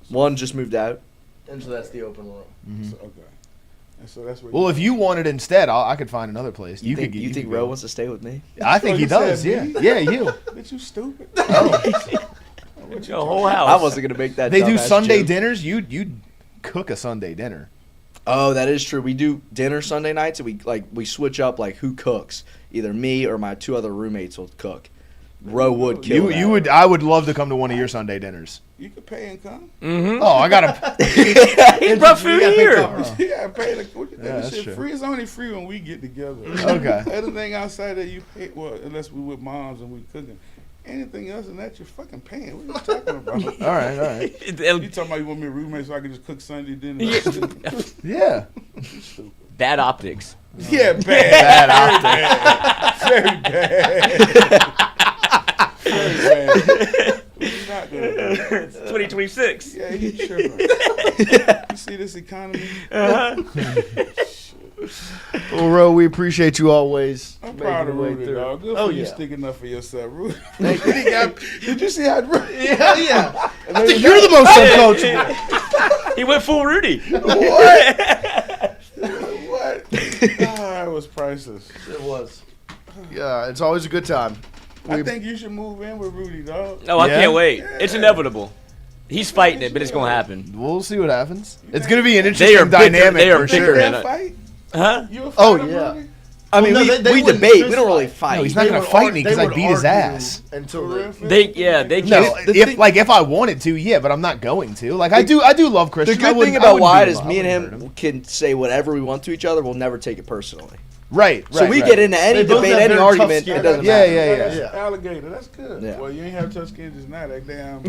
One just moved out. And so that's the open room. So, okay. And so that's what. Well, if you wanted instead, I could find another place. You could. You think Ro wants to stay with me? I think Oh, he you said does. Yeah. me? Yeah, you. Bitch, you stupid. A whole house. I wasn't gonna make that. They do dumbass Sunday joke. dinners. You'd cook a Sunday dinner. Oh, that is true. We do dinner Sunday nights, and we switch up like who cooks. Either me or my 2 other roommates will cook. Ro would kill. You would. I would love to come to one of your Sunday dinners. You could pay and come. Mm-hmm. Oh, I gotta. He brought food here. You gotta pay the. What you think Yeah, this that's shit true. free? It's only free when we get together. Okay. Anything outside that you pay, well, unless we with moms and we cooking. Anything else than that, you're fucking paying. What are you talking about? All right. You talking about you want me a roommate so I can just cook Sunday dinner? Yeah. Bad optics. Yeah, bad. Very bad. Very bad. Not good. It's 2026. Yeah, he tripping. You see this economy? Well, Ro, we appreciate you always. I'm proud of making the way Rudy, through. dog. Good Oh, for you yeah. sticking up for yourself, Rudy. Did you see how Rudy? Yeah. I think you're the most uncoachable. He went full Rudy. What? What? Oh, it was priceless. It was. Yeah, it's always a good time. I think you should move in with Rudy, dog. No, I Yeah? can't wait. It's inevitable. He's fighting it, but it's gonna happen. We'll see what happens. It's gonna be an interesting dynamic. They are for sure. bigger. Fight? Huh? Oh yeah. I mean, Well, no, they we wouldn't debate. fist We don't really fight. fight. No, he's not They gonna would fight me they because I would beat his argue ass. until They can't. No, if I wanted to, yeah, but I'm not going to. Like I do love The Christian. good thing about Wyatt is me and him can say whatever we want to each other. We'll never take it personally. Right. So we get into any debate, any argument. It doesn't matter. Yeah. Alligator, that's good. Yeah. Well, you ain't have tough skin just now. That damn.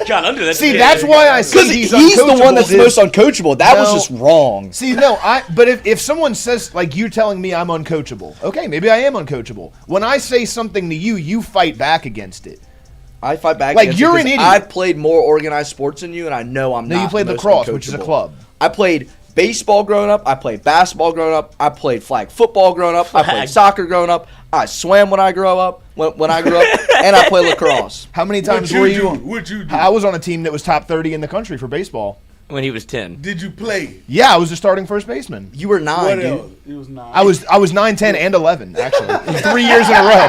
got under that. See, that's why I say Because he's the one that's the most uncoachable. That was just wrong. See, no, but if someone says, like, you're telling me I'm uncoachable, okay, maybe I am uncoachable. When I say something to you, you fight back against it. I fight back Like, against you're it an 'cause idiot. I've played more organized sports than you, and I know I'm not. No, you played the most lacrosse, which is a uncoachable. club. I played baseball growing up. I played basketball growing up. I played flag football growing up. I played soccer growing up. I swam when I grew up. When I grew up, and I played lacrosse. How many times What were you you? do? What you do? I was on a team that was top 30 in the country for baseball. When he was 10. Did you play? Yeah, I was the starting first baseman. You were 9, What dude. else? It was 9. I was 9, 10, and 11 actually, 3 years in a row.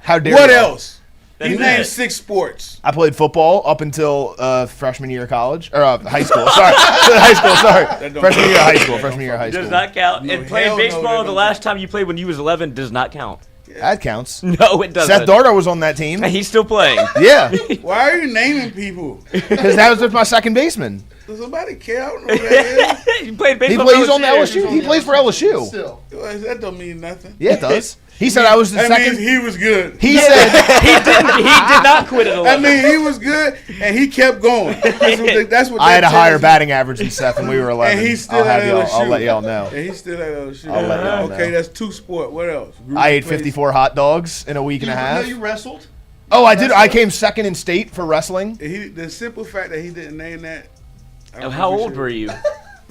How dare What you? else? He That's named it. 6 sports. I played football up until freshman year of college or high school. Sorry, high school. Sorry, That don't freshman year of count. high school. Freshman year of high school. Does not count. No, And playing hell no, baseball, that the don't last time you played when you was 11 does not count. That counts. No, it doesn't. Seth Darter was on that team. He's still playing. Yeah, Why are you naming people? because that was my second baseman. Does somebody care? I don't know who that You played He's baseball. on the LSU. He plays for LSU. is. Well, that don't mean nothing. Yeah, it does. He said I was the That second. means he was good. He said He did not quit at 11. I mean, he was good, and he kept going. That's what I had a that higher tells you. batting average than Seth when we were 11. And he's still I'll at have LSU. I'll let y'all know. And he's still at LSU. I'll let y'all Okay, know. that's 2 sport. What else? Group I ate plays. 54 hot dogs in a week and a half. No, you wrestled. Oh, I did. I came second in state for wrestling. The simple fact that he didn't name that. How old were you?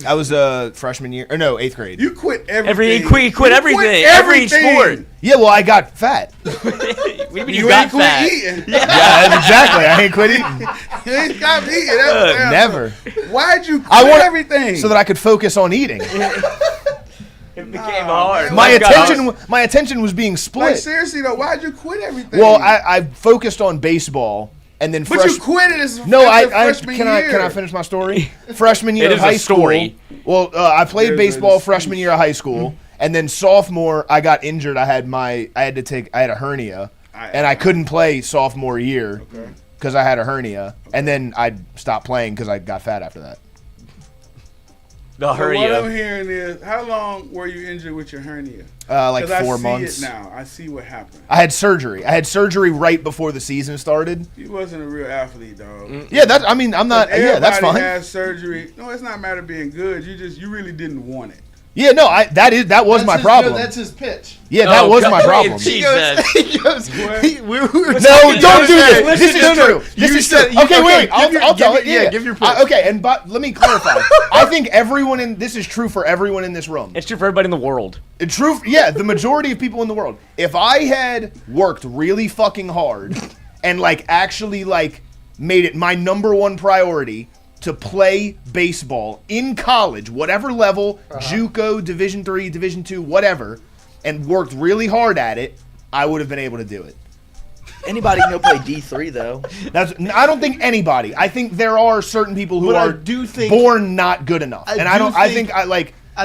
I was a freshman year, or no, 8th grade. You quit everything. He quit everything. Every sport. Yeah, well, I got fat. What do you mean You got ain't quit fat? eating. Yeah, exactly. I ain't quit eating. You ain't stopped eating. That's what Never. Why'd you quit I want everything? so that I could focus on eating. It became hard. My Life got hard. attention was being like, split. seriously, though, why'd you quit everything? Well, I focused on baseball, and then But you quit it as No, as I a freshman can year. I finish my story? Freshman year It of is a high story. school. Well, I played There's baseball a freshman year of high school, and then sophomore I got injured. I had a hernia, and I couldn't play sophomore year because I had a hernia, and then I stopped playing because I got fat after that. The So what I'm hernia. hearing is, how long were you injured with your hernia? Like 'Cause 4 I see months. it now. I see what happened. I had surgery. Right before the season started. You wasn't a real athlete, dog. Yeah, I'm not. Yeah, that's Everybody fine. has surgery. No, it's not a matter of being good. You really didn't want it. Yeah, no, that was my problem. That's his pitch. Yeah, that was my God, problem. Jesus. He goes. We were No, don't do this. This is true. This You is said- true. Okay, okay, wait. give your- I'll tell give it. your- Yeah, give your pitch. Okay, and but let me clarify. I think this is true for everyone in this room. It's true for everybody in the world. Yeah, the majority of people in the world. If I had worked really fucking hard and actually made it my number one priority to play baseball in college, whatever level, JUCO, Division III, Division II, whatever, and worked really hard at it, I would have been able to do it. Anybody can go play D3 though. I don't think anybody. I think there are certain people who But I are do think- born not good enough, and I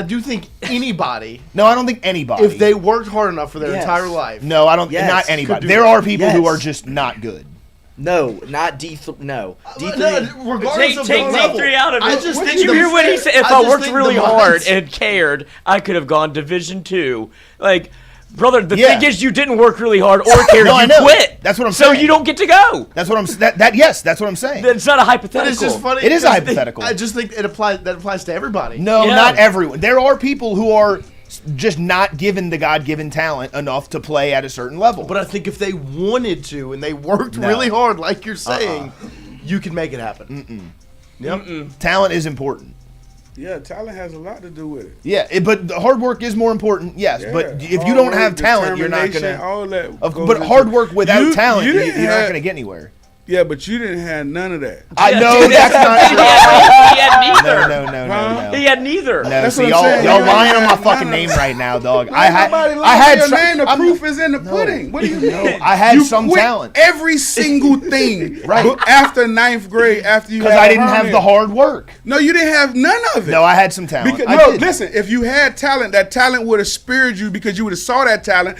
do think anybody, No, I don't think anybody. if they worked hard enough for their Yes. entire life, No, I don't. Yes. Not Could anybody. do There it. are people who Yes. are just not good. No, not D3. No, D3. No, regardless Take of the level, D3 out of it. I just Did think you hear what he said? If I I just worked think really the hard mindset- and cared, I could have gone Division II. Brother, the Yeah. thing is, you didn't work really hard or care. No, I You know. quit. That's what I'm So saying. you don't get to go. That's what I'm. Yes, that's what I'm saying. That's not a But hypothetical. it's just funny. It is a because hypothetical. I just think it applies. That applies to everybody. No, Yeah. not everyone. There are people who are just not given the God-given talent enough to play at a certain level. But I think if they wanted to and they worked No. really hard, like you're saying, you can make it happen. Yep. talent is important. Yeah, talent has a lot to do with it. Yeah, but the hard work is more important. Yes, Yeah. but if you Hard don't work, have talent, you're not determination, gonna. all that. But goes hard into- work without You- talent, you you're didn't not have- going to get anywhere. Yeah, but you didn't have none of that. I know that's not true. He had neither. No. He had neither. No, That's see, what I'm y'all saying. lying on my None fucking of name it. right now, dog. I had some- name. The I'm- proof is in the pudding. What do you mean? I had You some quit talent. Every single thing. Right. After ninth grade, after you Because had I a didn't have hernia. the hard work. No, you didn't have none of it. No, I had some talent. Because, I no, did. listen. If you had talent, that talent would have speared you because you would have saw that talent.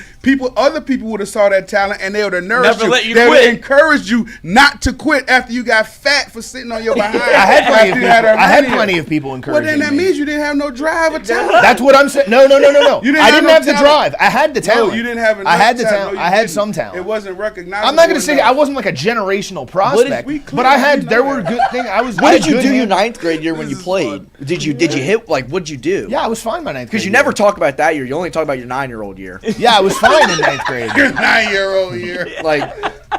Other people would have saw that talent, and they would have nourished Never let you They would have quit. encouraged you not to quit after you got fat for sitting on your behind. I had plenty of after you people. had a I had hernia. plenty of people Well, encouraging then that me. means you didn't have no drive or talent. That's what I'm saying. No. You I didn't didn't have no have the talent. drive. I had the talent. No, you didn't have enough I had the talent. talent. No, you I had didn't. some talent. It wasn't recognized. I'm not going to say I wasn't like a generational prospect, we but I had. clearly There know were that. good things. I was. What I did you good do your hand- ninth grade year when you played? Did you hit, like, what did you do? Yeah, I was fine my ninth grade. Because you year. never talk about that year. You only talk about your 9-year-old year. Yeah, I was fine in ninth grade. Your 9-year-old year. Like,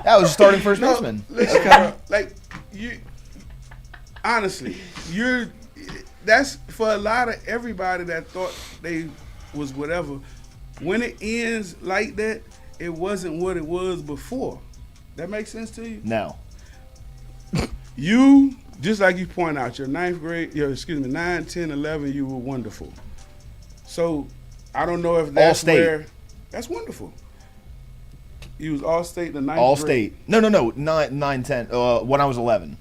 I was starting first baseman. Listen, bro, like you. Honestly, that's for a lot of everybody that thought they was whatever. When it ends like that, it wasn't what it was before. That makes sense to you? No. You, just like you point out, your 9, 10, 11, you were wonderful. So, I don't know if that's All-state. where, that's wonderful. You was all-state the 9th All grade. state. No. 9, 10. When I was 11.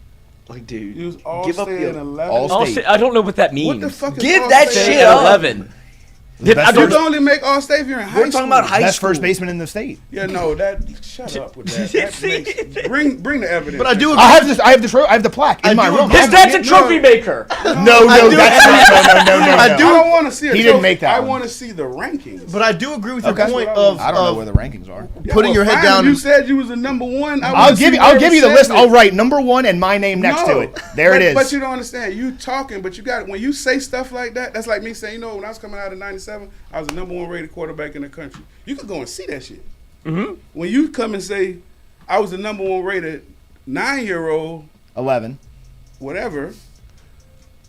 like, dude, You was give up all-state the in 11. All-state. I don't know what that means. What the fuck is Give all-state? that Say shit at up. 11. The best You first- can only make all-state if you're in high We're school. talking about high Best school. first baseman in the state. Yeah, no, shut up with that. That makes, bring the evidence. But I do. I have this. I have the plaque in my room. His dad's a trophy maker. No, that's not. No. I do- I don't want to see it. He didn't make that I one. want to see the rankings. But I do agree with your Okay. point That's what of I don't know where the rankings are. putting your head fine, down. You said you was the number one. I'll give you the list. I'll write number 1 and my name next to it. There it is. But you don't understand. You talking, but you got when you say stuff like that. That's like me saying, you know, when I was coming out of '97, I was the number 1 rated quarterback in the country. You could go and see that shit. Mm-hmm. When you come and say, I was the number 1 rated 9-year-old, 11. whatever.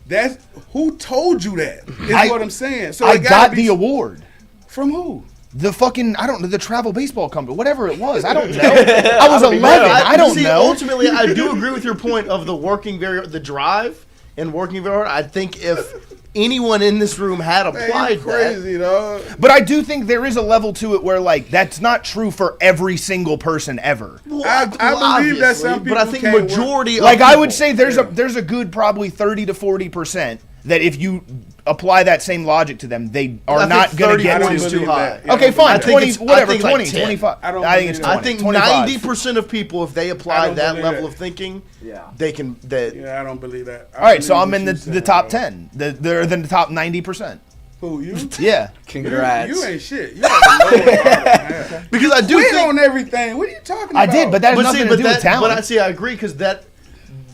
That's who told you that? Is what I'm saying. So I it gotta got be the award. from who? The fucking, I don't know, the travel baseball company, whatever it was. I don't know. I was 11. I don't See, know. Ultimately, I do agree with your point of the drive and working very hard. I think if anyone in this room had Man, you applied that, crazy, dog. But I do think there is a level to it where, like, that's not true for every single person ever. I believe that some but I people think can't work. majority of Like, I would people- say there's a good probably 30 to 40% that if you apply that same logic to them, they I are think not going to 30 get I don't to. is too believe high. that. Yeah, Okay, I fine. I think 20, it's- I whatever, think like 20, 10. 25. I don't I think it's believe 20. I think 25. 90% of people, if they I apply don't that believe level that. of thinking, Yeah. they can. That Yeah, I don't believe that. All right, so I'm in the top 10. They're in the top 90%. Who, you? Yeah. Congrats. You ain't shit. You got the lowest bottom. because I do Quit think. on everything. What are you talking I about? did, but that has nothing to do with But I talent. see. I agree because that.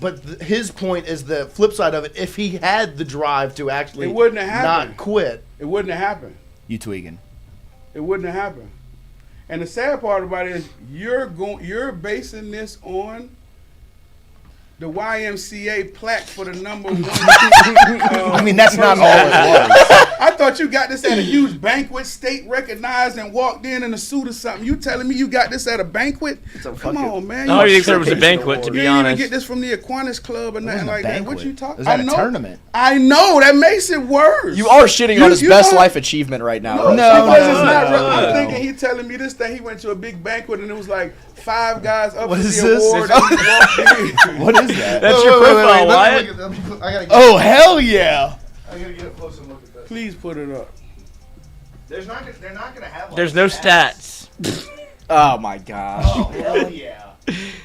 But his point is the flip side of it. If he had the drive to actually It wouldn't have happened. not quit, It wouldn't have happened. You tweaking. It wouldn't have happened. And the sad part about it is you're basing this on the YMCA plaque for the number 1. I mean, that's not all it was. I thought you got this at a huge banquet, state recognized, and walked in a suit or something. You telling me you got this at a banquet? Come on, man. I don't You think there was a banquet, to you be didn't even honest. get this from the Aquinas Club or nothing wasn't a like that. What banquet. you talking? It was at I a know. tournament. I know that makes it worse. You are shitting on his You best know- life achievement right now. No, Roach. because it's not real. no. I'm thinking he telling me this thing. He went to a big banquet and it was like 5 guys up What for is the this? award. And he walked in. What is that? That's your profile, Wyatt. I gotta get, Oh, hell yeah. I gotta get up close and look at that. Please put it up. They're not going to have There's no stats. Oh my gosh. hell yeah.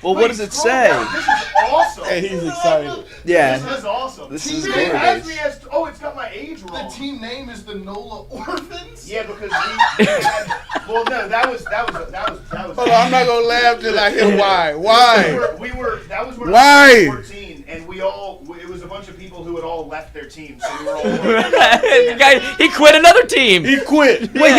Well, what does it say? This is awesome. Hey, he's excited. Yeah. is awesome. This is It glorious. has me as, it's got my age wrong. The team name is the NOLA Orphans. Yeah, because we had, well, no, that was. Hold on, I'm not gonna laugh till I hear why. Why? We were that was when Why? I was 14, and it was a bunch of people who had all left their team, so we were all. The guy, he quit another team. He quit. Wait,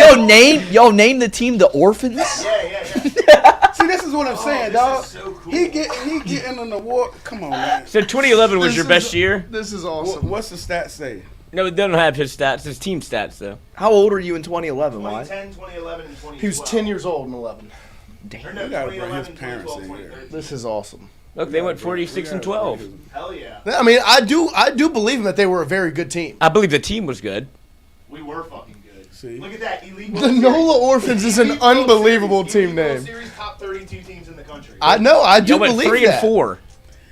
y'all name the team the Orphans? Yeah. See, this is what I'm saying, this dog. is so cool. He getting an award. Come on, man. So 2011 was your best year? This is awesome. What's the stats say? No, they don't have his stats. His team stats, though. How old are you in 2011? Why? 2010, 2011, and 2012. He was 10 years old in 11. Or no, We gotta bring his 2011, parents 2012, in here. 2013. This is awesome. Look, they went 46-12. Hell yeah. I mean, I do believe that they were a very good team. I believe the team was good. We were fucking good. See? Look at that. Elite The NOLA Orphans is an unbelievable team name. Series top 32 teams in the country. I know. I do Y'all went believe 3 that. and 4.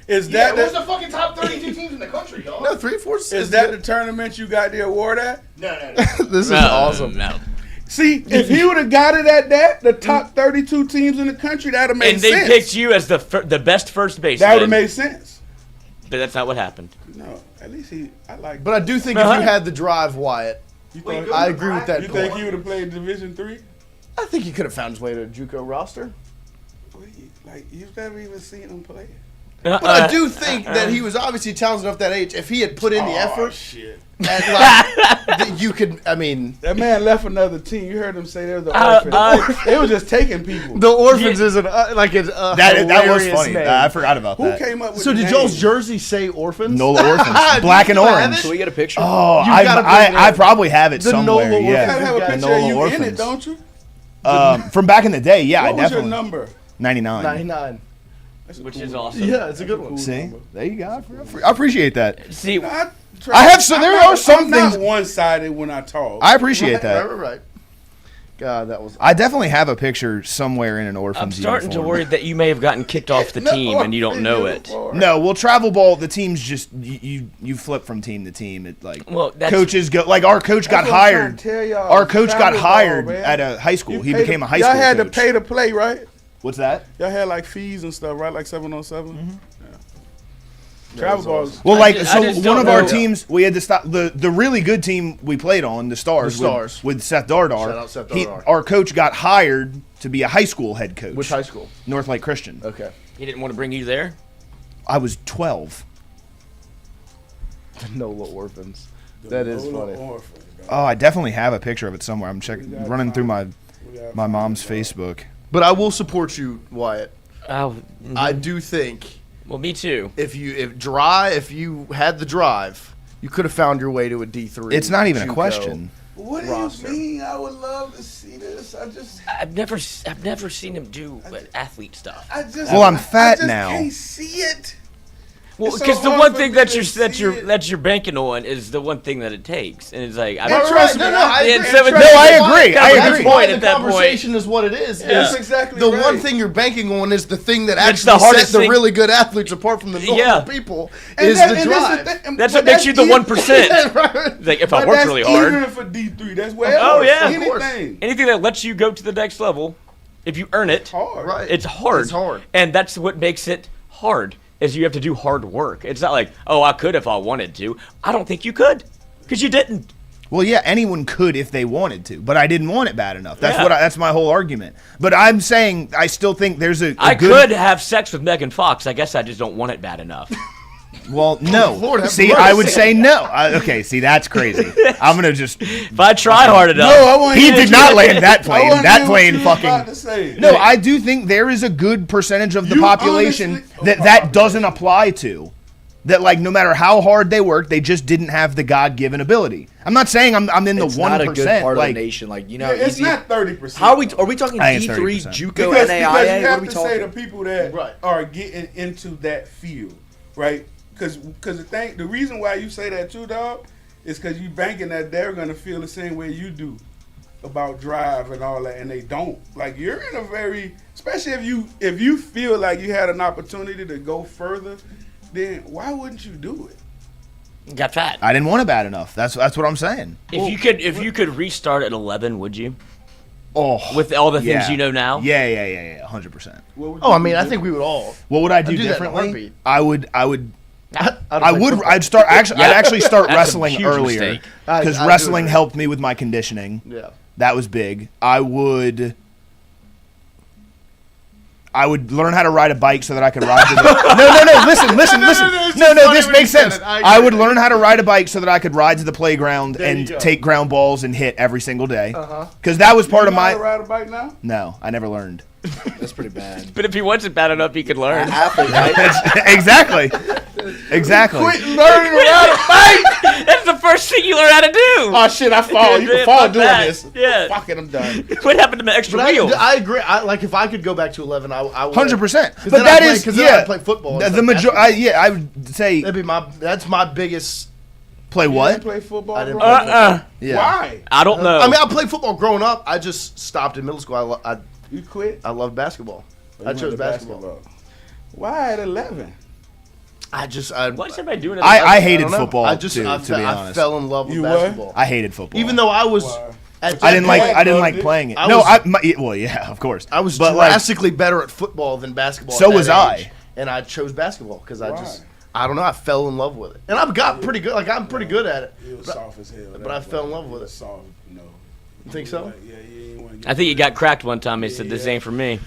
Is Yeah, that who's the fucking top 32 teams in the country, dog? No, 3 and 4 is that the tournament you got the award at? No. This is awesome. No. See, if he would have got it at that, the top 32 teams in the country, that would have made And sense. they picked you as the best first baseman. That would have made sense. But that's not what happened. No, at least I like. But I do think if you had the drive, Wyatt, Wait, I agree with that You point. think he would have played Division III? I think he could have found his way to a JUCO roster. Like you've never even seen him play. But I do think that he was obviously talented enough that age. If he had put in the effort, Shit. and like, you could. I mean, That man left another team. You heard him say they were the orphans. They was just taking people. the Orphans is an like it's That was hilarious funny. name. I forgot about Who that. came up with So the did name? y'all's jersey say Orphans? NOLA Orphans. Black and Do you have orange. it? Can we get a picture? Oh, You gotta bring it I in. probably have it The somewhere. NOLA You Yeah. gotta have a Yeah, picture NOLA of you in Orphans. it, don't you? From back in the day, yeah, What I was definitely. your number? 99. 99. Which is awesome. Yeah, it's a good one. See, there you go. I appreciate that. See, I have so there are some I'm things. not one-sided when I talk. I appreciate that. Right. God, that was. I definitely have a picture somewhere in an I'm orphan's starting to uniform. worry that you may have gotten kicked off the team and you don't know it. No, well, travel ball. The team's just you flip from team to team. It like Well, that's- coaches go like our coach got That's what I'm trying hired. to tell y'all. Our coach got Travel ball, hired man. at a high school. You He paid became to- a high school Y'all had coach. to pay to play, right? What's that? Y'all had like fees and stuff, right? Like 7-on-7. Mm-hmm. Yeah. Travel balls. Well, I just one don't of our know. teams, we had to stop the really good team we played on, the Stars, with Seth Dardar. Shout out Seth Dardar. Our coach got hired to be a high school head coach. Which high school? North Lake Christian. Okay. He didn't want to bring you there? I was 12. NOLA Orphans. That is funny. Oh, I definitely have a picture of it somewhere. I'm running through my mom's Facebook. But I will support you, Wyatt. Oh, I do think well, me too. if you had the drive, you could have found your way to a D3. It's not even a JUCO question. What do roster. you mean? I would love to see this. I've never seen him do athlete stuff. Well, I'm fat I now. can't see it. Well, It's so because the hard one for thing me that to you're see it. that you're banking on is the one thing that it takes, and it's like I But don't trust me, I Yeah, agree. so it's- No, I agree. Kind of I a good agree. point The at that point. conversation is what it is. That's is exactly the right. one thing you're banking on is the thing that It's the actually hardest set the thing- really good athletes apart from the normal Yeah. people And is that- the and drive. That's what makes you the 1%. Right. Like if I But work that's really hard, even for D3. That's way Oh, yeah. Of course. anything. anything that lets you go to the next level, if you earn it, Hard. Right. it's hard. It's hard. And that's what makes it hard. Is you have to do hard work. It's not like, oh, I could if I wanted to. I don't think you could, because you didn't. Well, yeah, anyone could if they wanted to, but I didn't want it bad enough. That's Yeah. that's my whole argument. But I'm saying I still think there's a I good. could have sex with Megan Fox. I guess I just don't want it bad enough. Well, no. Lord have See, mercy. I would say no. Okay, see, that's crazy. I'm gonna just. If I try hard enough, No, I want He did not land that plane. That plane About fucking. to say. No, I do think there is a good percentage of the You population honestly- that doesn't apply to. That like no matter how hard they work, they just didn't have the God-given ability. I'm not saying I'm in the It's 1%. not a good part like, of the nation. Like, you know, Yeah, it's easy- not 30%. How are we talking I think it's D3, 30%. JUCO, Because you NAIA? What are have we to say the talking? people that Right. are getting into that field, right? Because the reason why you say that too, dog, is because you banking that they're gonna feel the same way you do about drive and all that, and they don't. Like you're in a very, especially if you feel like you had an opportunity to go further, then why wouldn't you do it? got fat. I didn't want it bad enough. That's what I'm saying. If you could restart at 11, would you? Oh, With all the things yeah. you know now? Yeah, 100%. Oh, I mean, I think we would all. What would I do I'd do that in a differently? heartbeat. I would. I'd I'd actually start That's a wrestling huge earlier mistake. because I'd do wrestling it. helped me with my conditioning. Yeah. That was big. I would learn how to ride a bike so that I could ride to the No, listen. it's No, just funny this when makes you said sense. it. I I would agree. learn how to ride a bike so that I could ride to the playground There you and go. take ground balls and hit every single day. Uh-huh. Because that was part of You know how my to ride a bike now? No, I never learned. That's pretty bad. But if he wants it bad enough, he could learn. Athlete, right? Exactly. Exactly. Quit learning how to fight. That's the first thing you learn how to do. Oh shit! I fall. You can fall Fuck doing that. this. Yeah. Fuck it. I'm done. What happened to my extra wheel? I agree. Like if I could go back to 11, I would. 100%. But then that I is because I play football. The majority. I would say that's my biggest. Play You what? didn't play football. I didn't bro? play football. Yeah. Why? I don't know. I mean, I played football growing up. I just stopped in middle school. You quit. I love basketball. I chose basketball. Why at 11? What's everybody doing? I hated football. I too, to be I honest. fell in love with You basketball. I hated football. Even though I was. I didn't like playing it. Well, yeah, of course. I was but drastically better at football than basketball. So at was that age, I. and I chose basketball because I don't know. I fell in love with it, and I've got pretty good. Like I'm pretty good at it. You was soft as hell. But I fell in love with it. Soft, no. You think so? I think you got cracked one time. He said, "This ain't for me."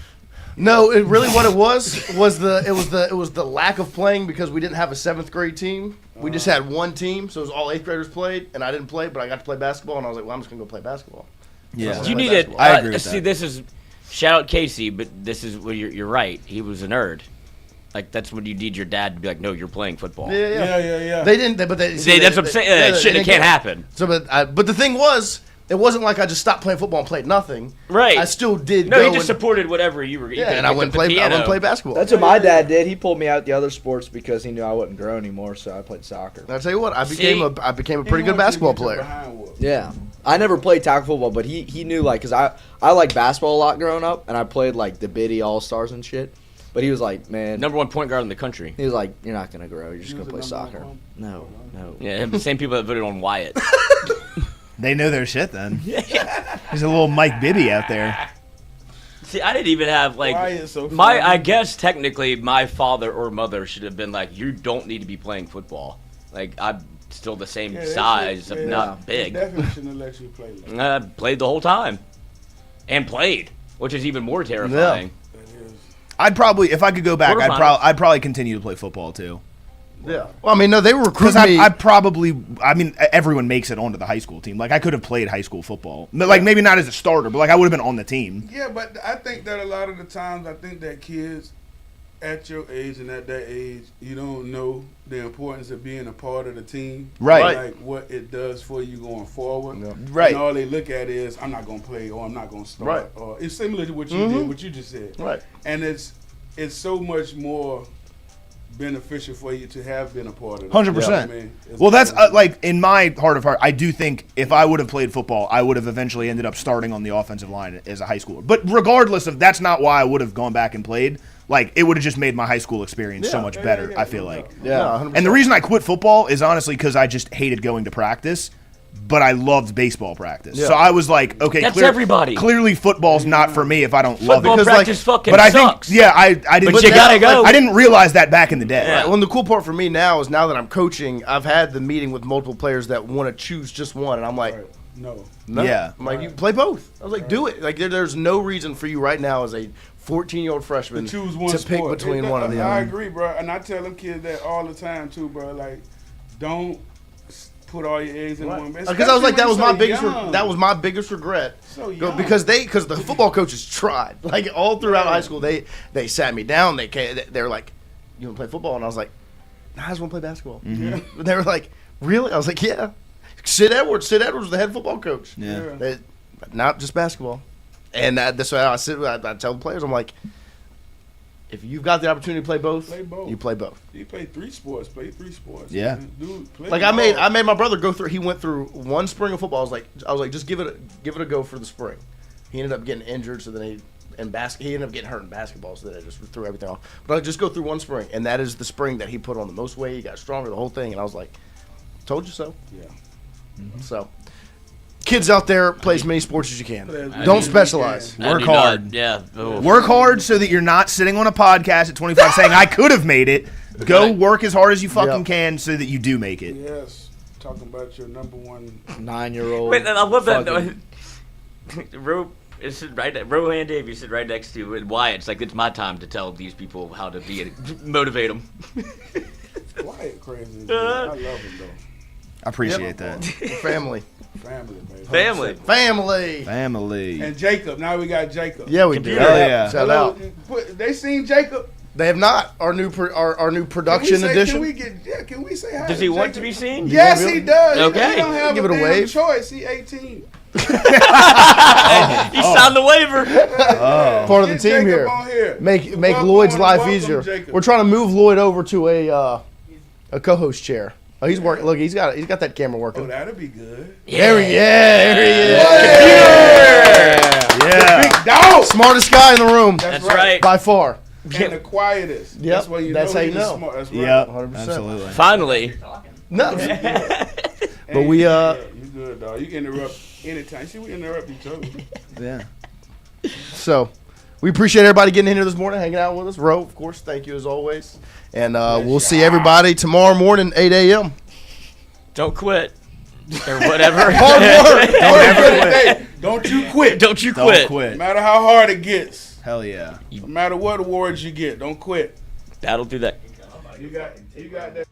No, it really what it was the lack of playing because we didn't have a 7th grade team. We just had one team, so it was all 8th graders played, and I didn't play, but I got to play basketball, and I was like, well, I'm just gonna go play basketball. Yeah, You need it. I agree with See, that. this is shout out Casey, but this is where you're right. He was a nerd. Like that's when you need your dad to be like, no, you're playing football. Yeah. They didn't. That's what I'm saying. It can't happen. So, but the thing was, it wasn't like I just stopped playing football and played nothing. Right. I still did. No, go he just supported whatever you were. Yeah, and I wouldn't play basketball. That's what my dad did. He pulled me out the other sports because he knew I wouldn't grow anymore, so I played soccer. And I tell you what, I became a pretty good basketball player. Yeah, I never played tackle football, but he knew like because I liked basketball a lot growing up, and I played like the Biddy All Stars and shit. But he was like, man, number 1 point guard in the country. He was like, you're not gonna grow. You're just gonna play soccer. No. Yeah, the same people that voted on Wyatt. They know their shit then. There's a little Mike Bibby out there. See, I didn't even have like I guess technically my father or mother should have been like, you don't need to be playing football. Like I'm still the same size, not big. Definitely shouldn't have let you play. I played the whole time, and played, which is even more terrifying. Yeah. I'd probably, if I could go back, I'd probably continue to play football too. Yeah. Well, I mean, no, they were recruiting me. I mean, everyone makes it onto the high school team. Like, I could have played high school football. Like, maybe not as a starter, but, like, I would have been on the team. Yeah, but I think that a lot of the times, I think that kids at your age and at that age, you don't know the importance of being a part of the team. Right. Like, what it does for you going forward. Yeah. Right. And all they look at is, I'm not going to play or I'm not going to start. Right. Or it's similar to what you did, what you just said. Right. And it's so much more beneficial for you to have been a part of it. 100%. Well, that's like in my heart of heart, I do think if I would have played football, I would have eventually ended up starting on the offensive line as a high schooler. But regardless of that's not why I would have gone back and played. Like it would have just made my high school experience so much better. I feel like. Yeah. 100%. And the reason I quit football is honestly because I just hated going to practice. But I loved baseball practice, so I was like, "Okay, that's everybody. Clearly, football's not for me if I don't love it." Football practice fucking but I sucks. think, I didn't. But you gotta go. I didn't realize that back in the day. Right. Well, and the cool part for me now is now that I'm coaching, I've had the meeting with multiple players that want to choose just one, and I'm like, no. Yeah. I'm like, you play both. I was like, do it. Like there's no reason for you right now as a 14-year-old freshman To choose one to sport. pick between one of the I other. agree, bro, and I tell them kids that all the time too, bro. Like, don't put all your eggs in one basket. Because I was like, that was my biggest. Young. That was my biggest regret. So young. Because the football coaches tried. Like all throughout high school, they sat me down. They're like, you want to play football? And I was like, I just want to play basketball. Mm-hmm. And they were like, really? I was like, yeah. Sid Edwards was the head football coach. Yeah. Not just basketball. And that's why I tell the players, I'm like, if you've got the opportunity to play both, you play both. You play 3 sports. Play 3 sports. Yeah. Dude, play like I made my brother go through. He went through one spring of football. I was like, just give it a go for the spring. He ended up getting injured, so then he ended up getting hurt in basketball, so then I just threw everything off. But I just go through one spring, and that is the spring that he put on the most weight. He got stronger, the whole thing, and I was like, told you so. Yeah. Mm-hmm. So. Kids out there, play as many sports as you can. Don't specialize. Work hard. Yeah. Work hard so that you're not sitting on a podcast at 25 saying, I could have made it. Go work as hard as you fucking can so that you do make it. Yes. Talking about your number one 9-year-old. Wait, I love that. Rohan Davey sit right next to Wyatt. It's like, it's my time to tell these people how to motivate them. Wyatt crazy. I love him, though. I appreciate that. Family. Family, baby. Family. Family. And Jacob. Now we got Jacob. Yeah, we do. Hell yeah. Shout out. They seen Jacob. They have not. Our new production edition. Can we say hi? Does he want to be seen? Yes, he does. Okay. He don't have Give it a damn wave. choice. He 18. He signed the waiver. Part of the Get team Jacob on here. Make Welcome Lloyd's on, life welcome, easier. Jacob. We're trying to move Lloyd over to a co-host chair. Oh, he's working. Look, he's got that camera working. Oh, that'll be good. There he is. The big dog. Smartest guy in the room. That's right. By far. And the quietest. Yep, That's why you that's know how you he's know. smart. That's right. Yep, 100%. absolutely. Finally. No. But we You good, dog. You can interrupt anytime. See, we interrupt each other. Yeah. So we appreciate everybody getting in here this morning, hanging out with us. Ro, of course, thank you as always. And we'll see everybody tomorrow morning, 8 a.m. Don't quit. Or whatever. Hard work. Don't you quit. Don't you Don't quit. quit. No matter how hard it gets. Hell yeah. No matter what awards you get, don't quit. That'll do that. You got that.